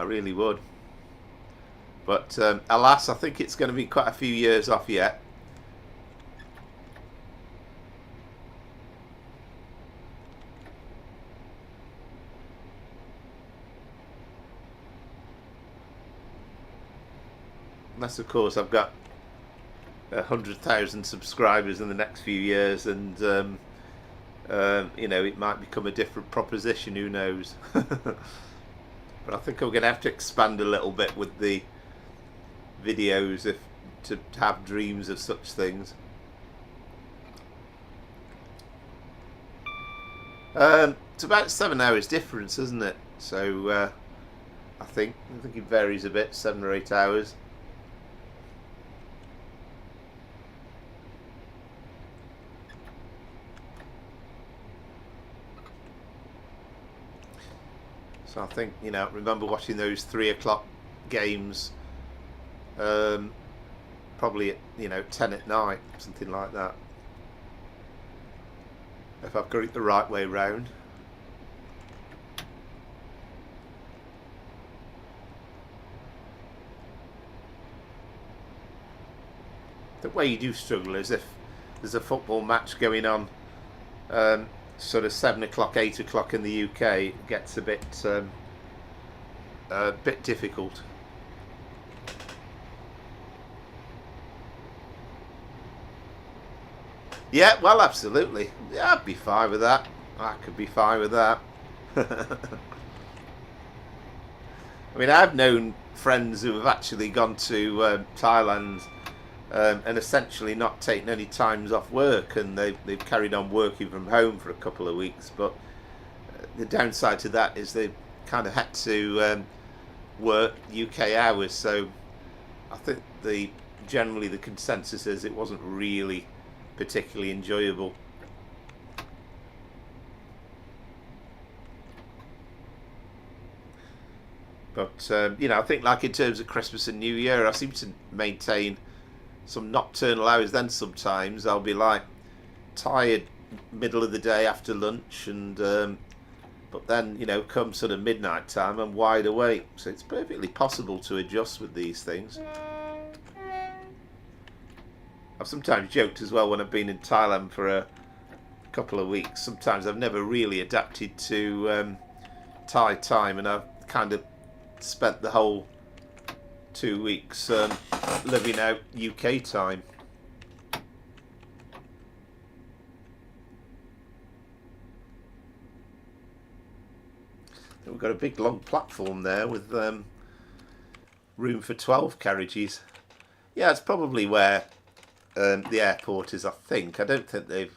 really would. But alas, I think it's going to be quite a few years off yet. Unless, of course, I've got 100,000 subscribers in the next few years, and you know, it might become a different proposition. Who knows? But I think I'm going to have to expand a little bit with the videos if to have dreams of such things. It's about 7 hours difference, isn't it? So I think it varies a bit, 7 or 8 hours. So I think, you know, I remember watching those 3 o'clock games, probably at, you know, 10 at night, something like that. If I've got it the right way round. The way you do struggle is if there's a football match going on, sort of 7 o'clock, 8 o'clock in the UK, it gets a bit difficult. Yeah, well, absolutely. Yeah, I'd be fine with that. I could be fine with that. I mean, I've known friends who have actually gone to Thailand and essentially not taken any times off work, and they've carried on working from home for a couple of weeks. But the downside to that is they've kind of had to work UK hours. So I think generally the consensus is it wasn't really particularly enjoyable. But you know, I think like in terms of Christmas and New Year, I seem to maintain some nocturnal hours. Then sometimes I'll be like tired middle of the day after lunch, and but then, you know, come sort of midnight time, I'm wide awake. So it's perfectly possible to adjust with these things. I've sometimes joked as well when I've been in Thailand for a couple of weeks. Sometimes I've never really adapted to Thai time, and I've kind of spent the whole 2 weeks living out UK time. We've got a big long platform there with room for 12 carriages. Yeah, it's probably where the airport is, I think. I don't think they've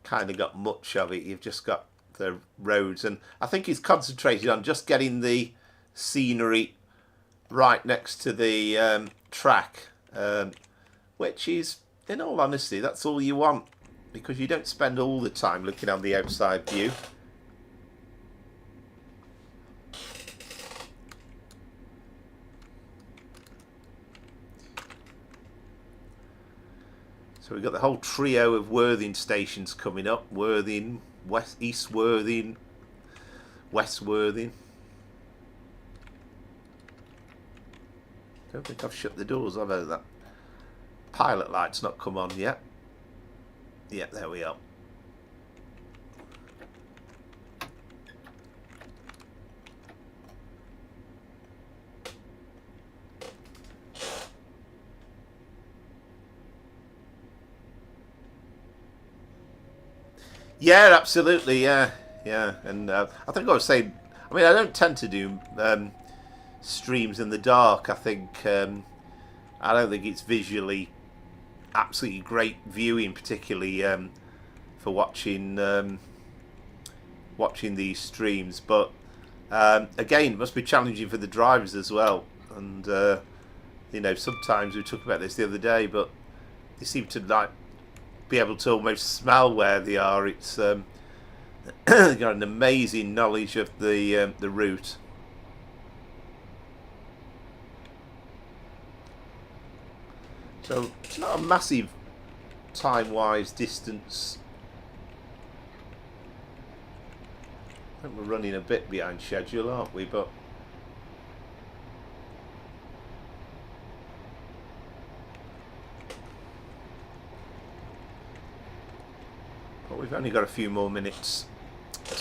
kind of got much of it. You've just got the roads, and I think he's concentrated on just getting the scenery right next to the track, which is, in all honesty, that's all you want, because you don't spend all the time looking on the outside view. So we've got the whole trio of Worthing stations coming up. Worthing, East Worthing, West Worthing. Don't think I've shut the doors, have I? That pilot light's not come on yet. Yeah, there we are. Yeah, absolutely. Yeah, yeah. And I think I was saying, I mean, I don't tend to do streams in the dark. I think I don't think it's visually absolutely great viewing, particularly for watching watching these streams. But again, it must be challenging for the drivers as well. And you know, sometimes we talked about this the other day, but they seem to like be able to almost smell where they are. It's got an amazing knowledge of the route. So it's not a massive time-wise distance. I think we're running a bit behind schedule, aren't we? But we've only got a few more minutes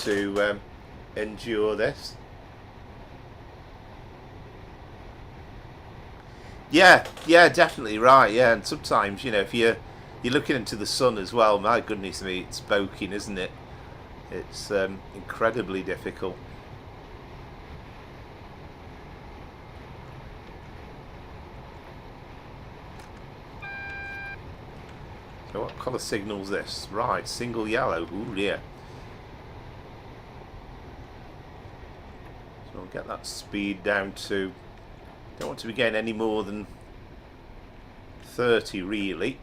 to endure this. Yeah, yeah, definitely right. Yeah, and sometimes, you know, if you're looking into the sun as well, my goodness me, it's boking, isn't it? It's incredibly difficult. So what colour signal's this? Right, single yellow. Ooh, yeah. So I'll get that speed down to... Don't want to be getting any more than 30 really.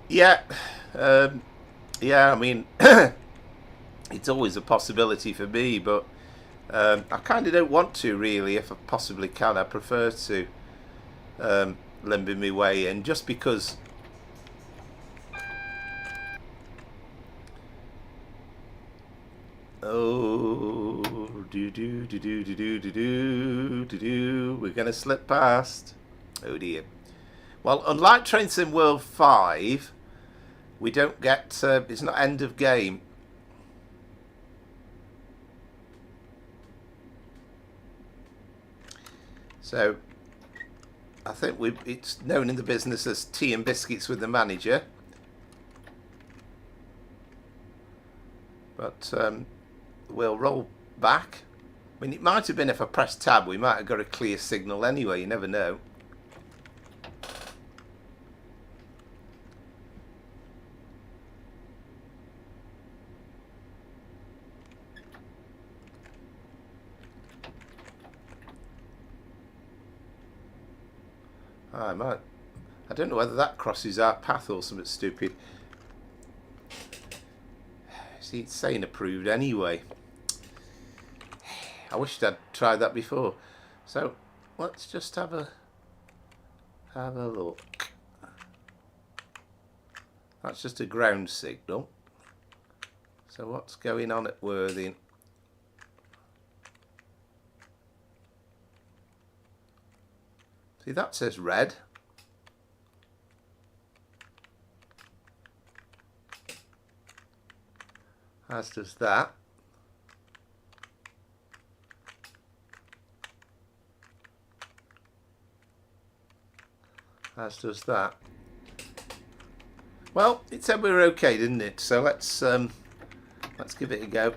Yeah, yeah. I mean, it's always a possibility for me, but I kind of don't want to really. If I possibly can, I prefer to limbing my way in, just because. Oh, do do do do do do do do do do. We're gonna slip past. Oh dear. Well, unlike Train Sim World 5, we don't get, it's not end of game. So, I think it's known in the business as tea and biscuits with the manager. But we'll roll back. I mean, it might have been if I pressed tab, we might have got a clear signal anyway, you never know. I don't know whether that crosses our path or something stupid. See, it's saying approved anyway. I wished I'd tried that before. So let's just have a look. That's just a ground signal. So what's going on at Worthing? See, that says red. As does that. as does that. Well, it said we were okay, didn't it? So let's give it a go.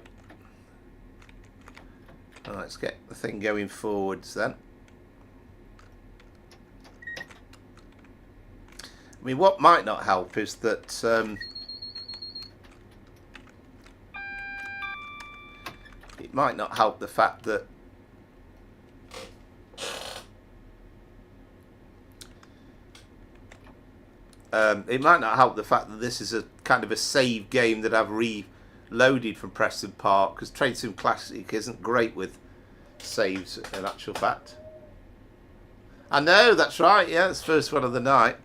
Well, let's get the thing going forwards then. I mean, what might not help is that it might not help the fact that this is a kind of a save game that I've reloaded from Preston Park, because Train Sim Classic isn't great with saves in actual fact. I know, that's right, yeah, it's the first one of the night.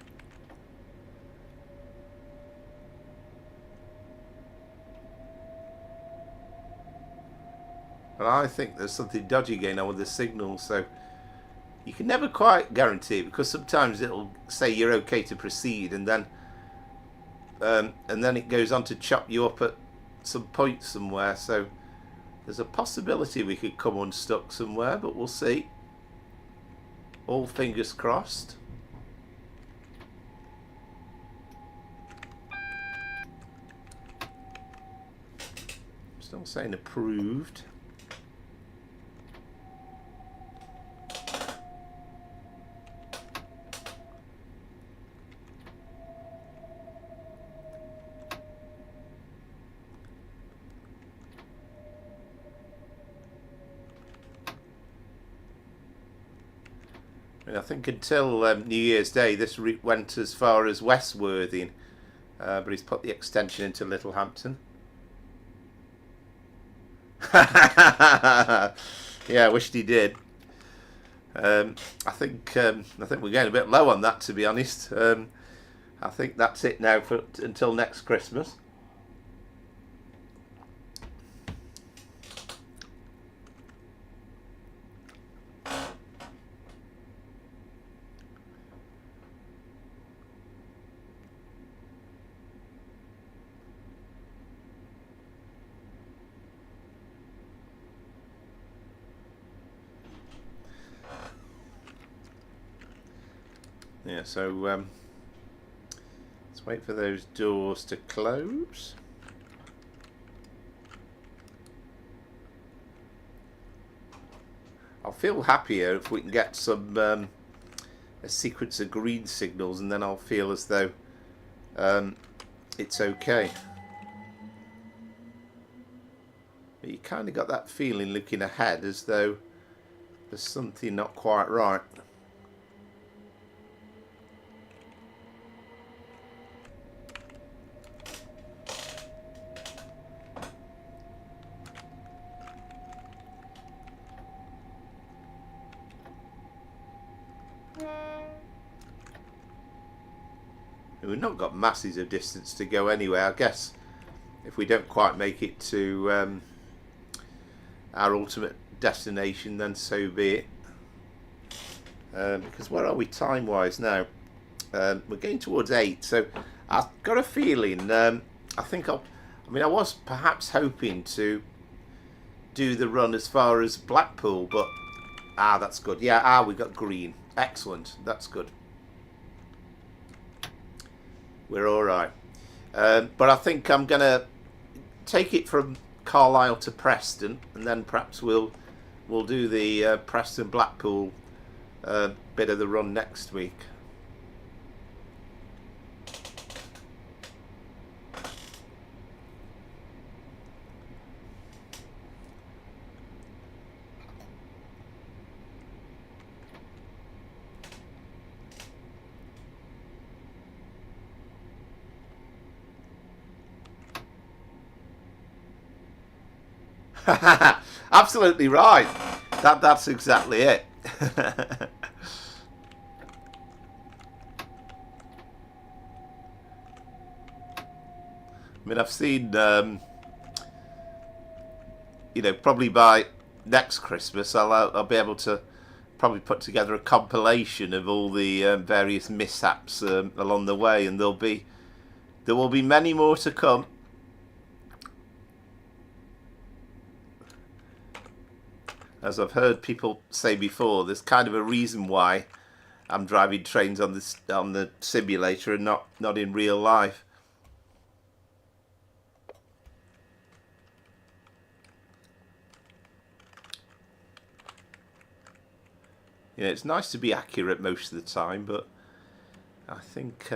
But I think there's something dodgy going on with the signal, so you can never quite guarantee it, because sometimes it'll say you're okay to proceed, and then it goes on to chop you up at some point somewhere. So there's a possibility we could come unstuck somewhere, but we'll see. All fingers crossed. Still saying approved. I think until New Year's Day this route went as far as West Worthing, but he's put the extension into Littlehampton. Yeah, I wished he did. I think we're getting a bit low on that, to be honest. I think that's it now for until next Christmas. Yeah, so let's wait for those doors to close. I'll feel happier if we can get some a sequence of green signals, and then I'll feel as though it's okay. But you kind of got that feeling looking ahead as though there's something not quite right. We've not got masses of distance to go anyway. I guess if we don't quite make it to our ultimate destination, then so be it. Because where are we time wise now? We're getting towards 8, so I've got a feeling I was perhaps hoping to do the run as far as Blackpool, but that's good. Yeah, we got green. Excellent, that's good. We're all right. But I think I'm going to take it from Carlisle to Preston, and then perhaps we'll do the Preston Blackpool bit of the run next week. Absolutely right. That's exactly it. I mean, I've seen, probably by next Christmas, I'll be able to probably put together a compilation of all the various mishaps along the way, and there will be many more to come. As I've heard people say before, there's kind of a reason why I'm driving trains on the simulator and not in real life. Yeah, it's nice to be accurate most of the time, but I think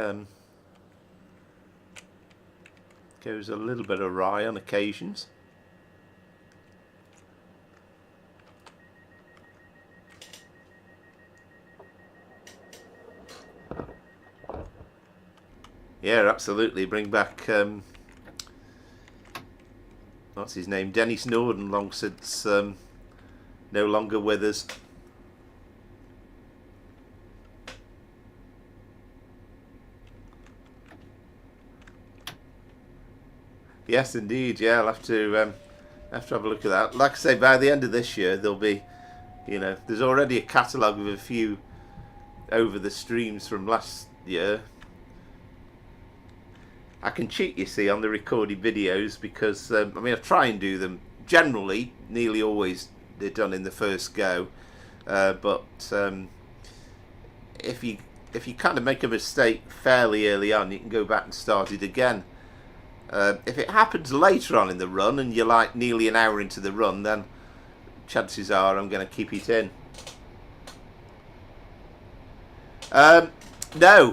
goes a little bit awry on occasions. Yeah, absolutely. Bring back what's his name, Dennis Norden, long since no longer with us. Yes, indeed. Yeah, I'll have to have a look at that. Like I say, by the end of this year, there'll be, you know, there's already a catalogue of a few over the streams from last year. I can cheat, you see, on the recorded videos because I mean, I try and do them generally, nearly always they're done in the first go. But if you kind of make a mistake fairly early on, you can go back and start it again. If it happens later on in the run and you're like nearly an hour into the run, then chances are I'm going to keep it in. No,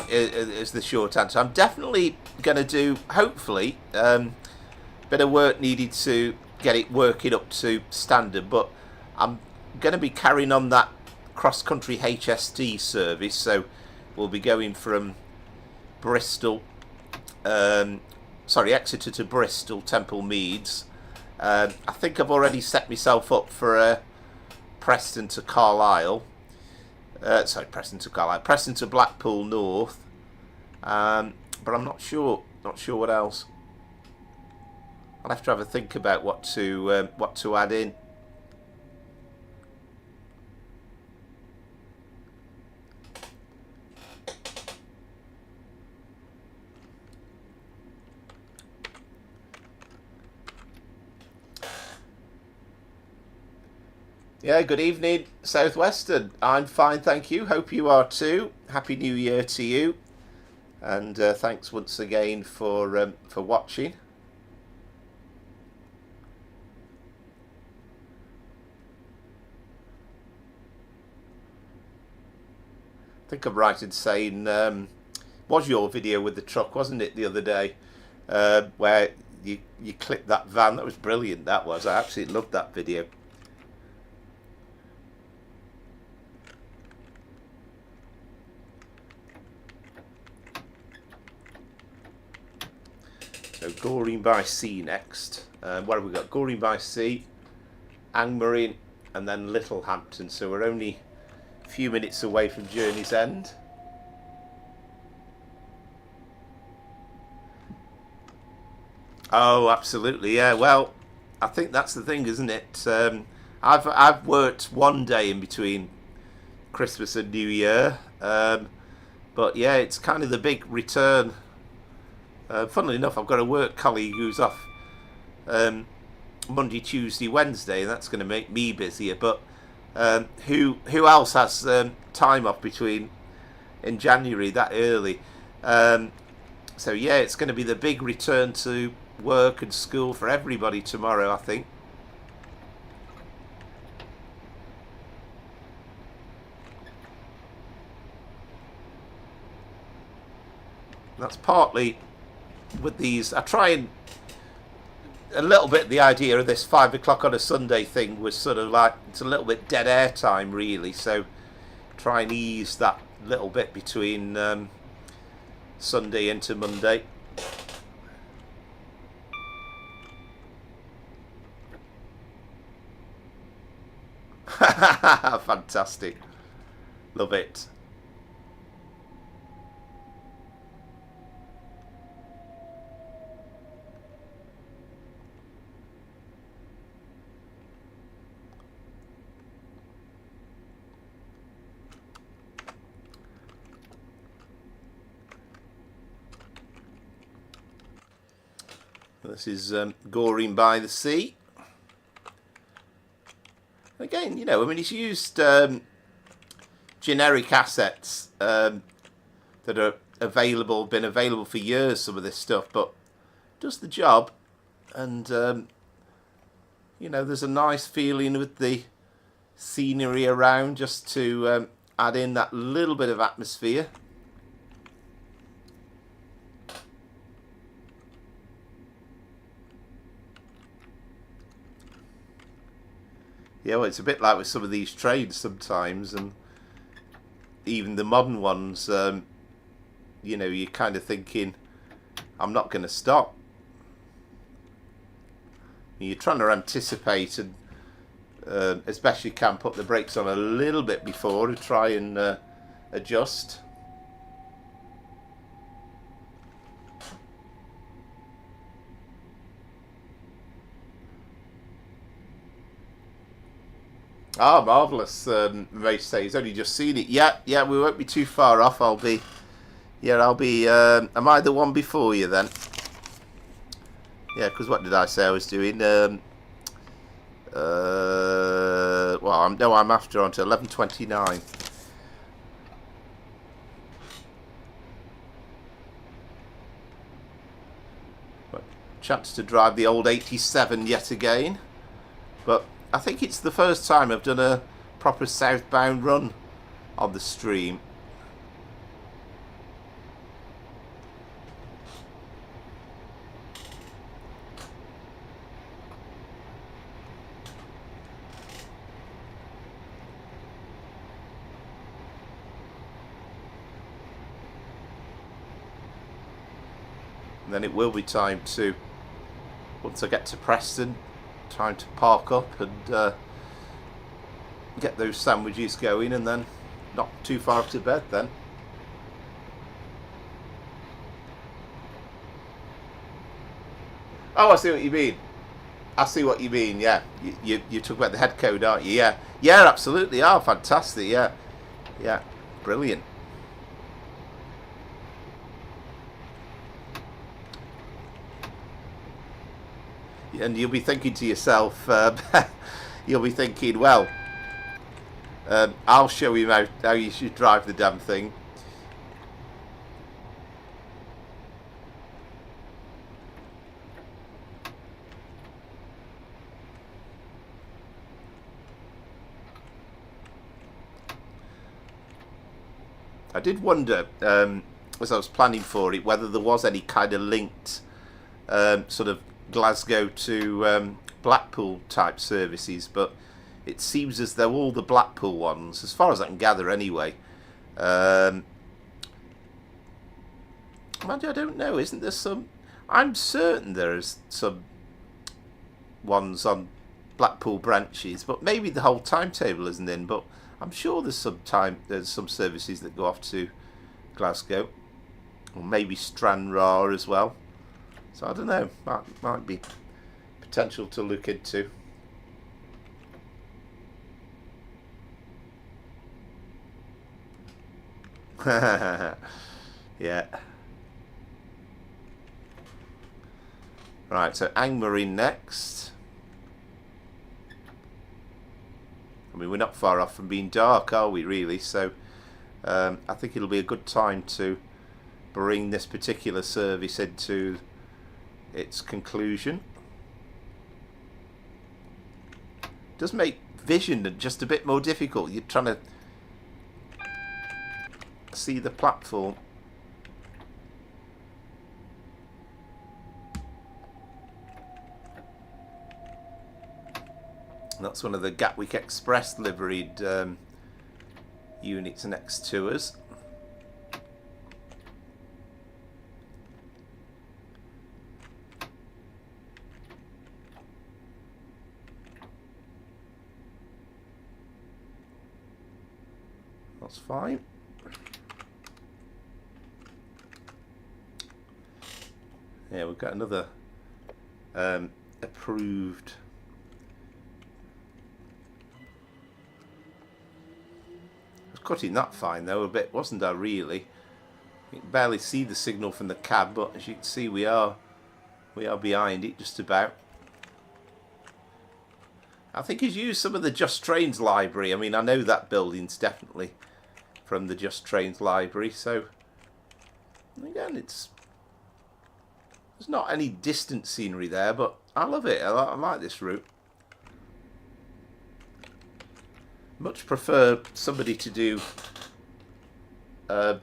is the short answer. I'm definitely going to do, hopefully, bit of work needed to get it working up to standard, but I'm going to be carrying on that Cross Country HST service, so we'll be going from Bristol, Exeter to Bristol, Temple Meads. I think I've already set myself up for Preston to Carlisle. Preston to Blackpool North, but I'm not sure what else. I'll have to have a think about what to add in. Yeah, good evening, Southwestern. I'm fine, thank you. Hope you are too. Happy New Year to you, and thanks once again for watching. I think I'm right in saying was your video with the truck, wasn't it, the other day, where you clipped that van? That was brilliant. That was. I absolutely loved that video. So Goring by Sea next. What have we got? Goring by Sea, Angmering, and then Littlehampton. So we're only a few minutes away from journey's end. Oh, absolutely, yeah. Well, I think that's the thing, isn't it? I've worked one day in between Christmas and New Year, but yeah, it's kind of the big return. Funnily enough, I've got a work colleague who's off Monday, Tuesday, Wednesday, and that's going to make me busier. But who else has time off between in January that early? So yeah, it's going to be the big return to work and school for everybody tomorrow, I think. That's partly with these. I try and a little bit the idea of this 5 o'clock on a Sunday thing was sort of like it's a little bit dead air time really, so try and ease that little bit between Sunday into Monday. Fantastic, love it. This is Goring by the Sea. Again, you know, I mean, it's used generic assets that are available, been available for years, some of this stuff, but does the job. And you know, there's a nice feeling with the scenery around, just to add in that little bit of atmosphere. Yeah, well, it's a bit like with some of these trains sometimes, and even the modern ones, you know, you're kind of thinking, I'm not going to stop. You're trying to anticipate, and especially can put the brakes on a little bit before to try and adjust. Ah, marvellous, Ray says. Only just seen it. Yeah, we won't be too far off. I'll be, am I the one before you then? Yeah, because what did I say I was doing? Well, I'm after on to 11:29. Chance to drive the old 87 yet again, but I think it's the first time I've done a proper southbound run on the stream. And then it will be time to, once I get to Preston, time to park up and get those sandwiches going, and then not too far to bed then. Oh, I see what you mean. I see what you mean, yeah. You talk about the head code, aren't you? Yeah. Yeah, absolutely. Oh, fantastic, yeah. Yeah, brilliant. And you'll be thinking to yourself, you'll be thinking, well, I'll show you how you should drive the damn thing. I did wonder, as I was planning for it, whether there was any kind of linked sort of Glasgow to Blackpool type services, but it seems as though all the Blackpool ones, as far as I can gather anyway, mind you, I don't know, isn't there some, I'm certain there is some ones on Blackpool branches, but maybe the whole timetable isn't in, but I'm sure there's some services that go off to Glasgow, or maybe Stranraer as well. So I don't know, might be potential to look into. Yeah. Right, so Angmering next. I mean, we're not far off from being dark, are we, really? So I think it'll be a good time to bring this particular service into its conclusion. Does make vision just a bit more difficult. You're trying to see the platform. And that's one of the Gatwick Express liveried units next to us. That's fine. Yeah, we've got another approved. I was cutting that fine though a bit, wasn't I, really? You can barely see the signal from the cab, but as you can see we are behind it just about. I think he's used some of the Just Trains library. I mean, I know that building's definitely from the Just Trains library. So again, there's not any distant scenery there, but I love it. I like this route. Much prefer somebody to do oh,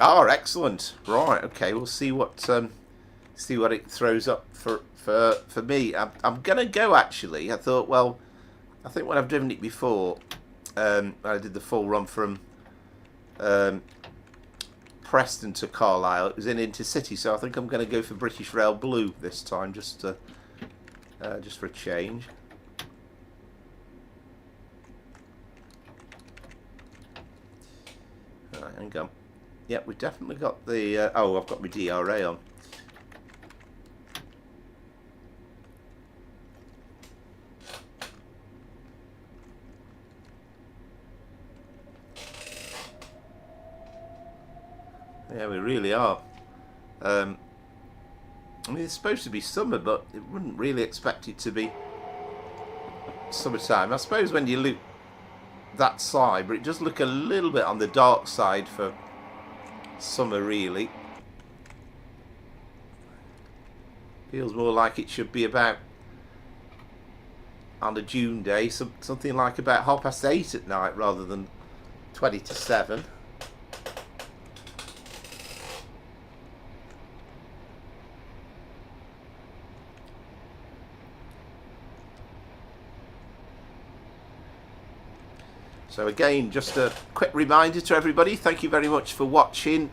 excellent. Right, okay, we'll see what it throws up for me. I'm gonna go, actually. I thought, well, I think when I've driven it before, I did the full run from Preston to Carlisle. It was in intercity, so I think I'm going to go for British Rail Blue this time, just for a change. Right, hang on. Yep, we've definitely got the. Oh, I've got my DRA on. Yeah, we really are. I mean, it's supposed to be summer, but it wouldn't really expect it to be summertime. I suppose when you look that side, but it does look a little bit on the dark side for summer, really. Feels more like it should be about, on a June day, something like about 8:30 at night rather than 20 to 7. So again, just a quick reminder to everybody, thank you very much for watching,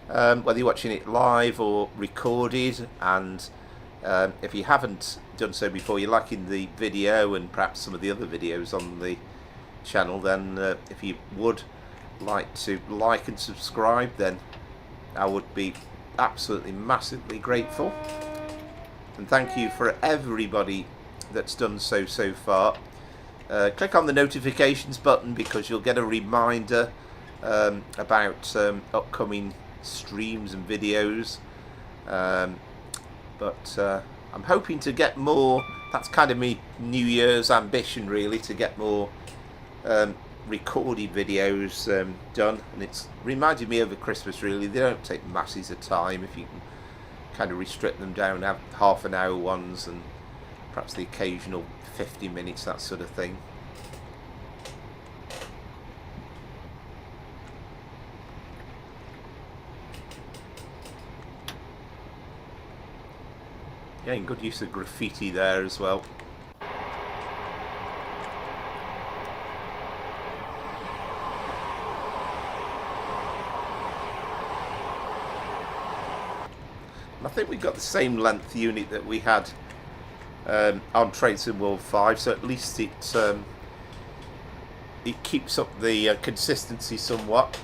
whether you're watching it live or recorded, and if you haven't done so before, you're liking the video and perhaps some of the other videos on the channel, then if you would like to like and subscribe, then I would be absolutely massively grateful. And thank you for everybody that's done so far. Click on the notifications button because you'll get a reminder about upcoming streams and videos. But I'm hoping to get more. That's kind of my New Year's ambition, really, to get more recorded videos done. And it's reminded me over Christmas, really. They don't take masses of time if you can kind of restrict them down, have half-an-hour ones and perhaps the occasional 50 minutes, that sort of thing. Yeah, and good use of graffiti there as well. I think we got the same length unit that we had on Trains in World 5, so at least it keeps up the consistency somewhat.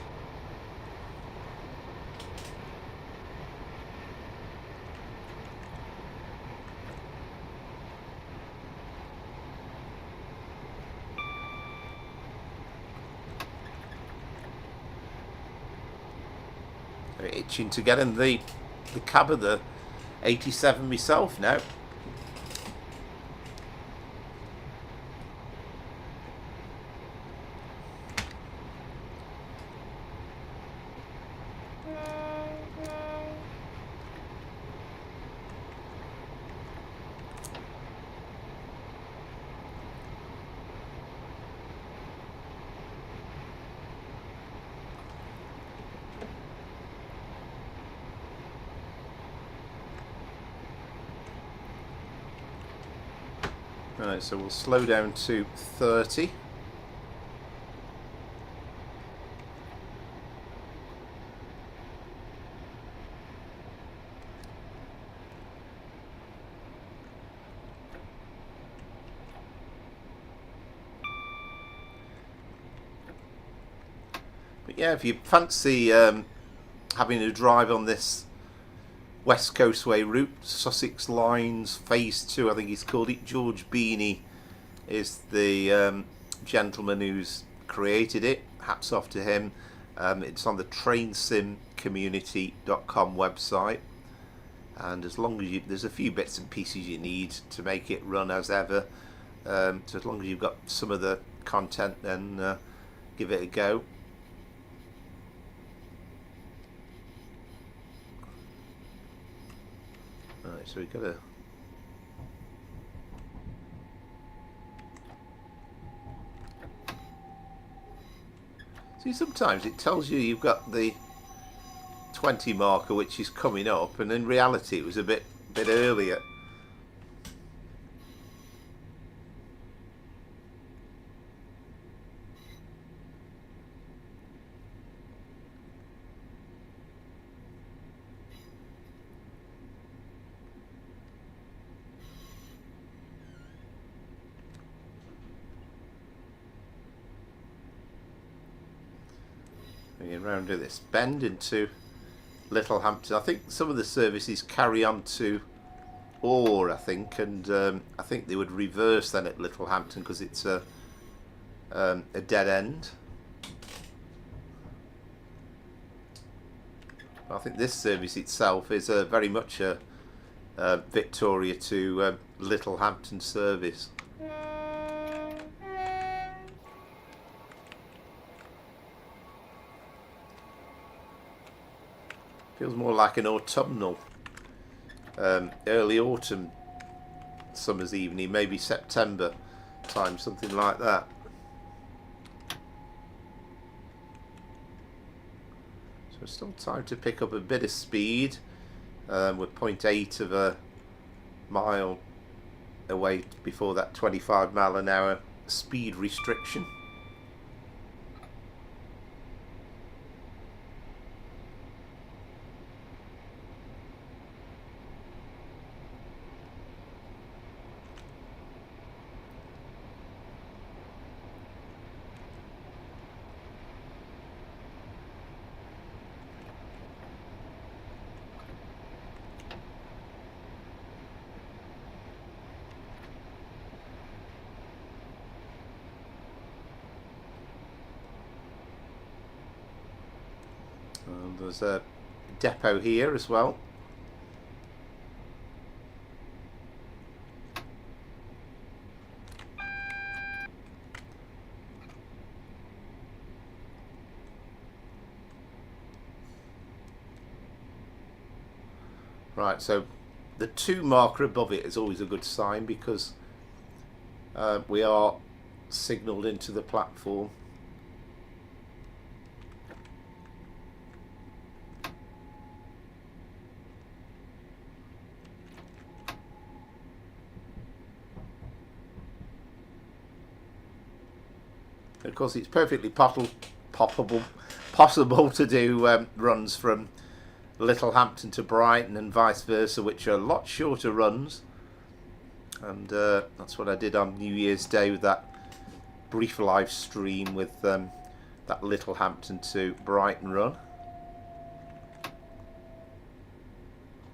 Itching to get in the cab of the 87 myself now. Right, so we'll slow down to 30. But yeah, if you fancy having a drive on this West Coastway route, Sussex Lines Phase 2, I think he's called it. George Beanie is the gentleman who's created it. Hats off to him. It's on the trainsimcommunity.com website, and as long as there's a few bits and pieces you need to make it run as ever. So as long as you've got some of the content, then give it a go. Right, so we've got to... See, sometimes it tells you you've got the 20 marker which is coming up, and in reality it was a bit earlier. Around to this bend into Littlehampton. I think some of the services carry on to Orr, I think, and I think they would reverse then at Littlehampton because it's a dead end. I think this service itself is very much a Victoria to Littlehampton service. Feels more like an autumnal, early autumn summer's evening, maybe September time, something like that. So still time to pick up a bit of speed. We're 0.8 of a mile away before that 25 mile an hour speed restriction. There's a depot here as well. Right, so the 2 marker above it is always a good sign because we are signalled into the platform. Of course, it's perfectly possible to do runs from Littlehampton to Brighton and vice versa, which are a lot shorter runs. And that's what I did on New Year's Day with that brief live stream with that Littlehampton to Brighton run.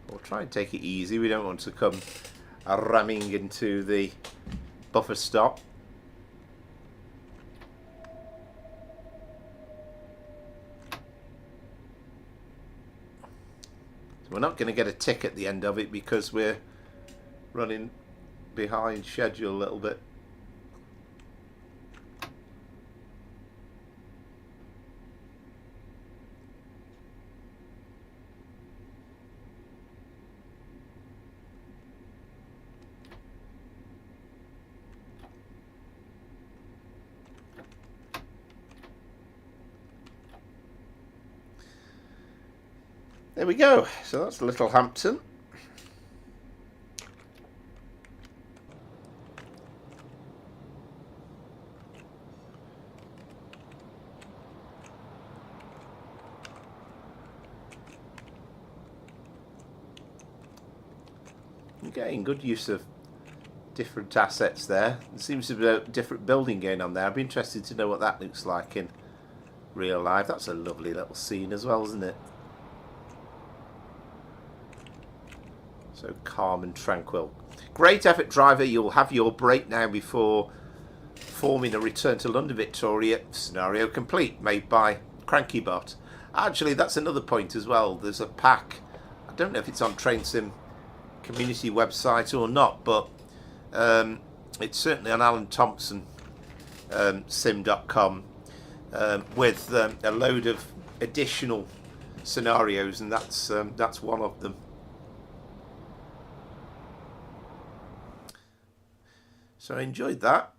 We'll try and take it easy. We don't want to come ramming into the buffer stop. We're not going to get a tick at the end of it because we're running behind schedule a little bit. There we go. So that's Littlehampton. I'm getting good use of different assets there. There seems to be a different building going on there. I'd be interested to know what that looks like in real life. That's a lovely little scene as well, isn't it? So calm and tranquil. Great effort, driver. You'll have your break now before forming a return to London Victoria. Scenario complete, made by CrankyBot. Actually, that's another point as well. There's a pack. I don't know if it's on TrainSim community website or not, but It's certainly on Alan Thompson sim.com with a load of additional scenarios, and that's one of them. So I enjoyed that,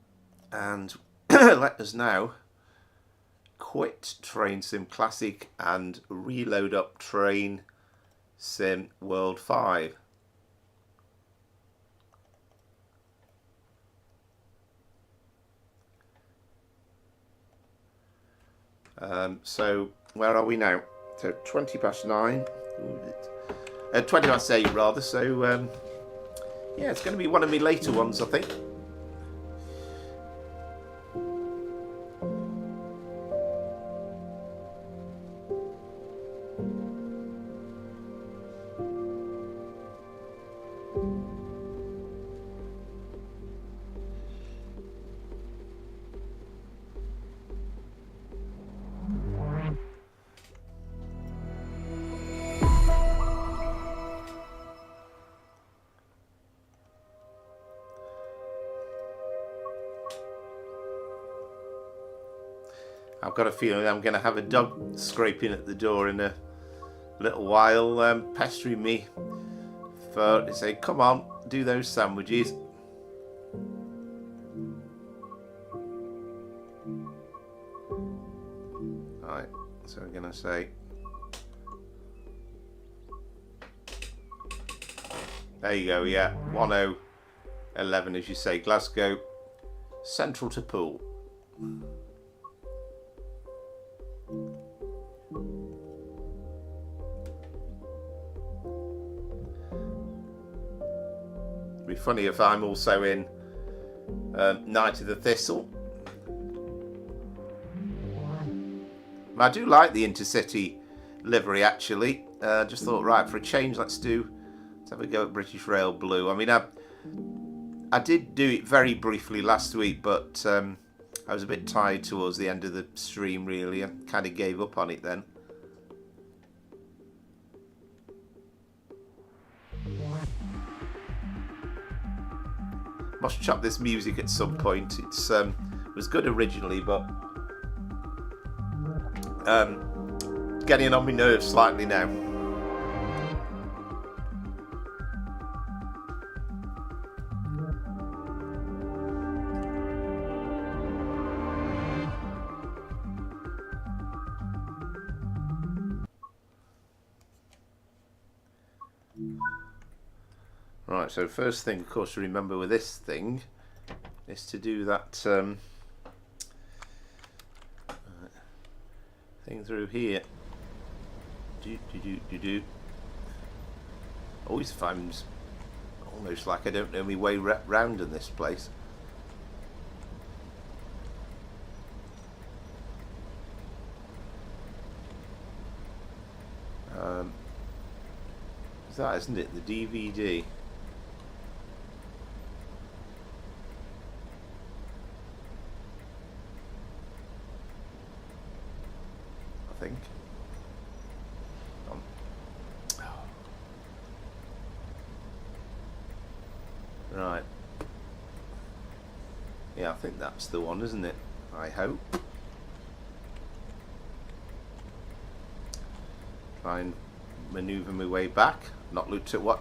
and let us now quit Train Sim Classic and reload up Train Sim World 5. So where are we now? So 20 past 9, 20 past 8 rather, so yeah, it's going to be one of my later ones, I think. I've got a feeling I'm going to have a dog scraping at the door in a little while, pestering me to say, come on, do those sandwiches. Right, so I'm going to say, there you go, yeah, 1011 as you say, Glasgow, central to Poole. It'd be funny if I'm also in Knight of the Thistle. I do like the Intercity livery actually. Just thought, right, for a change, let's have a go at British Rail Blue. I mean, I did do it very briefly last week, but I was a bit tired towards the end of the stream, really. I kind of gave up on it then. Must chop this music at some point. It's was good originally, but getting on my nerves slightly now. Right, so first thing, of course, to remember with this thing is to do that thing through here. Always finds almost like I don't know my way round in this place. Is that, isn't it, the DVD? I think. Right. Yeah, I think that's the one, isn't it? I hope. Try and manoeuvre my way back. Not looked at what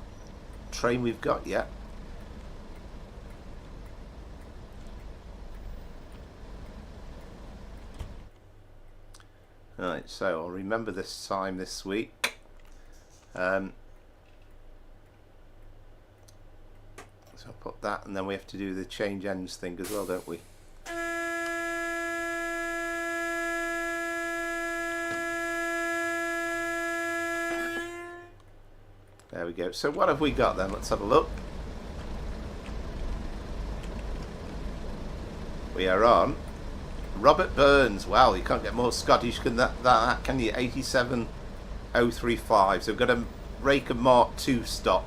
train we've got yet. Right, so I'll remember this time this week. So I'll put that, and then we have to do the change ends thing as well, don't we? There we go. So what have we got then? Let's have a look. We are on Robert Burns. Wow, you can't get more Scottish than that can you? 87035. So we've got a Rake and Mark II stop.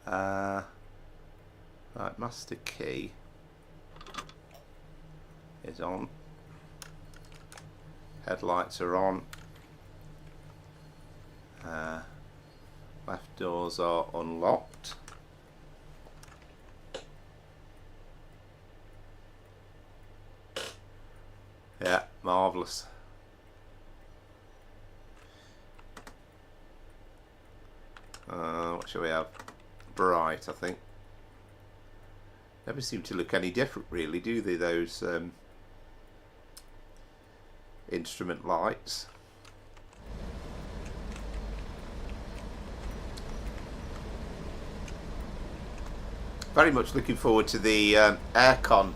Right, Master Key is on. Headlights are on. Left doors are unlocked. Yeah, marvellous. What shall we have? Bright, I think. Never seem to look any different, really, do they, those instrument lights? Very much looking forward to the aircon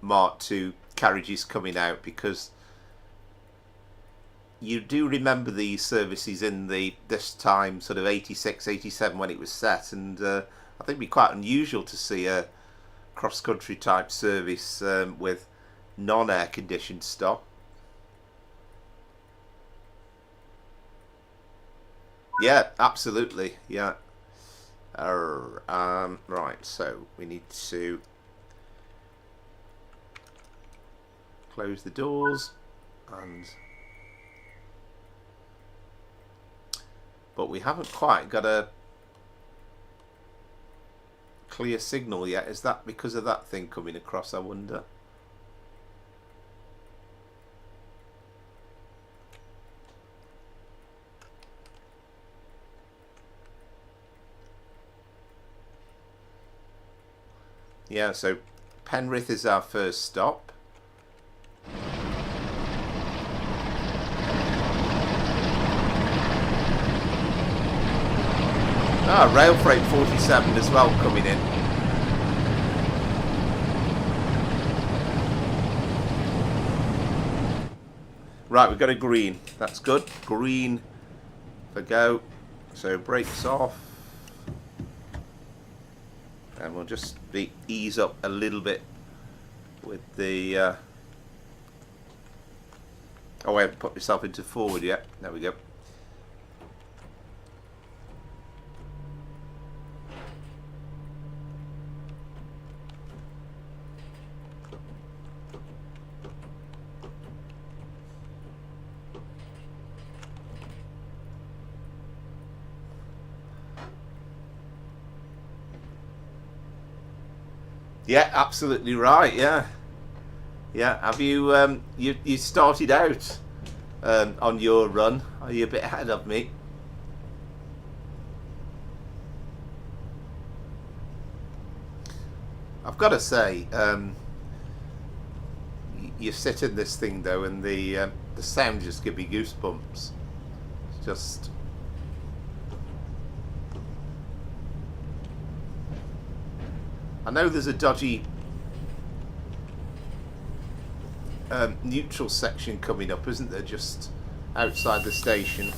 Mark II carriages coming out, because you do remember these services in this time, sort of 86, 87 when it was set, and I think it'd be quite unusual to see a cross-country type service with non-air conditioned stock. Yeah, absolutely, yeah. Right, so we need to close the doors, but we haven't quite got a clear signal yet. Is that because of that thing coming across, I wonder? Yeah, so Penrith is our first stop. Rail Freight 47 as well coming in. Right, we've got a green. That's good. Green for go. So brakes off. And we'll just ease up a little bit with the... Oh, I haven't put myself into forward yet. There we go. Yeah, absolutely right. Yeah, yeah. Have you you started out on your run? Are you a bit ahead of me? I've got to say, you sit in this thing though, and the sound just gives me goosebumps. It's just. I know there's a dodgy neutral section coming up, isn't there, just outside the station?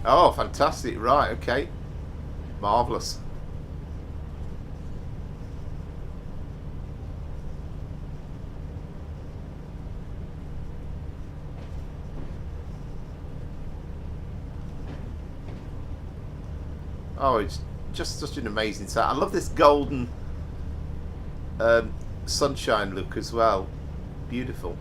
Oh, fantastic. Right, okay. Marvellous. Oh, it's just such an amazing sight. I love this golden sunshine look as well. Beautiful.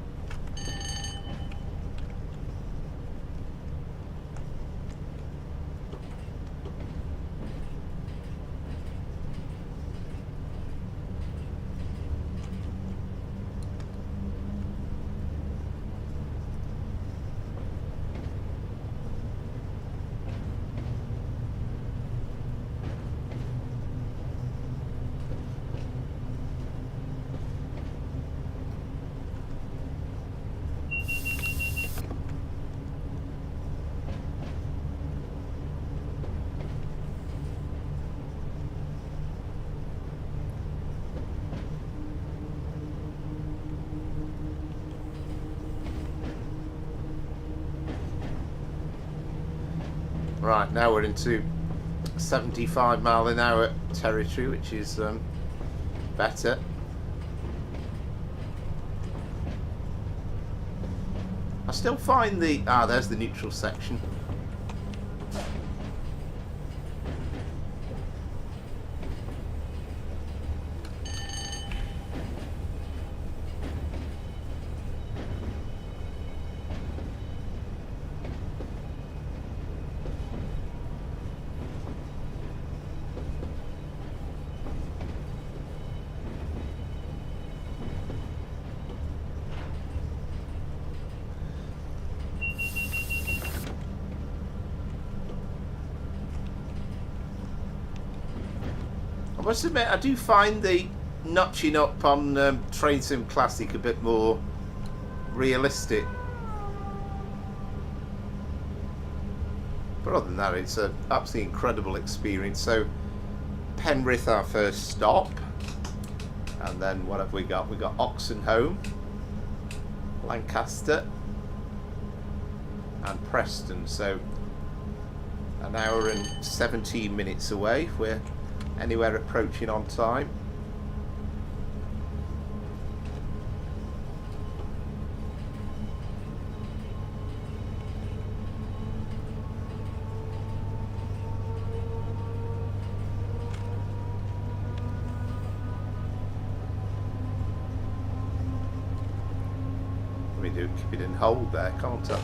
Right, now we're into 75 mile an hour territory, which is better. I still find there's the neutral section. must admit, I do find the notching up on Train Sim Classic a bit more realistic. But other than that, it's an absolutely incredible experience. So, Penrith, our first stop. And then what have we got? We've got Oxenholme, Lancaster, and Preston. So, an hour and 17 minutes away if we're anywhere approaching on time. Let me do keep it in hold there, can't I?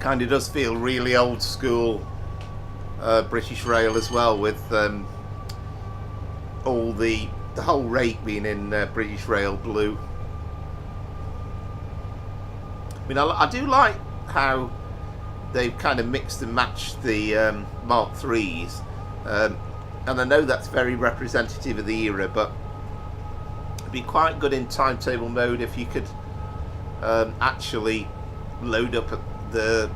Kind of does feel really old school British Rail as well, with all the whole rake being in British Rail blue. I mean, I do like how they've kind of mixed and matched the Mark IIIs, and I know that's very representative of the era, but it'd be quite good in timetable mode if you could actually load up the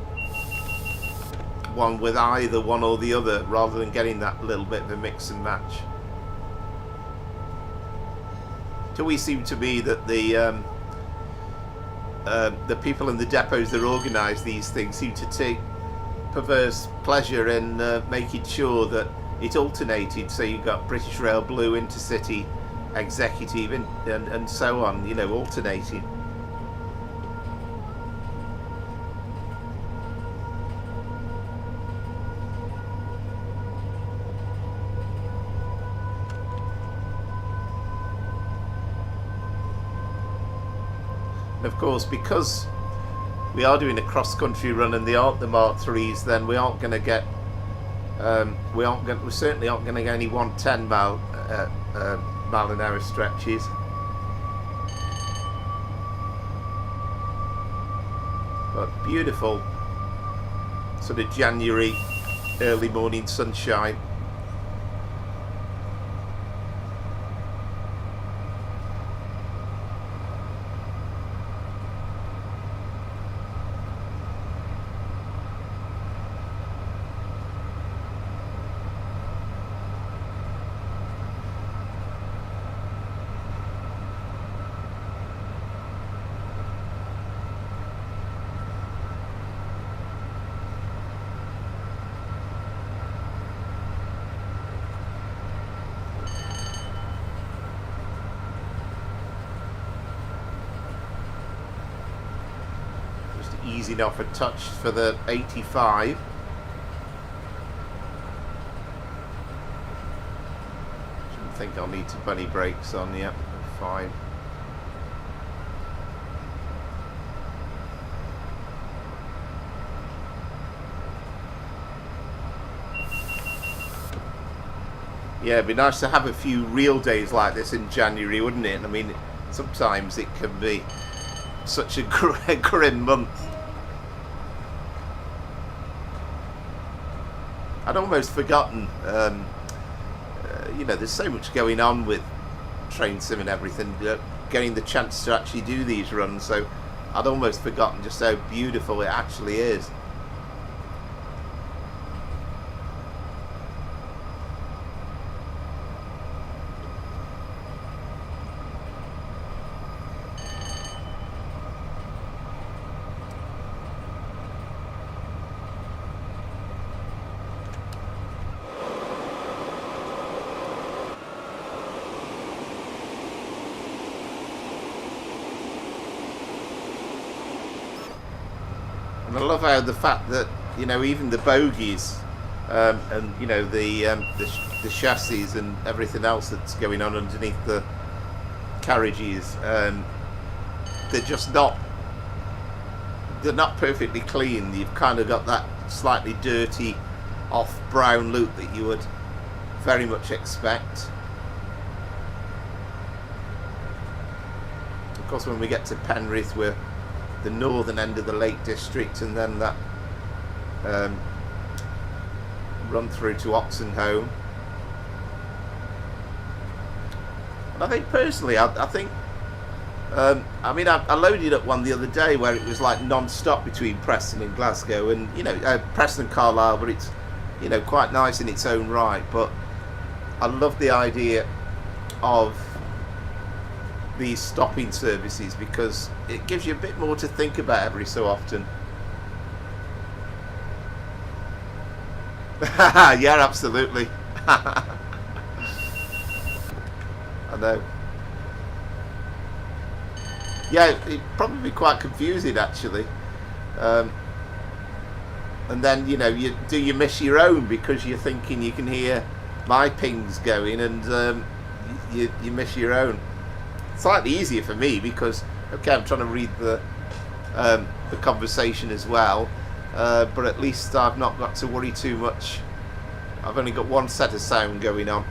one with either one or the other, rather than getting that little bit of a mix and match. It always seemed to me that the people in the depots that organise these things seem to take perverse pleasure in making sure that it alternated, so you got British Rail Blue, Intercity, Executive, and so on, you know, alternating. And of course, because we are doing a cross-country run and they aren't the Mark IIIs, then we aren't going to get, we certainly aren't going to get any 110 mile an hour stretches. But beautiful sort of January early morning sunshine. Easing off a touch for the 85. Shouldn't think I'll need to bunny brakes on. Yep, fine. Yeah, it'd be nice to have a few real days like this in January, wouldn't it? I mean, sometimes it can be such a grim month. I'd almost forgotten, you know, there's so much going on with Train Sim and everything, getting the chance to actually do these runs, so I'd almost forgotten just how beautiful it actually is. And I love how the fact that, you know, even the bogies and you know the chassis and everything else that's going on underneath the carriages. They're just not. They're not perfectly clean. You've kind of got that slightly dirty, off brown look that you would very much expect. Of course, when we get to Penrith, we're the northern end of the Lake District, and then that run through to Oxenholme. And I think personally, I think I mean, I loaded up one the other day where it was like non-stop between Preston and Glasgow, and you know, Preston and Carlisle, but it's, you know, quite nice in its own right. But I love the idea of these stopping services because it gives you a bit more to think about every so often. Yeah, absolutely. I know. Yeah, it'd probably be quite confusing actually. And then, you know, you miss your own because you're thinking you can hear my pings going, and you miss your own. Slightly easier for me because, okay, I'm trying to read the conversation as well, but at least I've not got to worry too much. I've only got one set of sound going on.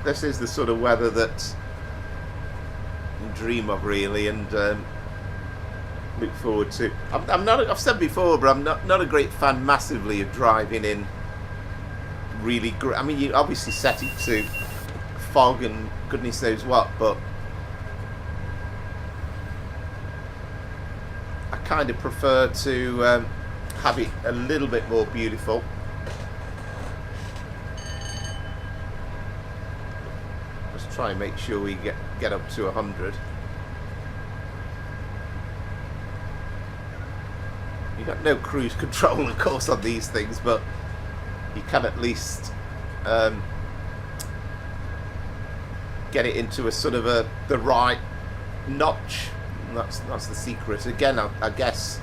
This is the sort of weather that you dream of, really, and look forward to. I'm not. I've said before, but I'm not a great fan massively of driving in really. I mean, you obviously set it to fog and goodness knows what, but I kind of prefer to have it a little bit more beautiful. Try and make sure we get up to 100. You've got no cruise control, of course, on these things, but you can at least get it into a sort of the right notch. And that's the secret. Again, I guess.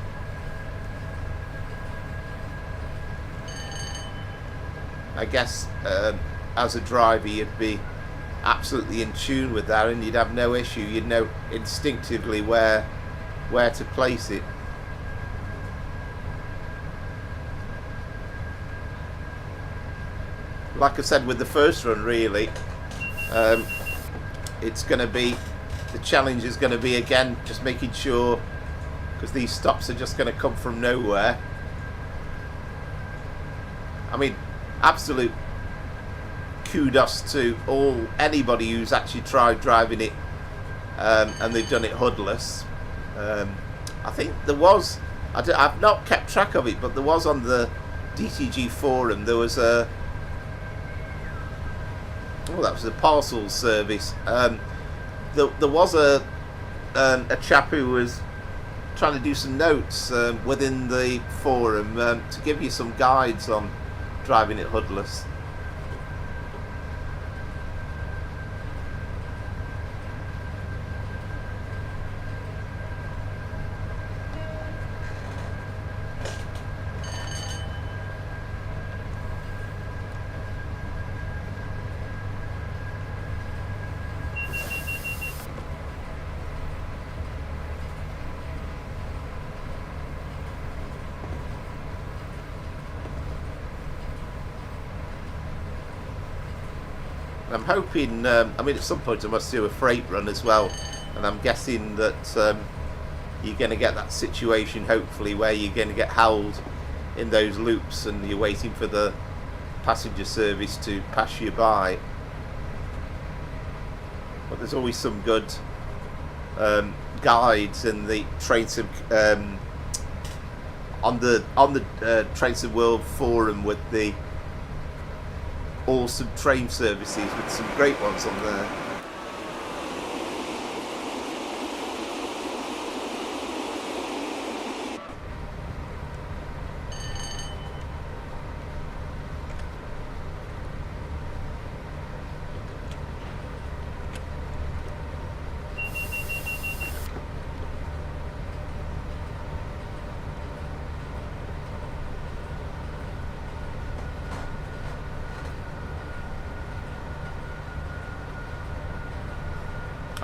As a driver, you'd be absolutely in tune with that, and you'd have no issue. You'd know instinctively where to place it. Like I said with the first run, really, it's going to be, the challenge is going to be again just making sure, because these stops are just going to come from nowhere. I mean, absolute kudos to anybody who's actually tried driving it, and they've done it hoodless. I think there was, I've not kept track of it, but there was on the DTG forum, there was that was a parcels service. There was a chap who was trying to do some notes within the forum to give you some guides on driving it hoodless. I'm hoping, I mean, at some point I must do a freight run as well, and I'm guessing that you're going to get that situation, hopefully, where you're going to get held in those loops and you're waiting for the passenger service to pass you by. But there's always some good guides in the Trains on the Trains of World forum with the awesome train services, with some great ones on there.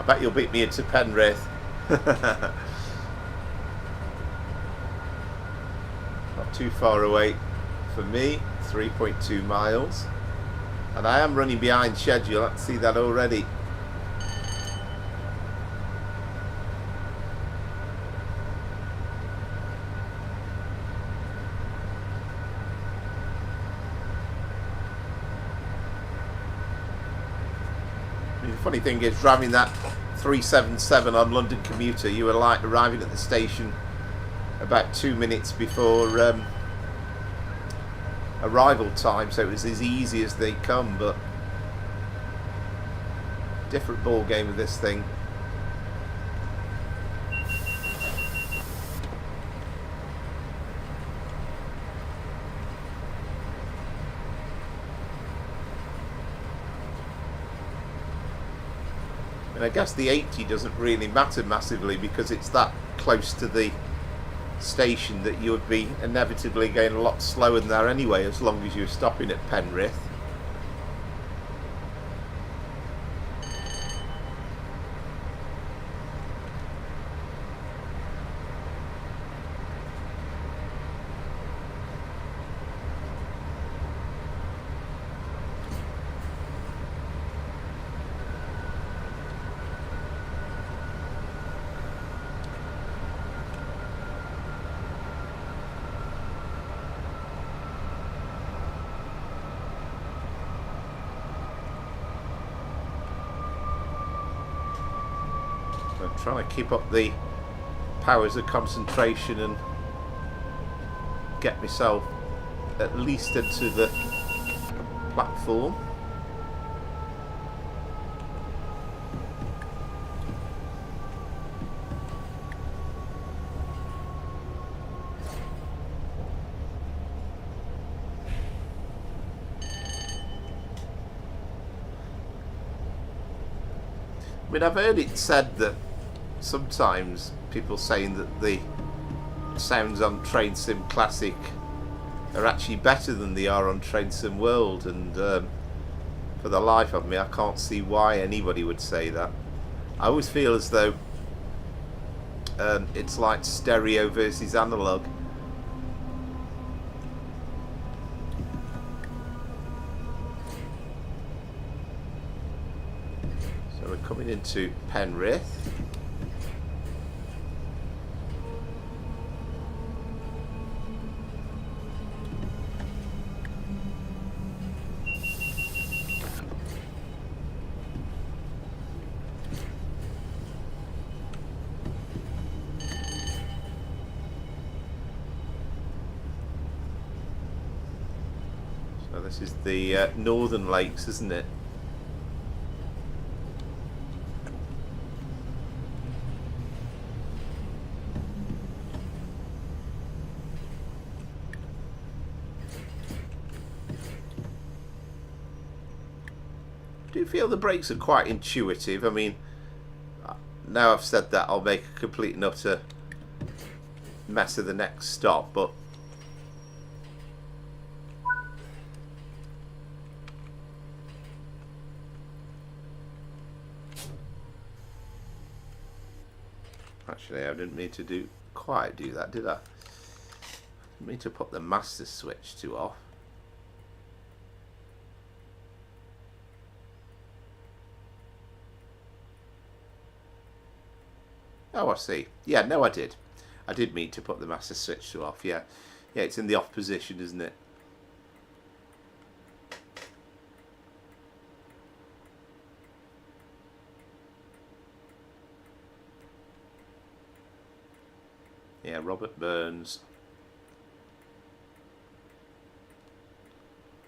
bet you'll beat me into Penrith. Not too far away for me, 3.2 miles. And I am running behind schedule, I can see that already. The funny thing is, driving that 377 on London Commuter, you were like arriving at the station about 2 minutes before arrival time, so it was as easy as they come, but different ball game with this thing. And I guess the 80 doesn't really matter massively because it's that close to the station that you would be inevitably going a lot slower than there anyway, as long as you're stopping at Penrith. I'm trying to keep up the powers of concentration and get myself at least into the platform. I mean, I've heard it said that sometimes people saying that the sounds on Train Sim Classic are actually better than they are on Train Sim World, and for the life of me I can't see why anybody would say that. I always feel as though it's like stereo versus analog. So we're coming into Penrith. So this is the Northern Lakes, isn't it? I do feel the brakes are quite intuitive. I mean, now I've said that, I'll make a complete and utter mess of the next stop, but actually I didn't mean to quite do that, did I? I didn't mean to put the master switch to off. Oh, I see. Yeah, no, I did. I did mean to put the master switch to off, yeah. Yeah, it's in the off position, isn't it? Yeah, Robert Burns.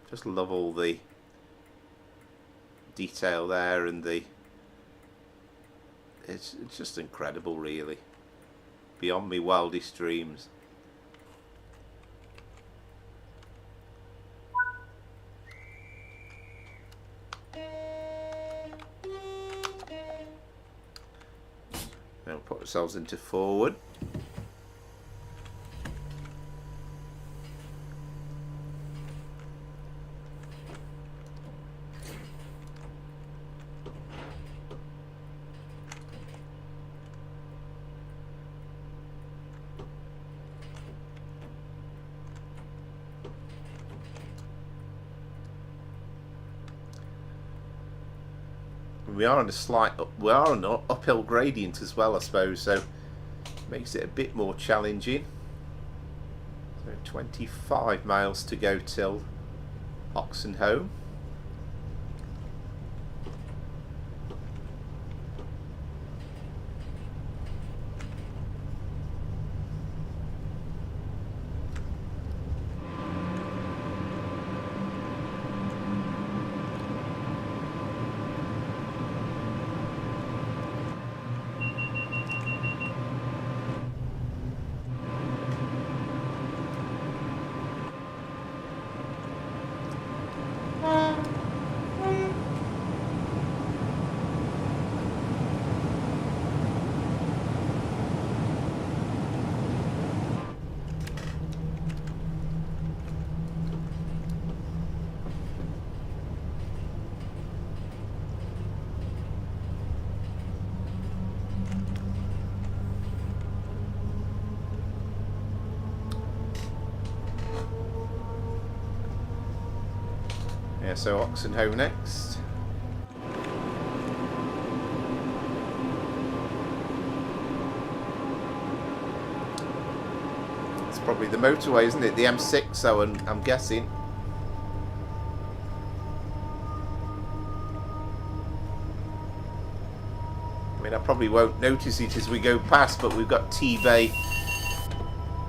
Just love all the detail there, and it's just incredible, really. Beyond me wildest dreams. Now put ourselves into forward. We are on we are on an uphill gradient as well, I suppose, so makes it a bit more challenging. So 25 miles to go till Oxenholme. Yeah, so Oxenholme next. It's probably the motorway, isn't it? The M6, so I'm guessing. I mean, I probably won't notice it as we go past, but we've got T-Bay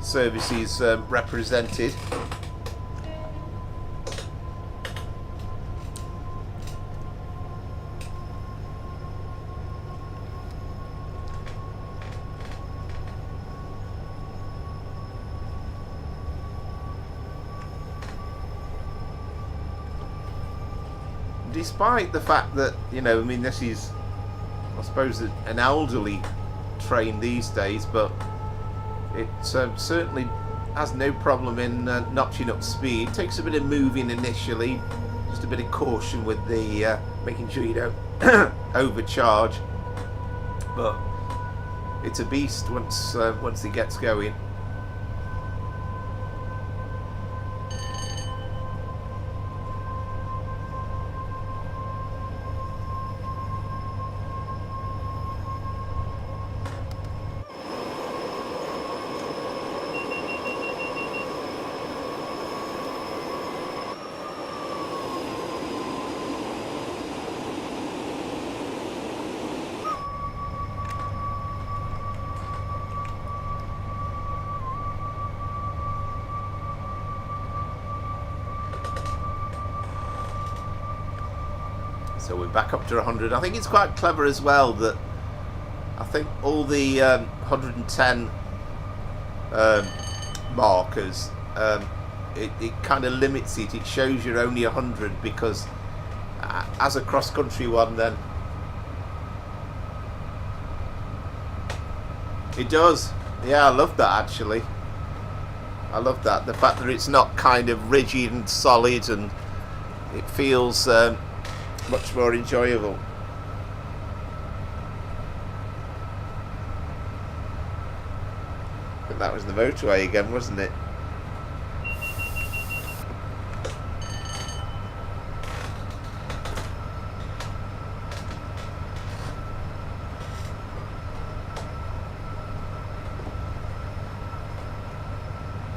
services represented. Despite the fact that, you know, I mean, this is, I suppose, an elderly train these days, but it certainly has no problem in notching up speed. Takes a bit of moving initially, just a bit of caution with the making sure you don't overcharge, but it's a beast once it gets going. So we're back up to 100. I think it's quite clever as well that I think all the 110 markers, it kind of limits it. It shows you're only 100 because as a cross-country one, then it does. Yeah, I love that actually. I love that. The fact that it's not kind of rigid and solid, and it feels much more enjoyable. But that was the motorway again, wasn't it?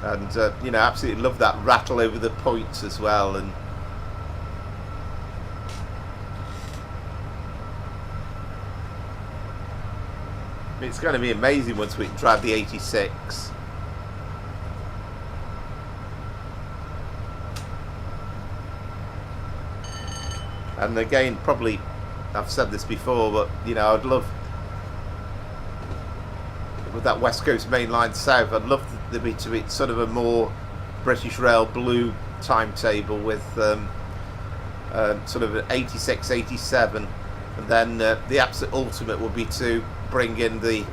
And you know, absolutely love that rattle over the points as well. And it's going to be amazing once we drive the 86. And again, probably, I've said this before, but you know, I'd love, with that West Coast Main Line South, I'd love there to be sort of a more British Rail blue timetable with sort of an 86, 87, and then the absolute ultimate would be to bring in the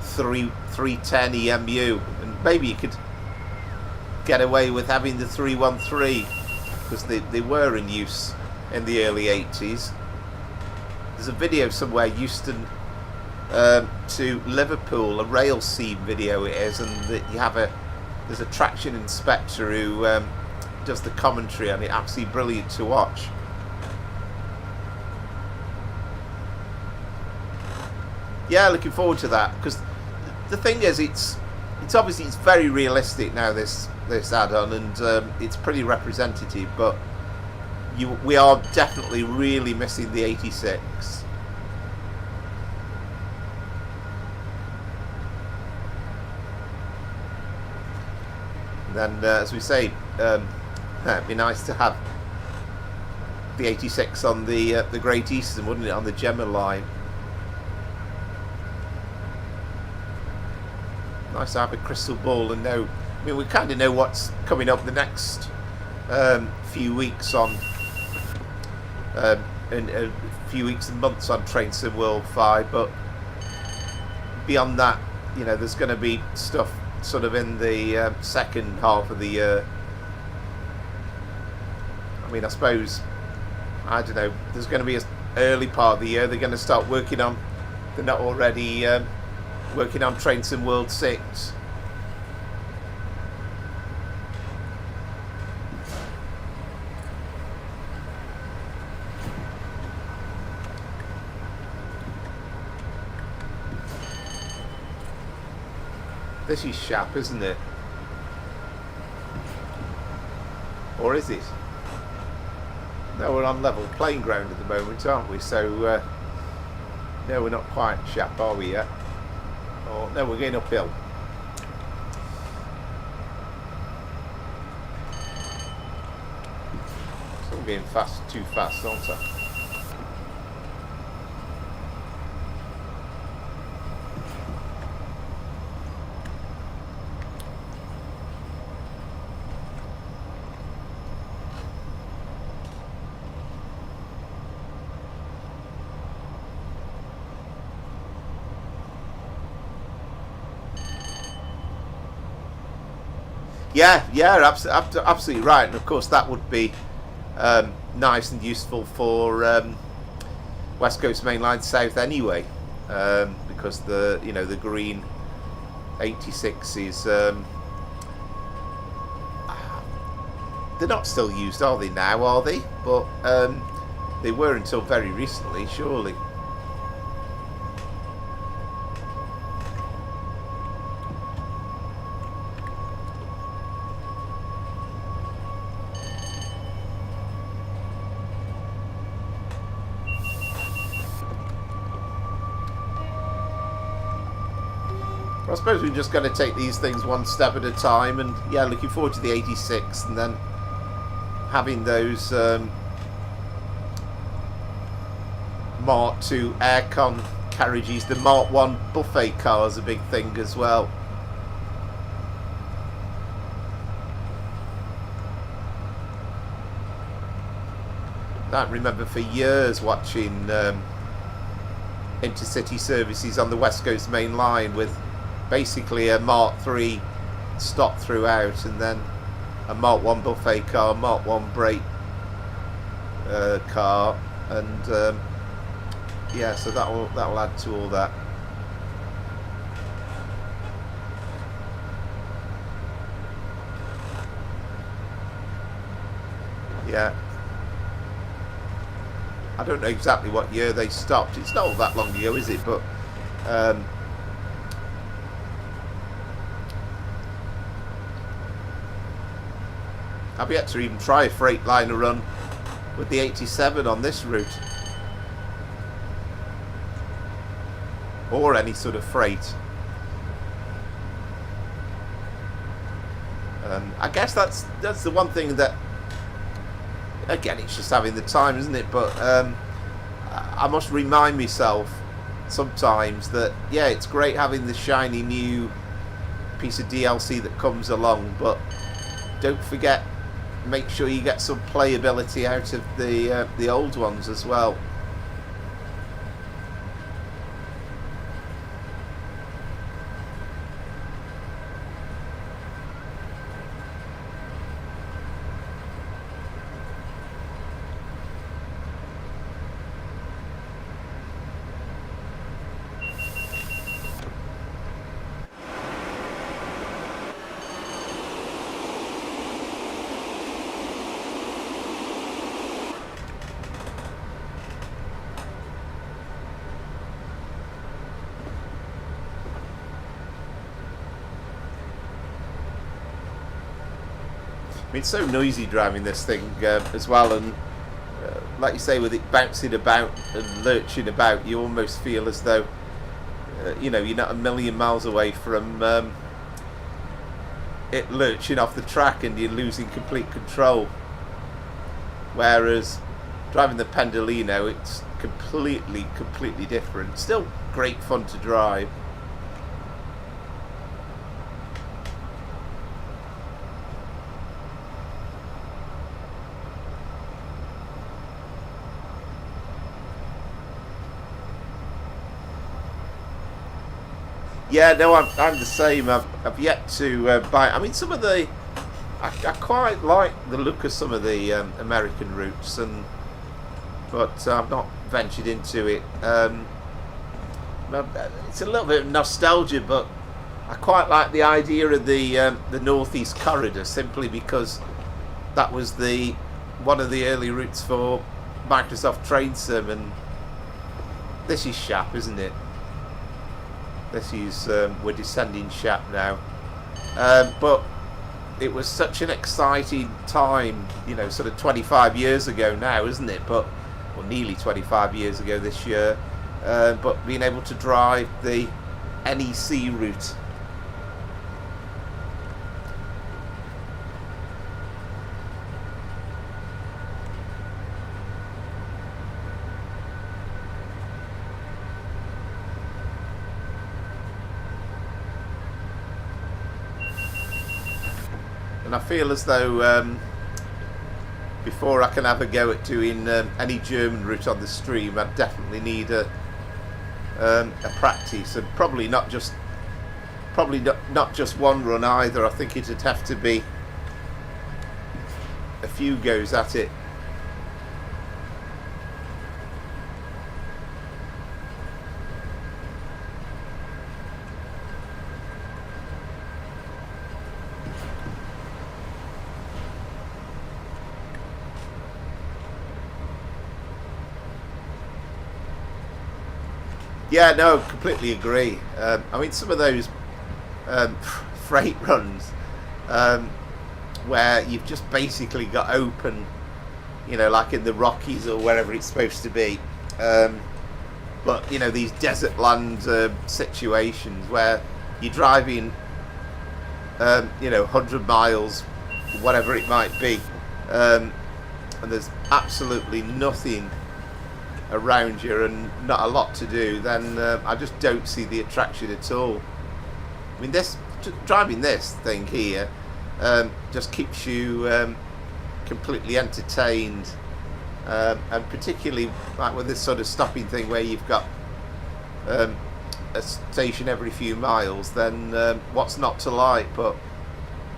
310 EMU, and maybe you could get away with having the 313 because they were in use in the early 80s. There's a video somewhere, Euston to Liverpool, a rail seam video it is, and you have there's a traction inspector who does the commentary on it. Absolutely brilliant to watch. yeah, looking forward to that, because the thing is, it's obviously it's very realistic now, this add-on, and it's pretty representative, but we are definitely really missing the 86. And then, as we say, it'd be nice to have the 86 on the Great Eastern, wouldn't it, on the Gemma line? Nice to have a crystal ball and know. I mean, we kind of know what's coming up the next few weeks on, and a few weeks and months on Train Sim World 5, but beyond that, you know, there's going to be stuff sort of in the second half of the year. I mean, I suppose, I don't know, there's going to be an early part of the year they're going to start working on, they're not already working on Train Sim World 6. This is Shap, isn't it? Or is it? No, we're on level playing ground at the moment, aren't we? So, no, we're not quite Shap, are we yet? Or, no, we're going uphill. So I'm getting too fast, aren't I? Yeah, absolutely right. And of course, that would be nice and useful for West Coast Main Line South anyway, because the green 86 is they're not still used, are they now? Are they? But they were until very recently, surely. I suppose we're just going to take these things one step at a time, and yeah, looking forward to the 86 and then having those Mark II aircon carriages. The Mark 1 buffet car is a big thing as well. I remember for years watching intercity services on the West Coast Main Line with basically a Mark III stop throughout, and then a Mark 1 buffet car, Mark 1 brake car, and yeah, so that will add to all that. Yeah, I don't know exactly what year they stopped. It's not all that long ago, is it? But I've yet to even try a Freightliner run with the 87 on this route, or any sort of freight. I guess that's the one thing that, again, it's just having the time, isn't it? But I must remind myself sometimes that, yeah, it's great having the shiny new piece of DLC that comes along, but don't forget, make sure you get some playability out of the old ones as well. mean, it's so noisy driving this thing as well, and like you say, with it bouncing about and lurching about, you almost feel as though you know, you're not a million miles away from it lurching off the track and you're losing complete control. Whereas driving the Pendolino, it's completely different. Still great fun to drive. Yeah, no, I'm the same. I've yet to buy. I mean, some of the I quite like the look of some of the American routes, but I've not ventured into it. It's a little bit of nostalgia, but I quite like the idea of the Northeast Corridor, simply because that was one of the early routes for Microsoft Train Sim, and this is Shap, isn't it? This is we're descending Shap now, but it was such an exciting time, you know, sort of 25 years ago now, isn't it? But well, nearly 25 years ago this year. But being able to drive the NEC route. And I feel as though before I can have a go at doing any German route on the stream, I definitely need a practice, and probably not just one run either. I think it'd have to be a few goes at it. Yeah, no, completely agree. I mean, some of those freight runs where you've just basically got open, you know, like in the Rockies or wherever it's supposed to be. But, you know, these desert land situations where you're driving, you know, 100 miles, whatever it might be, and there's absolutely nothing around you and not a lot to do, then I just don't see the attraction at all. I mean, driving this thing here just keeps you completely entertained, and particularly like with this sort of stopping thing where you've got a station every few miles, then what's not to like? But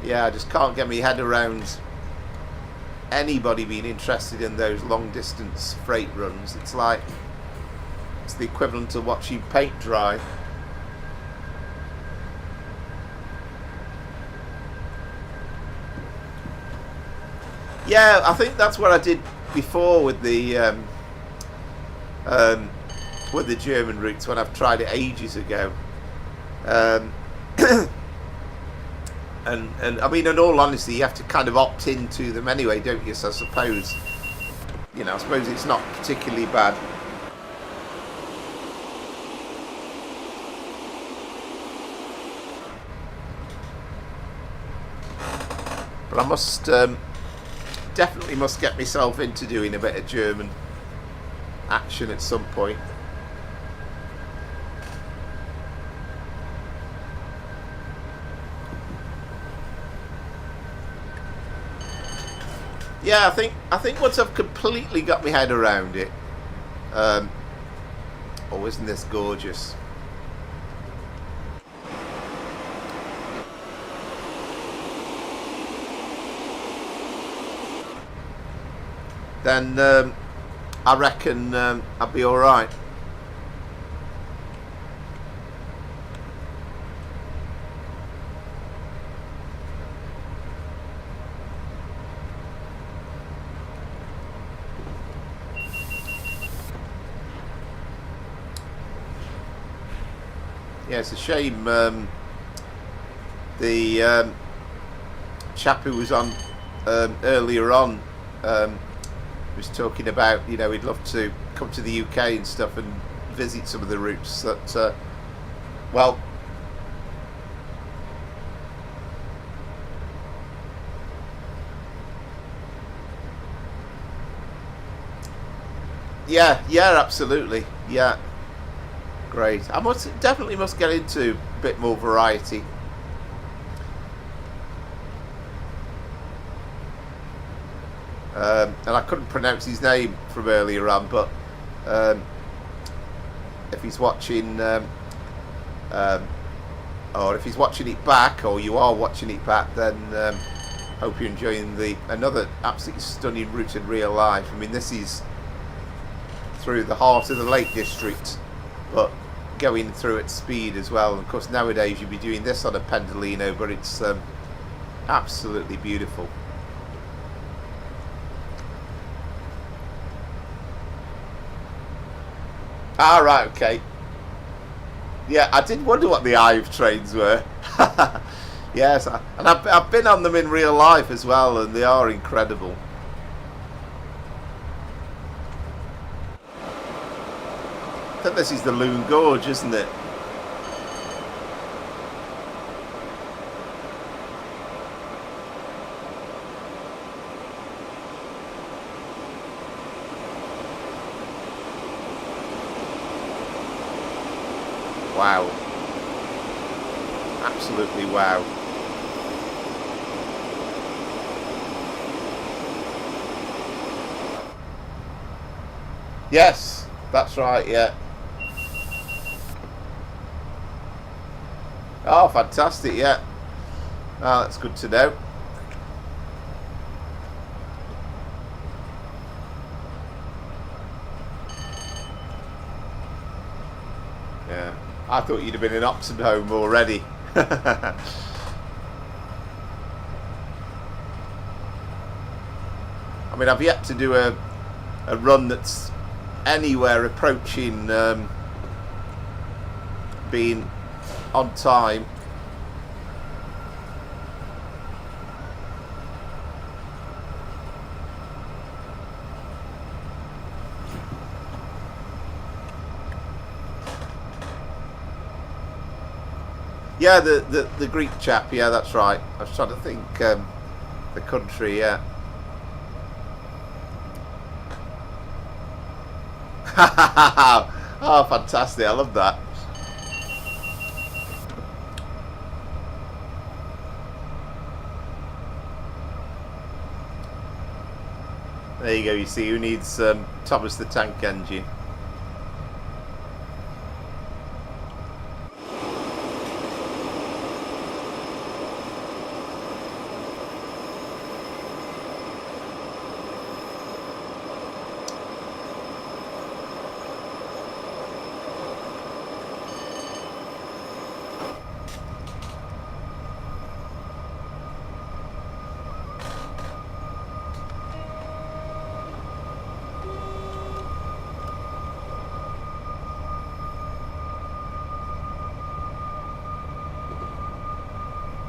yeah, I just can't get my head around anybody being interested in those long distance freight runs. It's like it's the equivalent of watching paint dry. Yeah, I think that's what I did before with the German routes when I've tried it ages ago. And I mean, in all honesty, you have to kind of opt into them anyway, don't you? So I suppose, you know, I suppose it's not particularly bad. But I must definitely must get myself into doing a bit of German action at some point. Yeah, I think once I've completely got my head around it, oh, isn't this gorgeous? Then I reckon I'll be all right. Yeah, it's a shame the chap who was on earlier on was talking about, you know, he'd love to come to the UK and stuff and visit some of the routes that, well, yeah, absolutely, yeah, great. I definitely must get into a bit more variety. And I couldn't pronounce his name from earlier on, but if he's watching, or if he's watching it back, or you are watching it back, then hope you're enjoying another absolutely stunning route in real life. I mean, this is through the heart of the Lake District, but going through at speed as well. And of course, nowadays you'd be doing this on a Pendolino, but it's absolutely beautiful. Ah, right, okay. Yeah, I did wonder what the Ive trains were. Yes, and I've been on them in real life as well, and they are incredible. I think this is the Loon Gorge, isn't it? Wow. Absolutely wow. Yes, that's right, yeah. Oh, fantastic, yeah. Oh, that's good to know. Yeah. I thought you'd have been in Oxenholme already. I mean, I've yet to do a run that's anywhere approaching being on time. Yeah, the Greek chap, yeah, that's right. I was trying to think the country, yeah. Oh, fantastic, I love that. There you go, you see who needs Thomas the Tank Engine.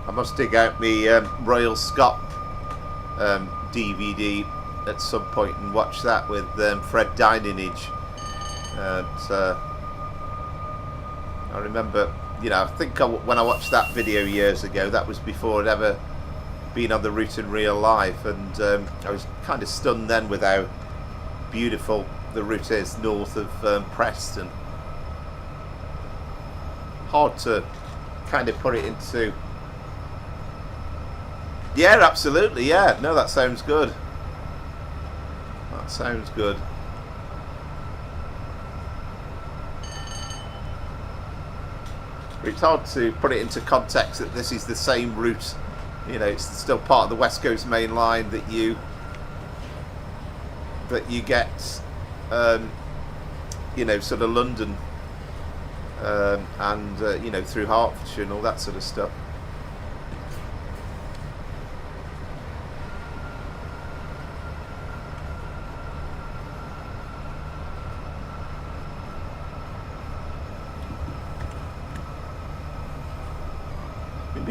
I must dig out my Royal Scot DVD at some point and watch that with Fred Dynanage. I remember, you know, I think when I watched that video years ago, that was before I'd ever been on the route in real life, and I was kind of stunned then with how beautiful the route is north of Preston. Hard to kind of put it into. Yeah, absolutely, yeah. No, that sounds good. That sounds good. It's hard to put it into context that this is the same route. You know, it's still part of the West Coast Main Line that you get, you know, sort of London and you know, through Hertfordshire and all that sort of stuff.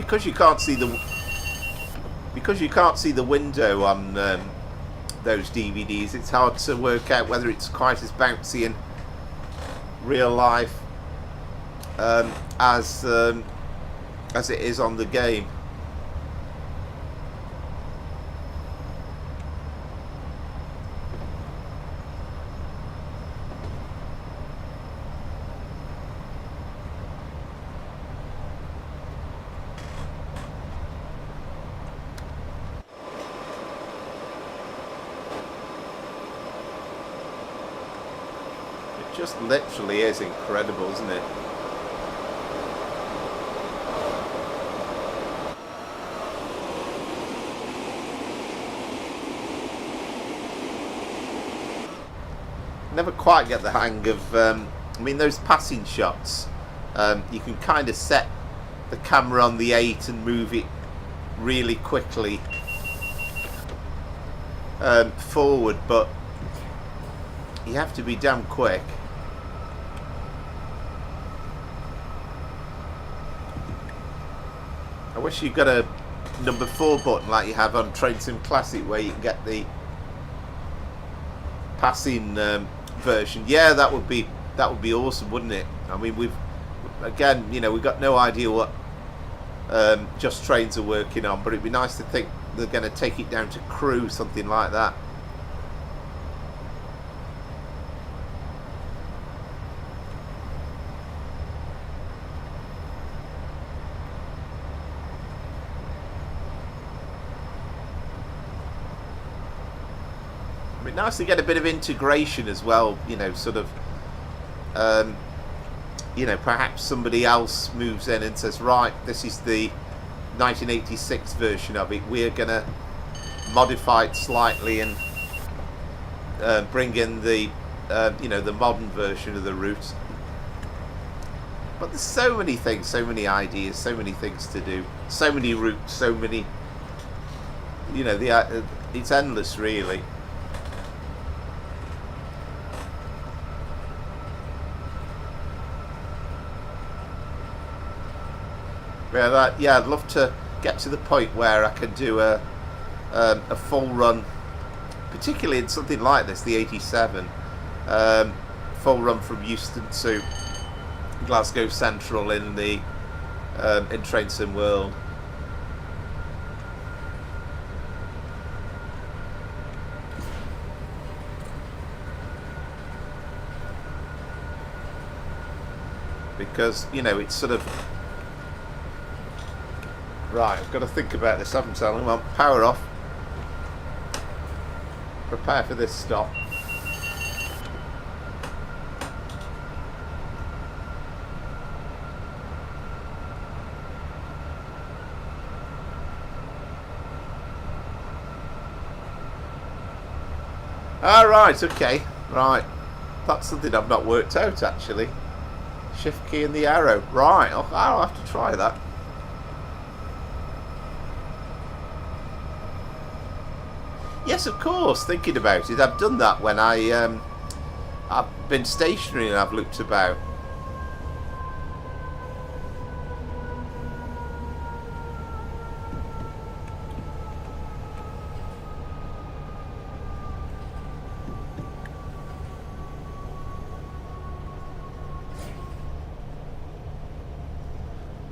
because because you can't see the window on those DVDs, it's hard to work out whether it's quite as bouncy in real life as it is on the game. Just literally is incredible, isn't it? Never quite get the hang of I mean, those passing shots, you can kind of set the camera on the 8 and move it really quickly forward, but you have to be damn quick. I wish you got a number 4 button like you have on Train Sim Classic, where you can get the passing version. Yeah, that would be awesome, wouldn't it? I mean, we've got no idea what Just Trains are working on, but it'd be nice to think they're going to take it down to Crew, something like that. Nice to get a bit of integration as well, you know, sort of perhaps somebody else moves in and says, right, this is the 1986 version of it, we're gonna modify it slightly and bring in the the modern version of the route. But there's so many things, so many ideas, so many things to do, so many routes, so many, it's endless really. Yeah, I'd love to get to the point where I can do a full run, particularly in something like this, the 87, full run from Euston to Glasgow Central in the in Train Sim World. Because it's sort of right. I've got to think about this, haven't I? Well, power off. Prepare for this stop. Right, okay, right. That's something I've not worked out actually. Shift key and the arrow. Right, I'll have to try that. Yes, of course, thinking about it. I've done that when I've been stationary and I've looked about.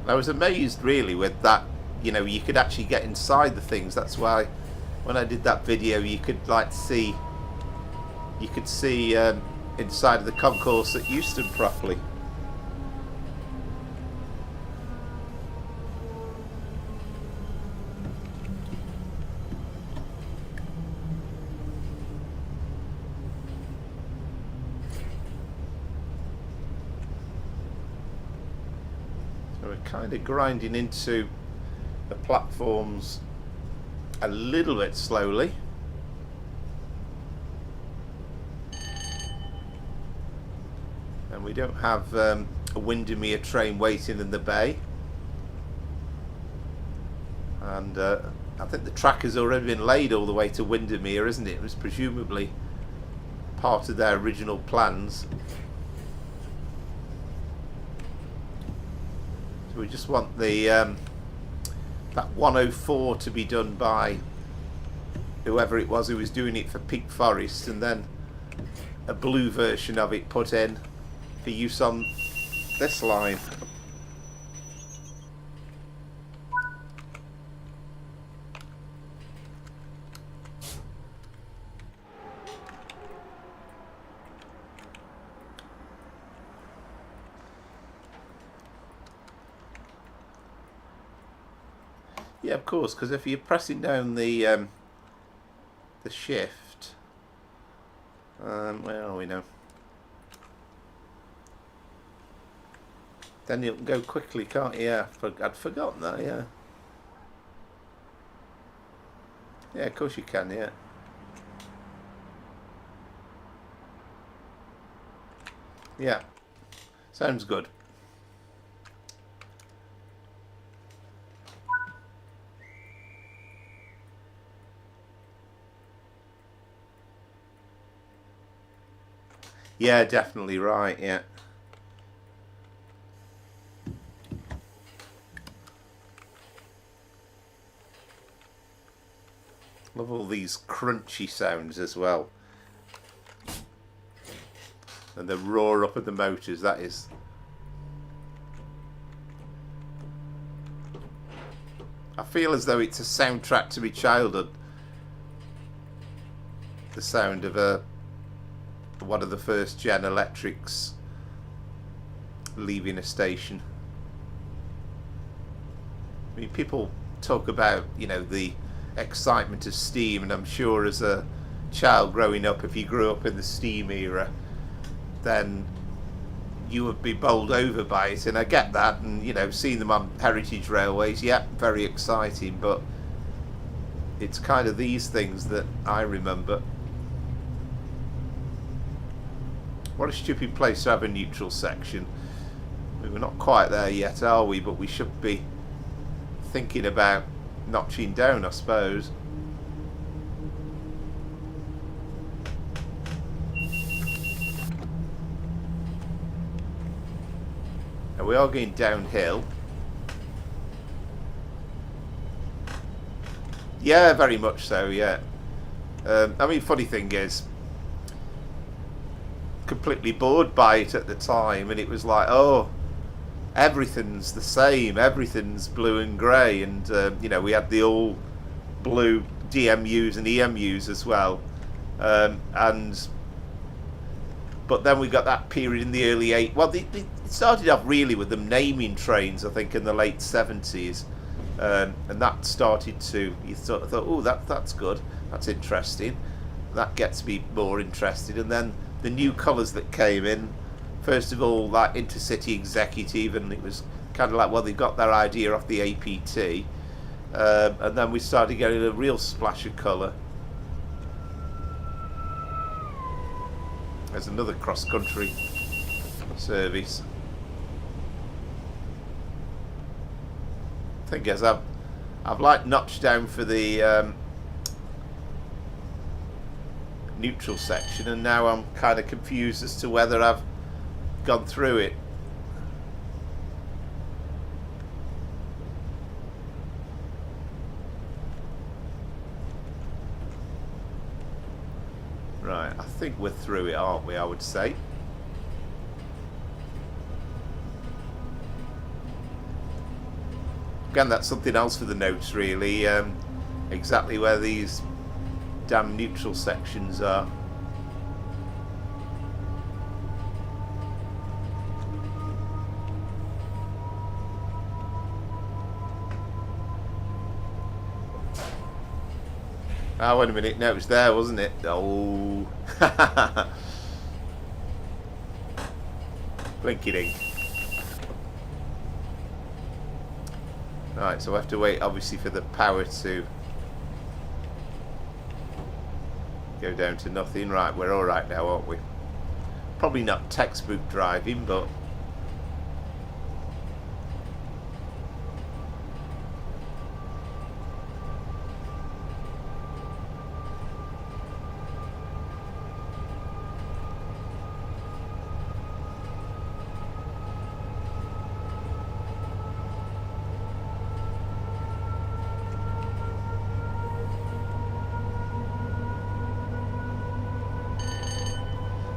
I was amazed really with that, you could actually get inside the things. That's why when I did that video you could see inside of the concourse at Euston properly. Kind of grinding into the platforms a little bit slowly. And we don't have a Windermere train waiting in the bay. And I think the track has already been laid all the way to Windermere, isn't it? It was presumably part of their original plans. We just want the that 104 to be done by whoever it was who was doing it for Peak Forest, and then a blue version of it put in for use on this line. Yeah, of course, because if you're pressing down the shift, where are we now? Then it'll go quickly, can't you? Yeah, I'd forgotten that, yeah. Yeah, of course you can, yeah. Yeah, sounds good. Yeah, definitely right, yeah. Love all these crunchy sounds as well. And the roar up of the motors, that is... I feel as though it's a soundtrack to my childhood. The sound of one of the first gen electrics leaving a station. I mean, people talk about, you know, the excitement of steam, and I'm sure as a child growing up, if you grew up in the steam era, then you would be bowled over by it, and I get that, and you know, seeing them on heritage railways, yeah, very exciting, but it's kind of these things that I remember. What a stupid place to have a neutral section. I mean, we're not quite there yet, are we? But we should be thinking about notching down, I suppose. And we are going downhill. Yeah, very much so, yeah. I mean, funny thing is, completely bored by it at the time, and it was like, oh, everything's the same, everything's blue and grey, and you know, we had the all blue DMUs and EMUs as well, but then we got that period in the early it started off really with them naming trains, I think, in the late 70s, and that started to, you sort of thought, oh, that's good, that's interesting, that gets me more interested. And then the new colours that came in, first of all, that intercity executive, and it was kind of like, well, they got their idea off the APT, and then we started getting a real splash of colour. There's another cross country service. Thing is, I've like notched down for the neutral section, and now I'm kind of confused as to whether I've gone through it. Right, I think we're through it, aren't we, I would say. Again, that's something else for the notes, really. Exactly where these damn neutral sections are. Ah, wait a minute, no, it was there, wasn't it? Oh. Blinky-dink. Right, so I have to wait, obviously, for the power to go down to nothing. Right, we're alright now, aren't we? Probably not textbook driving, but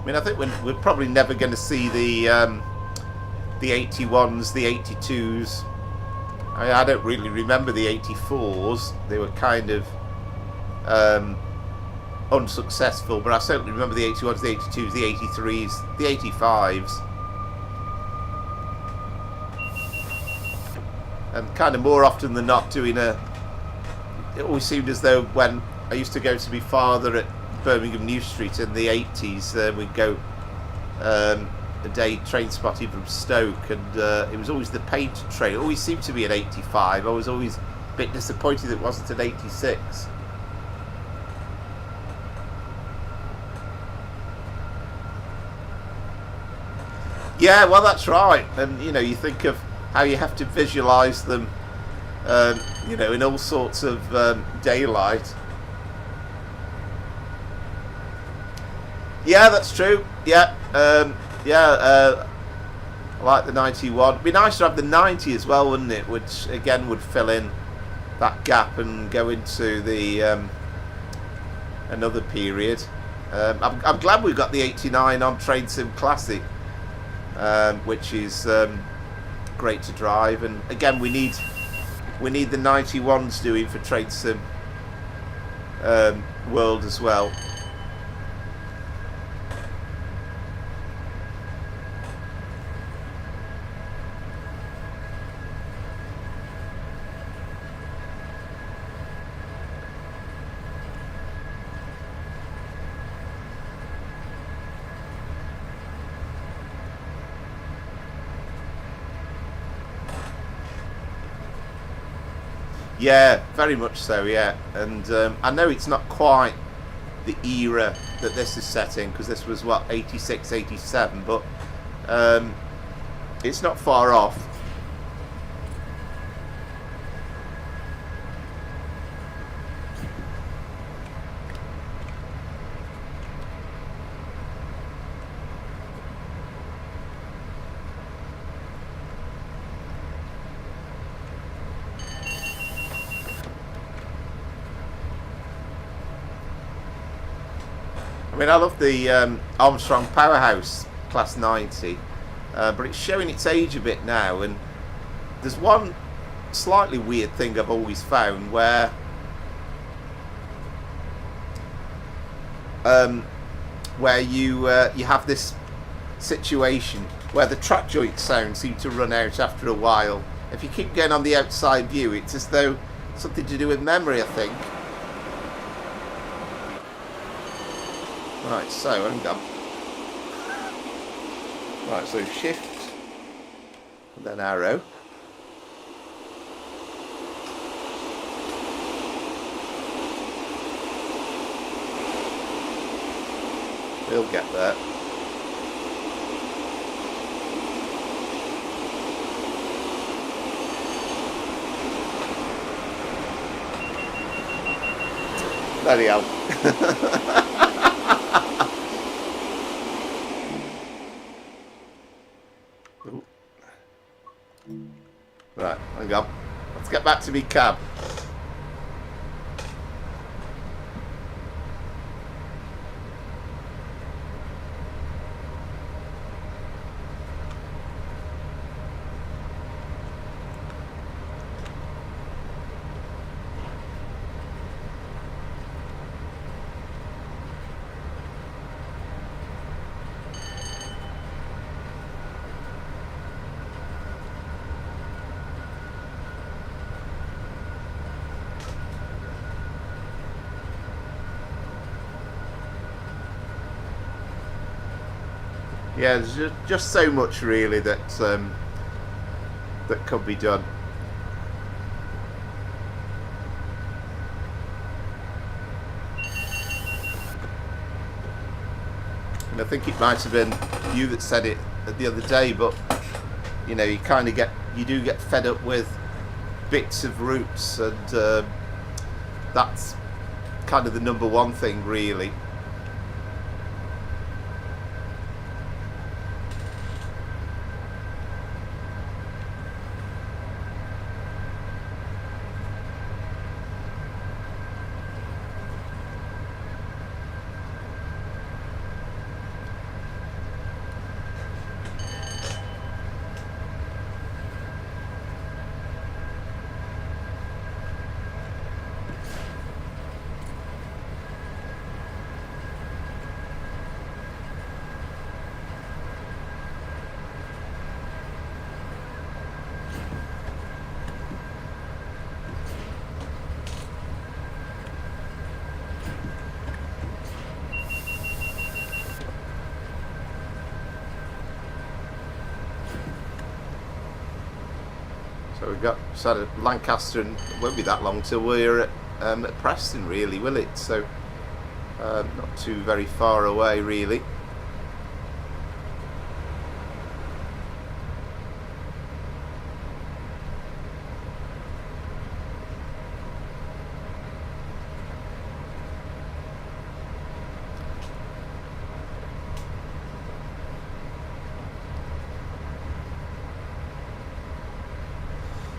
I mean, I think we're probably never going to see the 81s, the 82s. I don't really remember the 84s. They were kind of unsuccessful, but I certainly remember the 81s, the 82s, the 83s, the 85s. And kind of more often than not doing it always seemed as though when I used to go to my father at Birmingham New Street in the 80s, we'd go a day train spotting from Stoke, and it was always the painted train. It always seemed to be an 85. I was always a bit disappointed it wasn't an 86. Yeah, well, that's right. And you know, you think of how you have to visualise them, you know, in all sorts of daylight. Yeah, that's true. Yeah, I like the 91. It'd be nice to have the 90 as well, wouldn't it? Which again would fill in that gap and go into the another period. I'm glad we've got the 89 on Train Sim Classic, which is great to drive. And again, we need the 91s doing for Train Sim World as well. Yeah, very much so, yeah. And I know it's not quite the era that this is set in, because this was, what, 86, 87, but it's not far off. I mean, I love the Armstrong Powerhouse Class 90, but it's showing its age a bit now, and there's one slightly weird thing I've always found where you have this situation where the track joint sounds seem to run out after a while. If you keep going on the outside view, it's as though something to do with memory, I think. Right, so hang on. Right, so shift and then arrow. We'll get there. Bloody hell. Right, hang on. Let's get back to me cab. Yeah, there's just so much really that that could be done. And I think it might have been you that said it the other day, but you know, you kind of do get fed up with bits of routes, and that's kind of the number one thing really. So we've got sort of Lancaster, and it won't be that long till we're at Preston, really, will it? So not too very far away, really.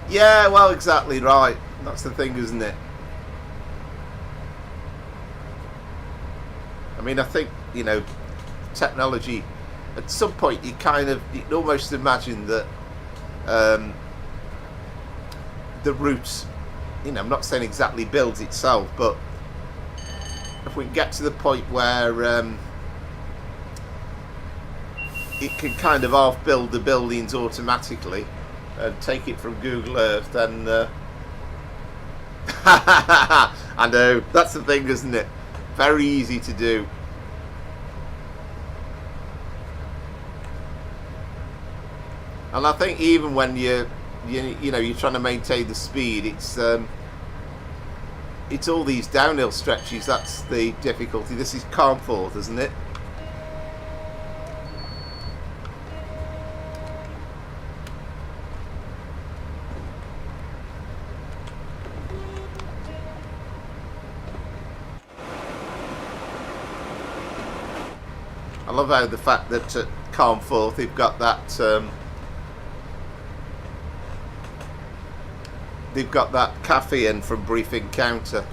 Yeah, well, exactly right. That's the thing, isn't it? I mean, I think, you know, technology, at some point you can almost imagine that the route, you know, I'm not saying exactly builds itself, but if we can get to the point where it can kind of half build the buildings automatically and take it from Google Earth, then I know, that's the thing, isn't it? Very easy to do. And I think even when you know, you're trying to maintain the speed, it's all these downhill stretches that's the difficulty. This is Carnforth, isn't it? I love how the fact that at Carnforth they've got that cafe in from Brief Encounter.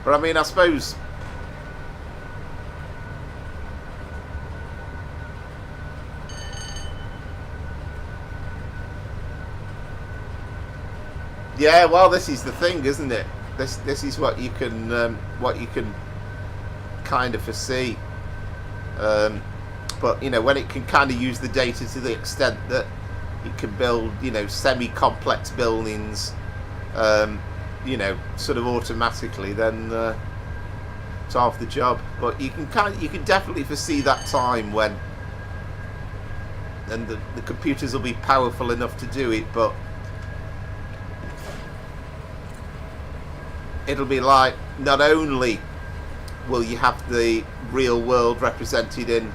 But I mean, I suppose yeah, well, this is the thing, isn't it? This is what you can kind of foresee. But you know, when it can kind of use the data to the extent that it can build, you know, semi-complex buildings, you know, sort of automatically, then it's half the job. But you can definitely foresee that time when, and the computers will be powerful enough to do it, but it'll be like, not only will you have the real world represented in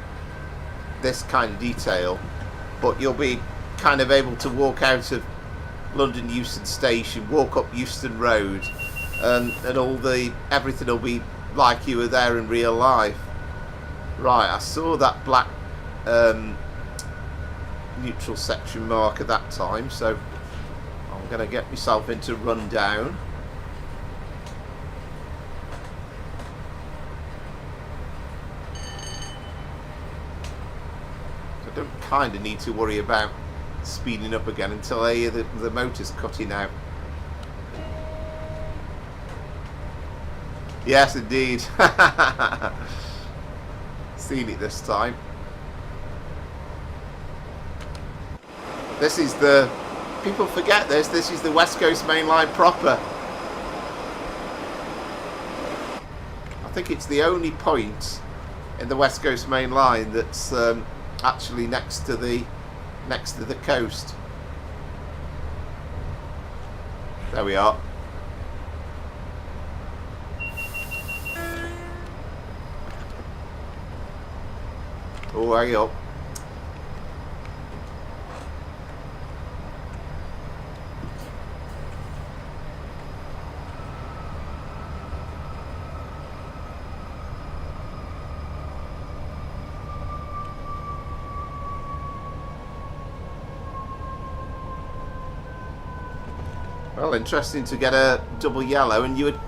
this kind of detail, but you'll be kind of able to walk out of London Euston Station, walk up Euston Road, and everything will be like you were there in real life. Right, I saw that black neutral section mark at that time, so I'm going to get myself into rundown. I don't kind of need to worry about speeding up again until I hear the motor's cutting out. Yes, indeed. Seen it this time. This is the... People forget this. This is the West Coast Main Line proper. I think it's the only point in the West Coast Main Line that's actually next to the coast. There we are. Oh, hang up. Well, interesting to get a double yellow, and you would...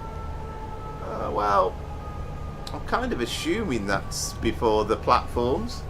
well, I'm kind of assuming that's before the platforms.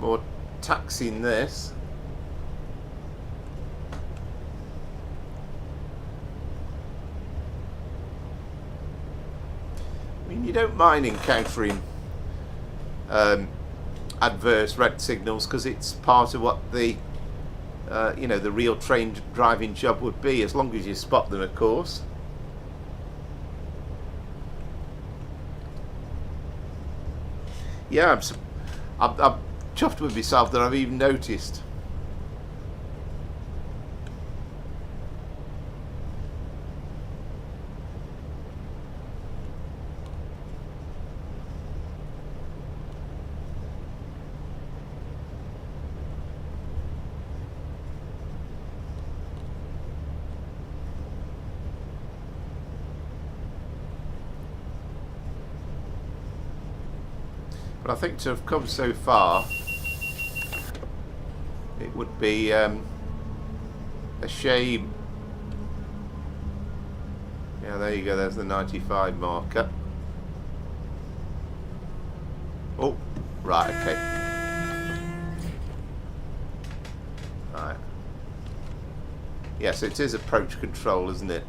more taxing this. I mean, you don't mind encountering adverse red signals because it's part of what the you know, the real trained driving job would be, as long as you spot them, of course. Yeah, I'm chuffed with myself that I've even noticed. But I think to have come so far, it would be a shame. Yeah, there you go, there's the 95 marker. Oh, right, okay. Right. Yes, it is approach control, isn't it?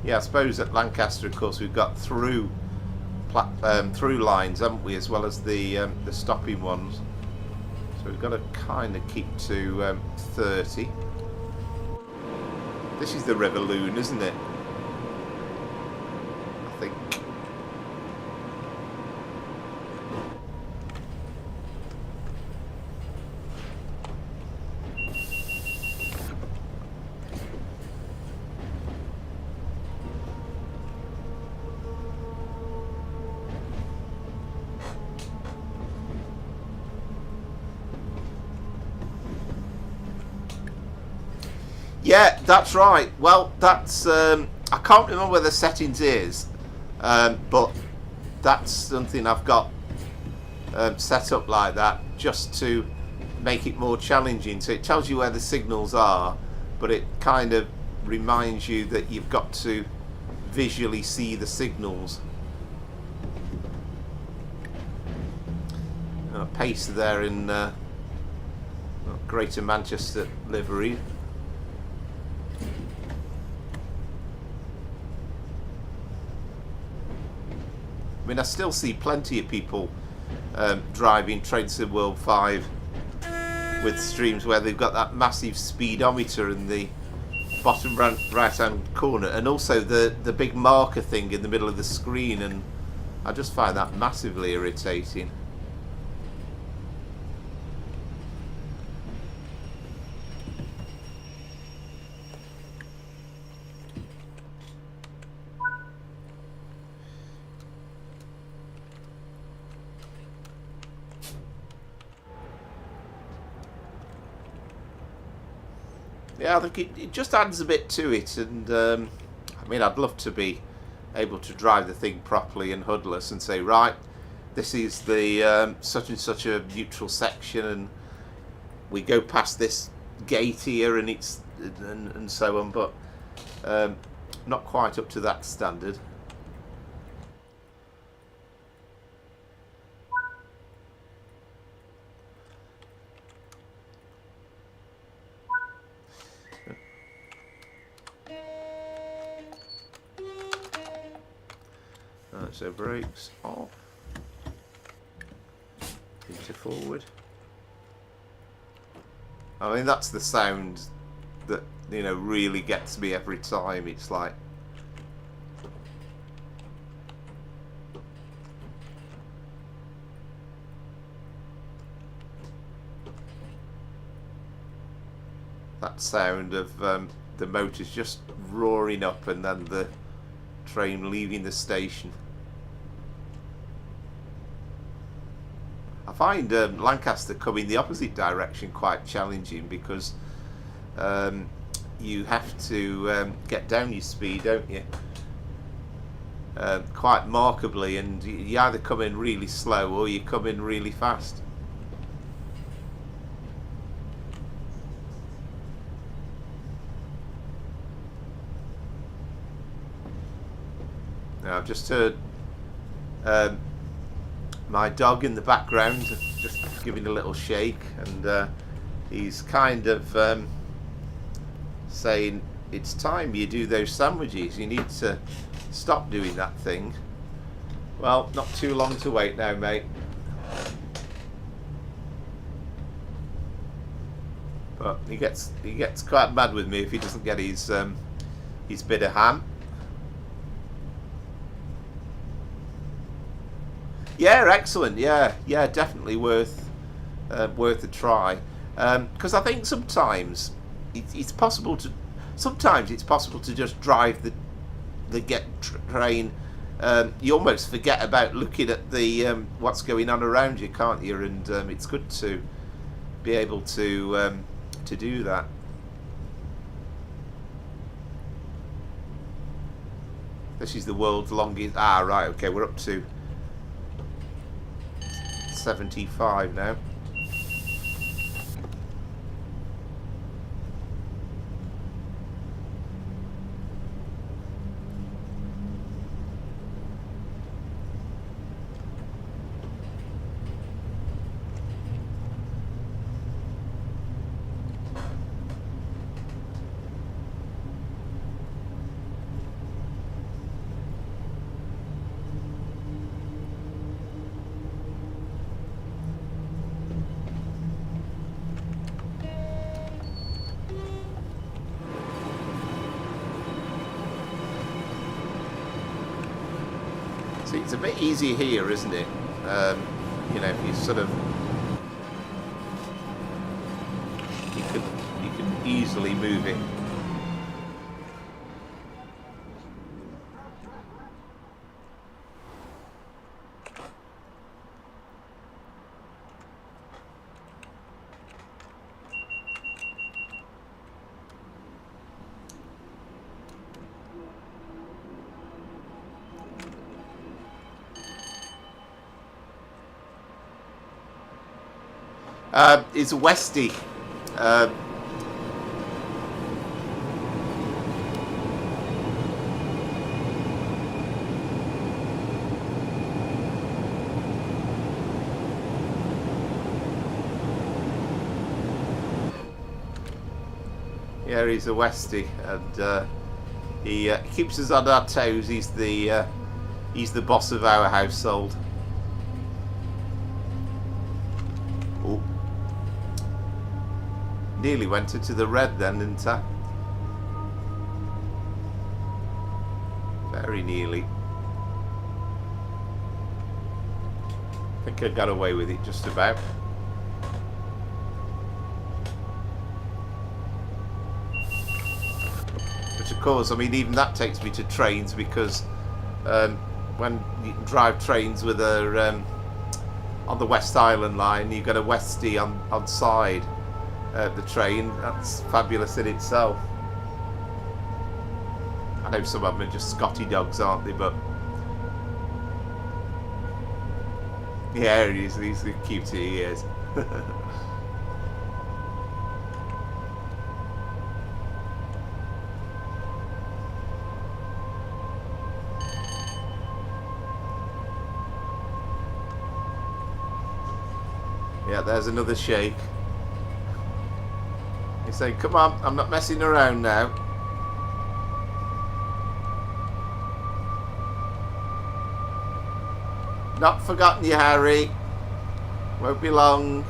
Yeah, I suppose at Lancaster, of course, we've got through lines, haven't we, as well as the stopping ones. So we've got to kind of keep to 30. This is the River Loon, isn't it? I think. Yeah, that's right. Well, that's I can't remember where the settings is, but that's something I've got set up like that just to make it more challenging. So it tells you where the signals are, but it kind of reminds you that you've got to visually see the signals. Pace there in Greater Manchester livery. I mean, I still see plenty of people driving Train Sim World 5 with streams where they've got that massive speedometer in the bottom right hand corner, and also the big marker thing in the middle of the screen, and I just find that massively irritating. Yeah, I think it just adds a bit to it, and I mean, I'd love to be able to drive the thing properly and hoodless and say, right, this is the such and such a neutral section, and we go past this gate here, and it's and so on, but not quite up to that standard. So brakes off, into forward. I mean, that's the sound that, you know, really gets me every time. It's like, that sound of the motors just roaring up and then the train leaving the station. I find Lancaster coming the opposite direction quite challenging, because you have to get down your speed, don't you? Quite markedly, and you either come in really slow or you come in really fast. Now, I've just heard my dog in the background just giving a little shake, and he's kind of saying, it's time you do those sandwiches, you need to stop doing that thing. Well, not too long to wait now, mate. But he gets quite mad with me if he doesn't get his bit of ham. Yeah, excellent. Yeah, definitely worth a try. Because I think sometimes it's possible to just drive the train. You almost forget about looking at the what's going on around you, can't you? And it's good to be able to do that. This is the world's longest. Ah, right. Okay, we're up to 75 now. See, it's a bit easier here, isn't it? You know, if you sort of, you can easily move it. It's a Westie. Yeah, he's a Westie, and he keeps us on our toes. He's the boss of our household. Oh. Nearly went into the red then, didn't I? Very nearly. I think I got away with it just about. Which of course, I mean, even that takes me to trains, because when you can drive trains with a on the West Island line, you've got a Westie on side the train. That's fabulous in itself. I know some of them are just Scotty dogs, aren't they? But yeah, he's the cutie he is. Yeah, there's another shake. He's saying, come on, I'm not messing around now. Not forgotten you, Harry. Won't be long.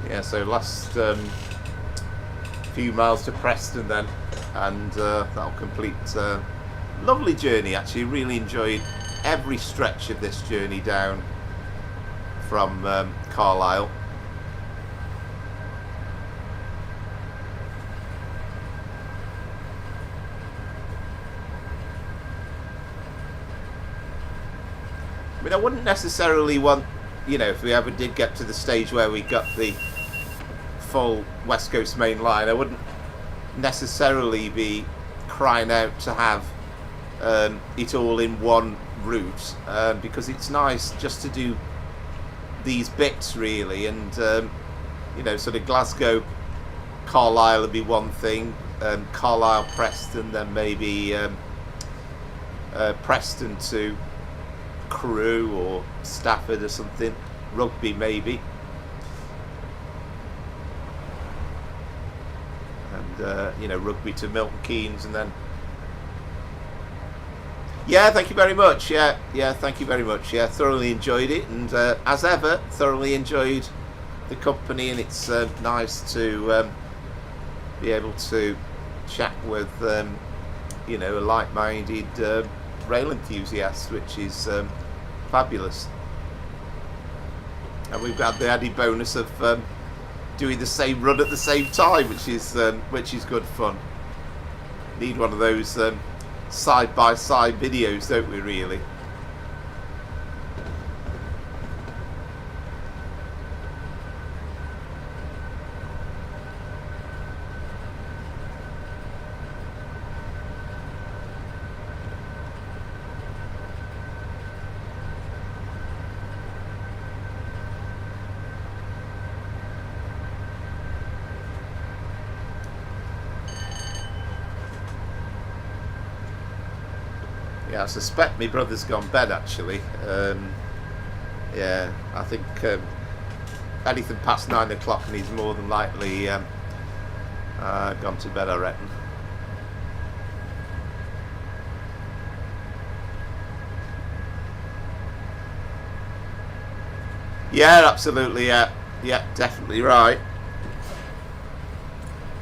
Yeah, so last few miles to Preston then, and that'll complete lovely journey. Actually, really enjoyed every stretch of this journey down from Carlisle. I mean, I wouldn't necessarily want, you know, if we ever did get to the stage where we got the full West Coast Main Line, I wouldn't necessarily be crying out to have it all in one route, because it's nice just to do these bits really, and you know, sort of Glasgow Carlisle would be one thing, Carlisle Preston, then maybe Preston to Crewe or Stafford or something, Rugby maybe, and you know, Rugby to Milton Keynes, and then yeah, thank you very much. Yeah, thank you very much. Yeah, thoroughly enjoyed it, and as ever, thoroughly enjoyed the company, and it's nice to be able to chat with you know, a like-minded rail enthusiast, which is fabulous. And we've got the added bonus of doing the same run at the same time, which is good fun. Need one of those side-by-side videos, don't we, really? Yeah, I suspect my brother's gone bed actually. Yeah, I think anything past 9 o'clock and he's more than likely gone to bed, I reckon. Yeah, absolutely. Yeah, definitely right.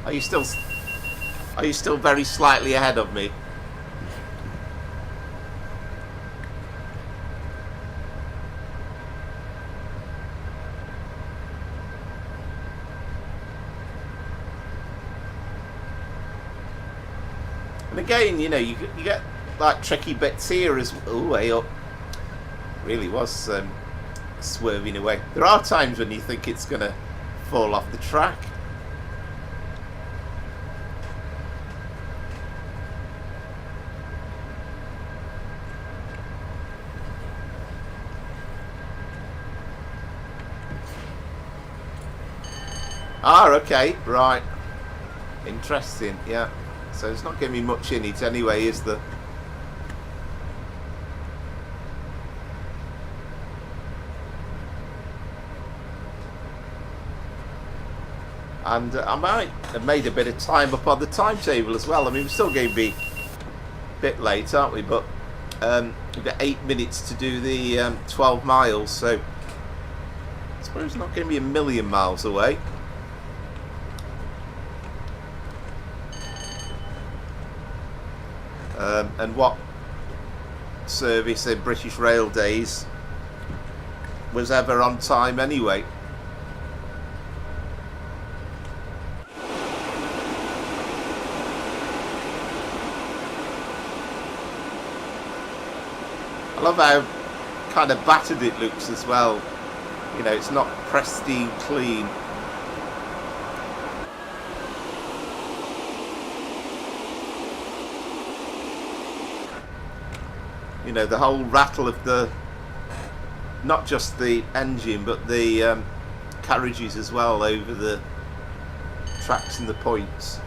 Are you still very slightly ahead of me? And again, you know, you get like tricky bits here as well. Way up, really was swerving away. There are times when you think it's gonna fall off the track. Ah, okay, right, interesting. Yeah. So it's not giving me much in it anyway, is there? And I might have made a bit of time up on the timetable as well. I mean, we're still going to be a bit late, aren't we? But we've got 8 minutes to do the 12 miles, so I suppose it's not going to be a million miles away. And what service in British Rail days was ever on time anyway? I love how kind of battered it looks as well. You know, it's not pristine clean. You know, the whole rattle of the, not just the engine, but the carriages as well over the tracks and the points.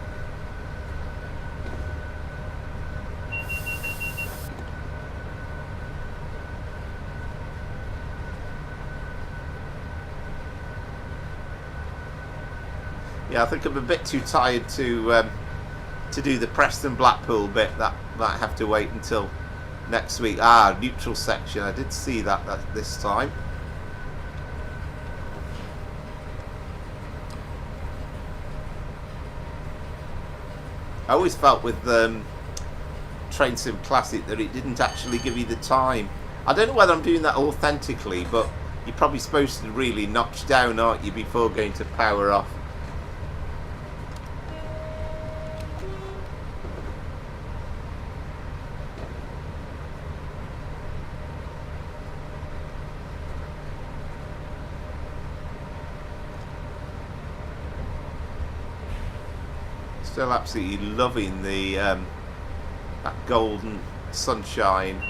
Yeah, I think I'm a bit too tired to do the Preston Blackpool bit. That might have to wait until next week. Ah, neutral section. I did see that this time. I always felt with Train Sim Classic that it didn't actually give you the time. I don't know whether I'm doing that authentically, but you're probably supposed to really notch down, aren't you, before going to power off. Still absolutely loving the that golden sunshine.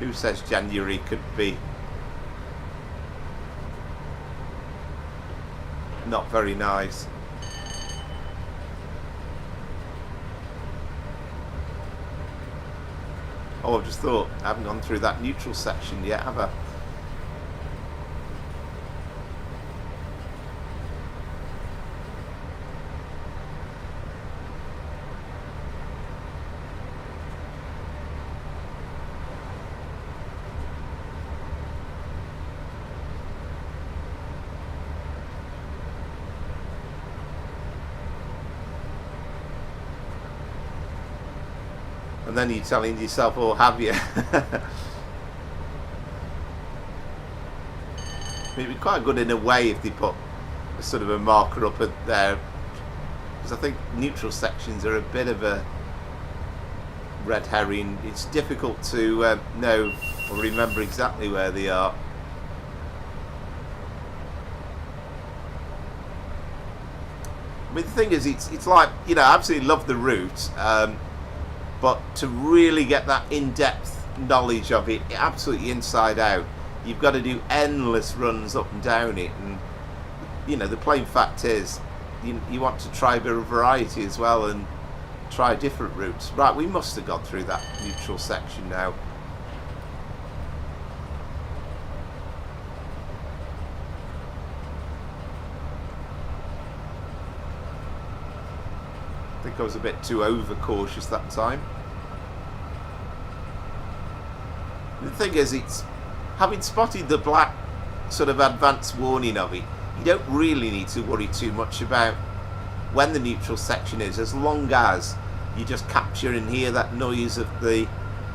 Who says January could be not very nice? Oh, I've just thought, I haven't gone through that neutral section yet, have I? And then you're telling yourself, oh, have you? It'd be quite good in a way if they put a sort of a marker up at there, because I think neutral sections are a bit of a red herring. It's difficult to know or remember exactly where they are. I mean, the thing is, it's like, you know, I absolutely love the route. But to really get that in-depth knowledge of it, absolutely inside out, you've got to do endless runs up and down it. And, you know, the plain fact is, you want to try a bit of variety as well and try different routes. Right, we must have gone through that neutral section now. I think I was a bit too overcautious that time. The thing is, it's having spotted the black sort of advance warning of it, you don't really need to worry too much about when the neutral section is, as long as you just capture and hear that noise of the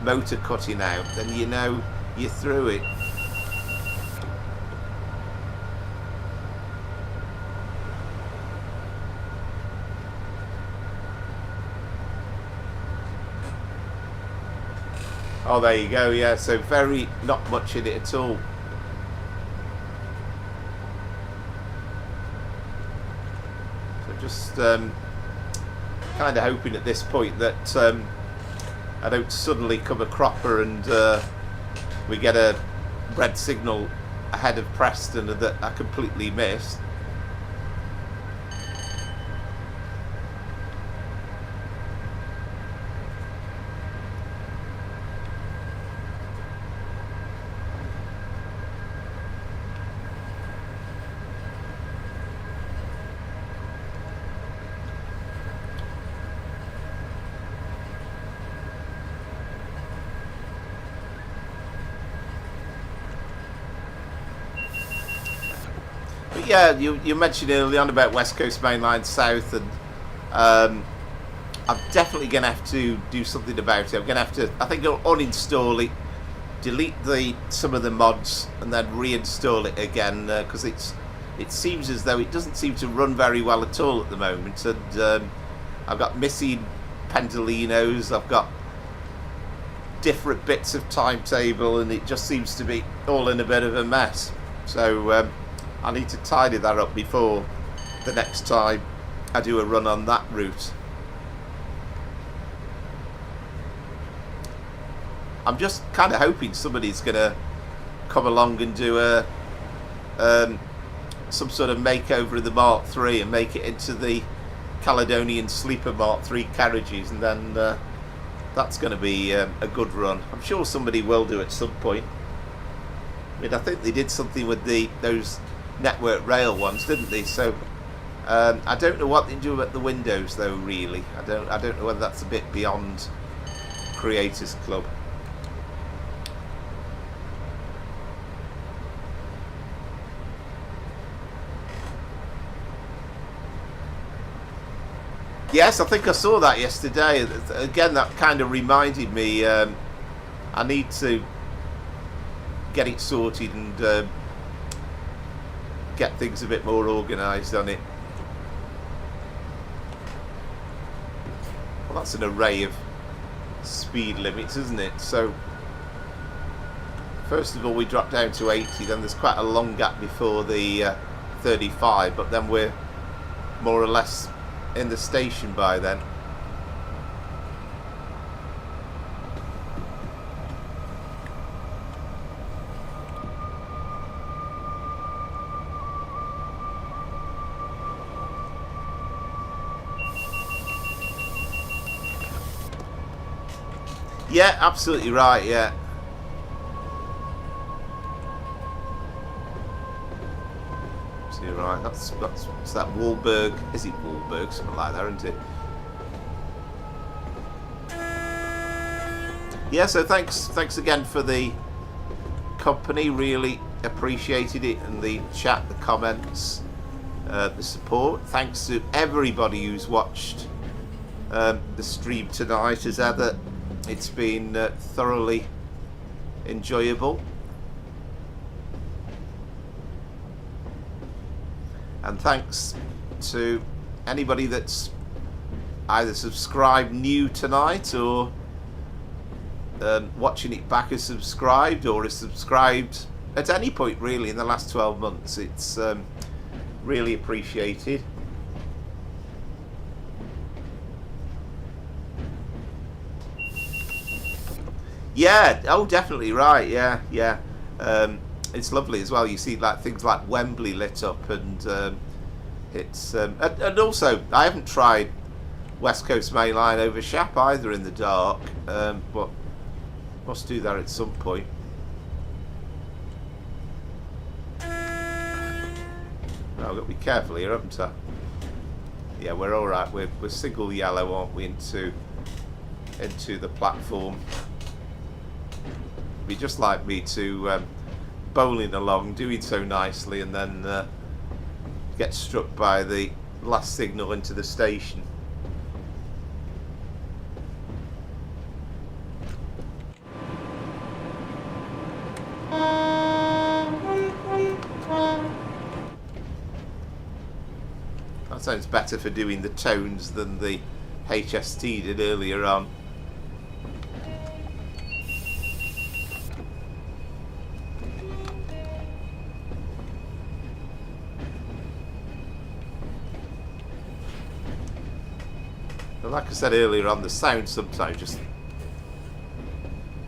motor cutting out, then you know you're through it. Oh, there you go, yeah, so very, not much in it at all. So just kind of hoping at this point that I don't suddenly come a cropper and we get a red signal ahead of Preston that I completely missed. Yeah, you mentioned early on about West Coast Main Line South, and I'm definitely going to have to do something about it. I'm going to have to, I think, uninstall it, delete some of the mods, and then reinstall it again, because it seems as though it doesn't seem to run very well at all at the moment. And I've got missing pendolinos, I've got different bits of timetable, and it just seems to be all in a bit of a mess. So I need to tidy that up before the next time I do a run on that route. I'm just kind of hoping somebody's going to come along and do a some sort of makeover of the Mark III and make it into the Caledonian Sleeper Mark III carriages, and then that's going to be a good run. I'm sure somebody will do at some point. I mean, I think they did something with those Network Rail ones, didn't they? So I don't know what they do at the windows, though. Really, I don't know whether that's a bit beyond Creators Club. Yes, I think I saw that yesterday. Again, that kind of reminded me I need to get it sorted and get things a bit more organised on it. Well, that's an array of speed limits, isn't it? So first of all, we drop down to 80, then there's quite a long gap before the 35, but then we're more or less in the station by then. Yeah, absolutely right, yeah. So you're right, that's that Wahlberg, is it Wahlberg? Something like that, isn't it? Yeah, so thanks again for the company, really appreciated it, and the chat, the comments, the support. Thanks to everybody who's watched the stream tonight, as ever. It's been thoroughly enjoyable, and thanks to anybody that's either subscribed new tonight or watching it back as subscribed, or is subscribed at any point really in the last 12 months. It's really appreciated. Yeah, oh definitely right, yeah. It's lovely as well. You see like things like Wembley lit up, and it's and also I haven't tried West Coast Main Line over Shap either in the dark, but must do that at some point. No, I've got to be careful here, haven't I? Yeah, we're all right. We're single yellow, aren't we, into the platform. It'd be just like me to bowling along, doing so nicely, and then get struck by the last signal into the station. That sounds better for doing the tones than the HST did earlier on. But like I said earlier on, the sound sometimes it's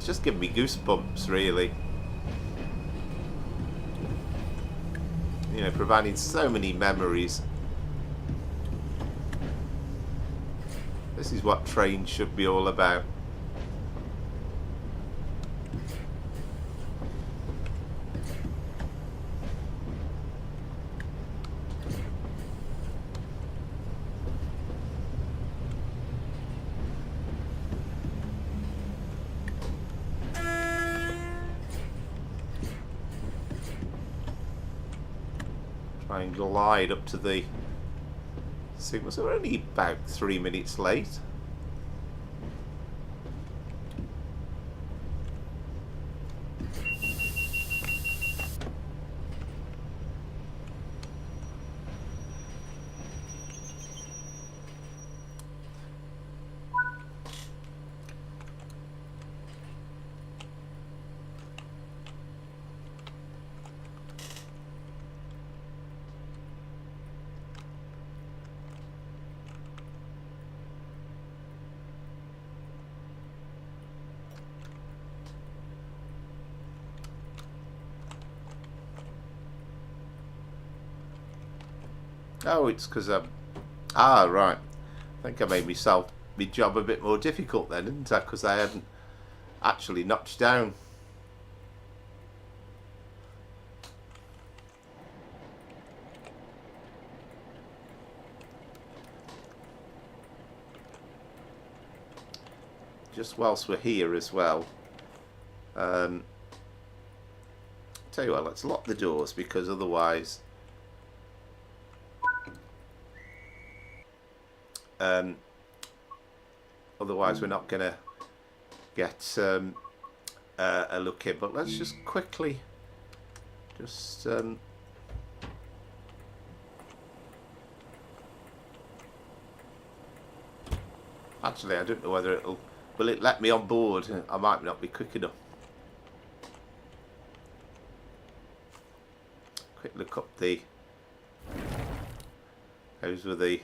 just giving me goosebumps, really. You know, providing so many memories. This is what trains should be all about. Try and glide up to the signal. So we're only about 3 minutes late. Oh, it's because I'm... Ah, right. I think I made my job a bit more difficult then, didn't I? Because I hadn't actually notched down. Just whilst we're here as well. Tell you what, let's lock the doors, because otherwise... otherwise we're not gonna get a look in. But let's just quickly actually I don't know whether will it let me on board. I might not be quick enough. Quick look up those were the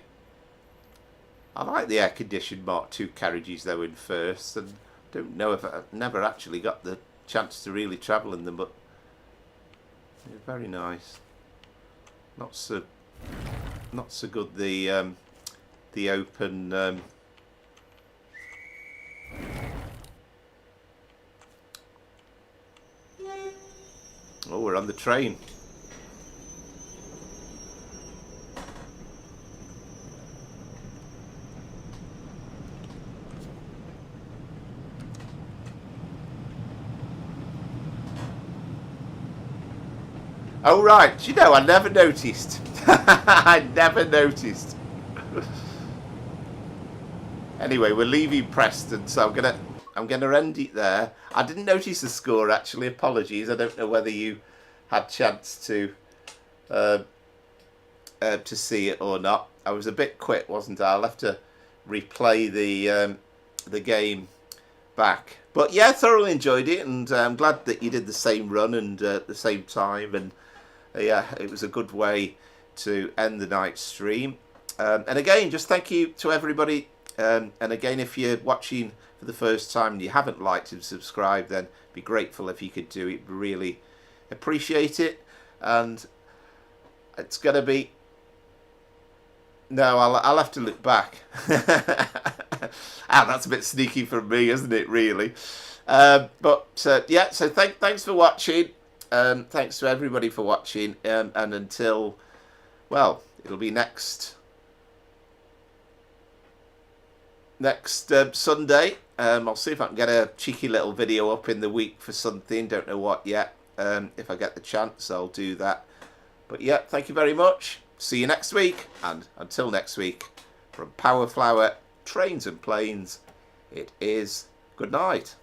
I like the air-conditioned Mark II carriages though in first, and don't know if I've never actually got the chance to really travel in them, but they're very nice. Not so good the open oh, we're on the train. Oh right, you know, I never noticed. I never noticed. Anyway, we're leaving Preston, so I'm gonna end it there. I didn't notice the score actually. Apologies. I don't know whether you had chance to see it or not. I was a bit quick, wasn't I? I'll have to replay the game back. But yeah, thoroughly enjoyed it, and I'm glad that you did the same run and at the same time. And yeah, it was a good way to end the night stream. And again, just thank you to everybody. And again, if you're watching for the first time and you haven't liked and subscribed, then be grateful if you could do it. Really appreciate it. And it's going to be... No, I'll have to look back. That's a bit sneaky from me, isn't it, really? But yeah, so thanks for watching. Thanks to everybody for watching. And until, well, it'll be next Sunday. I'll see if I can get a cheeky little video up in the week for something. Don't know what yet. If I get the chance, I'll do that. But yeah, thank you very much. See you next week. And until next week, from Power Flower Trains and Planes, it is good night.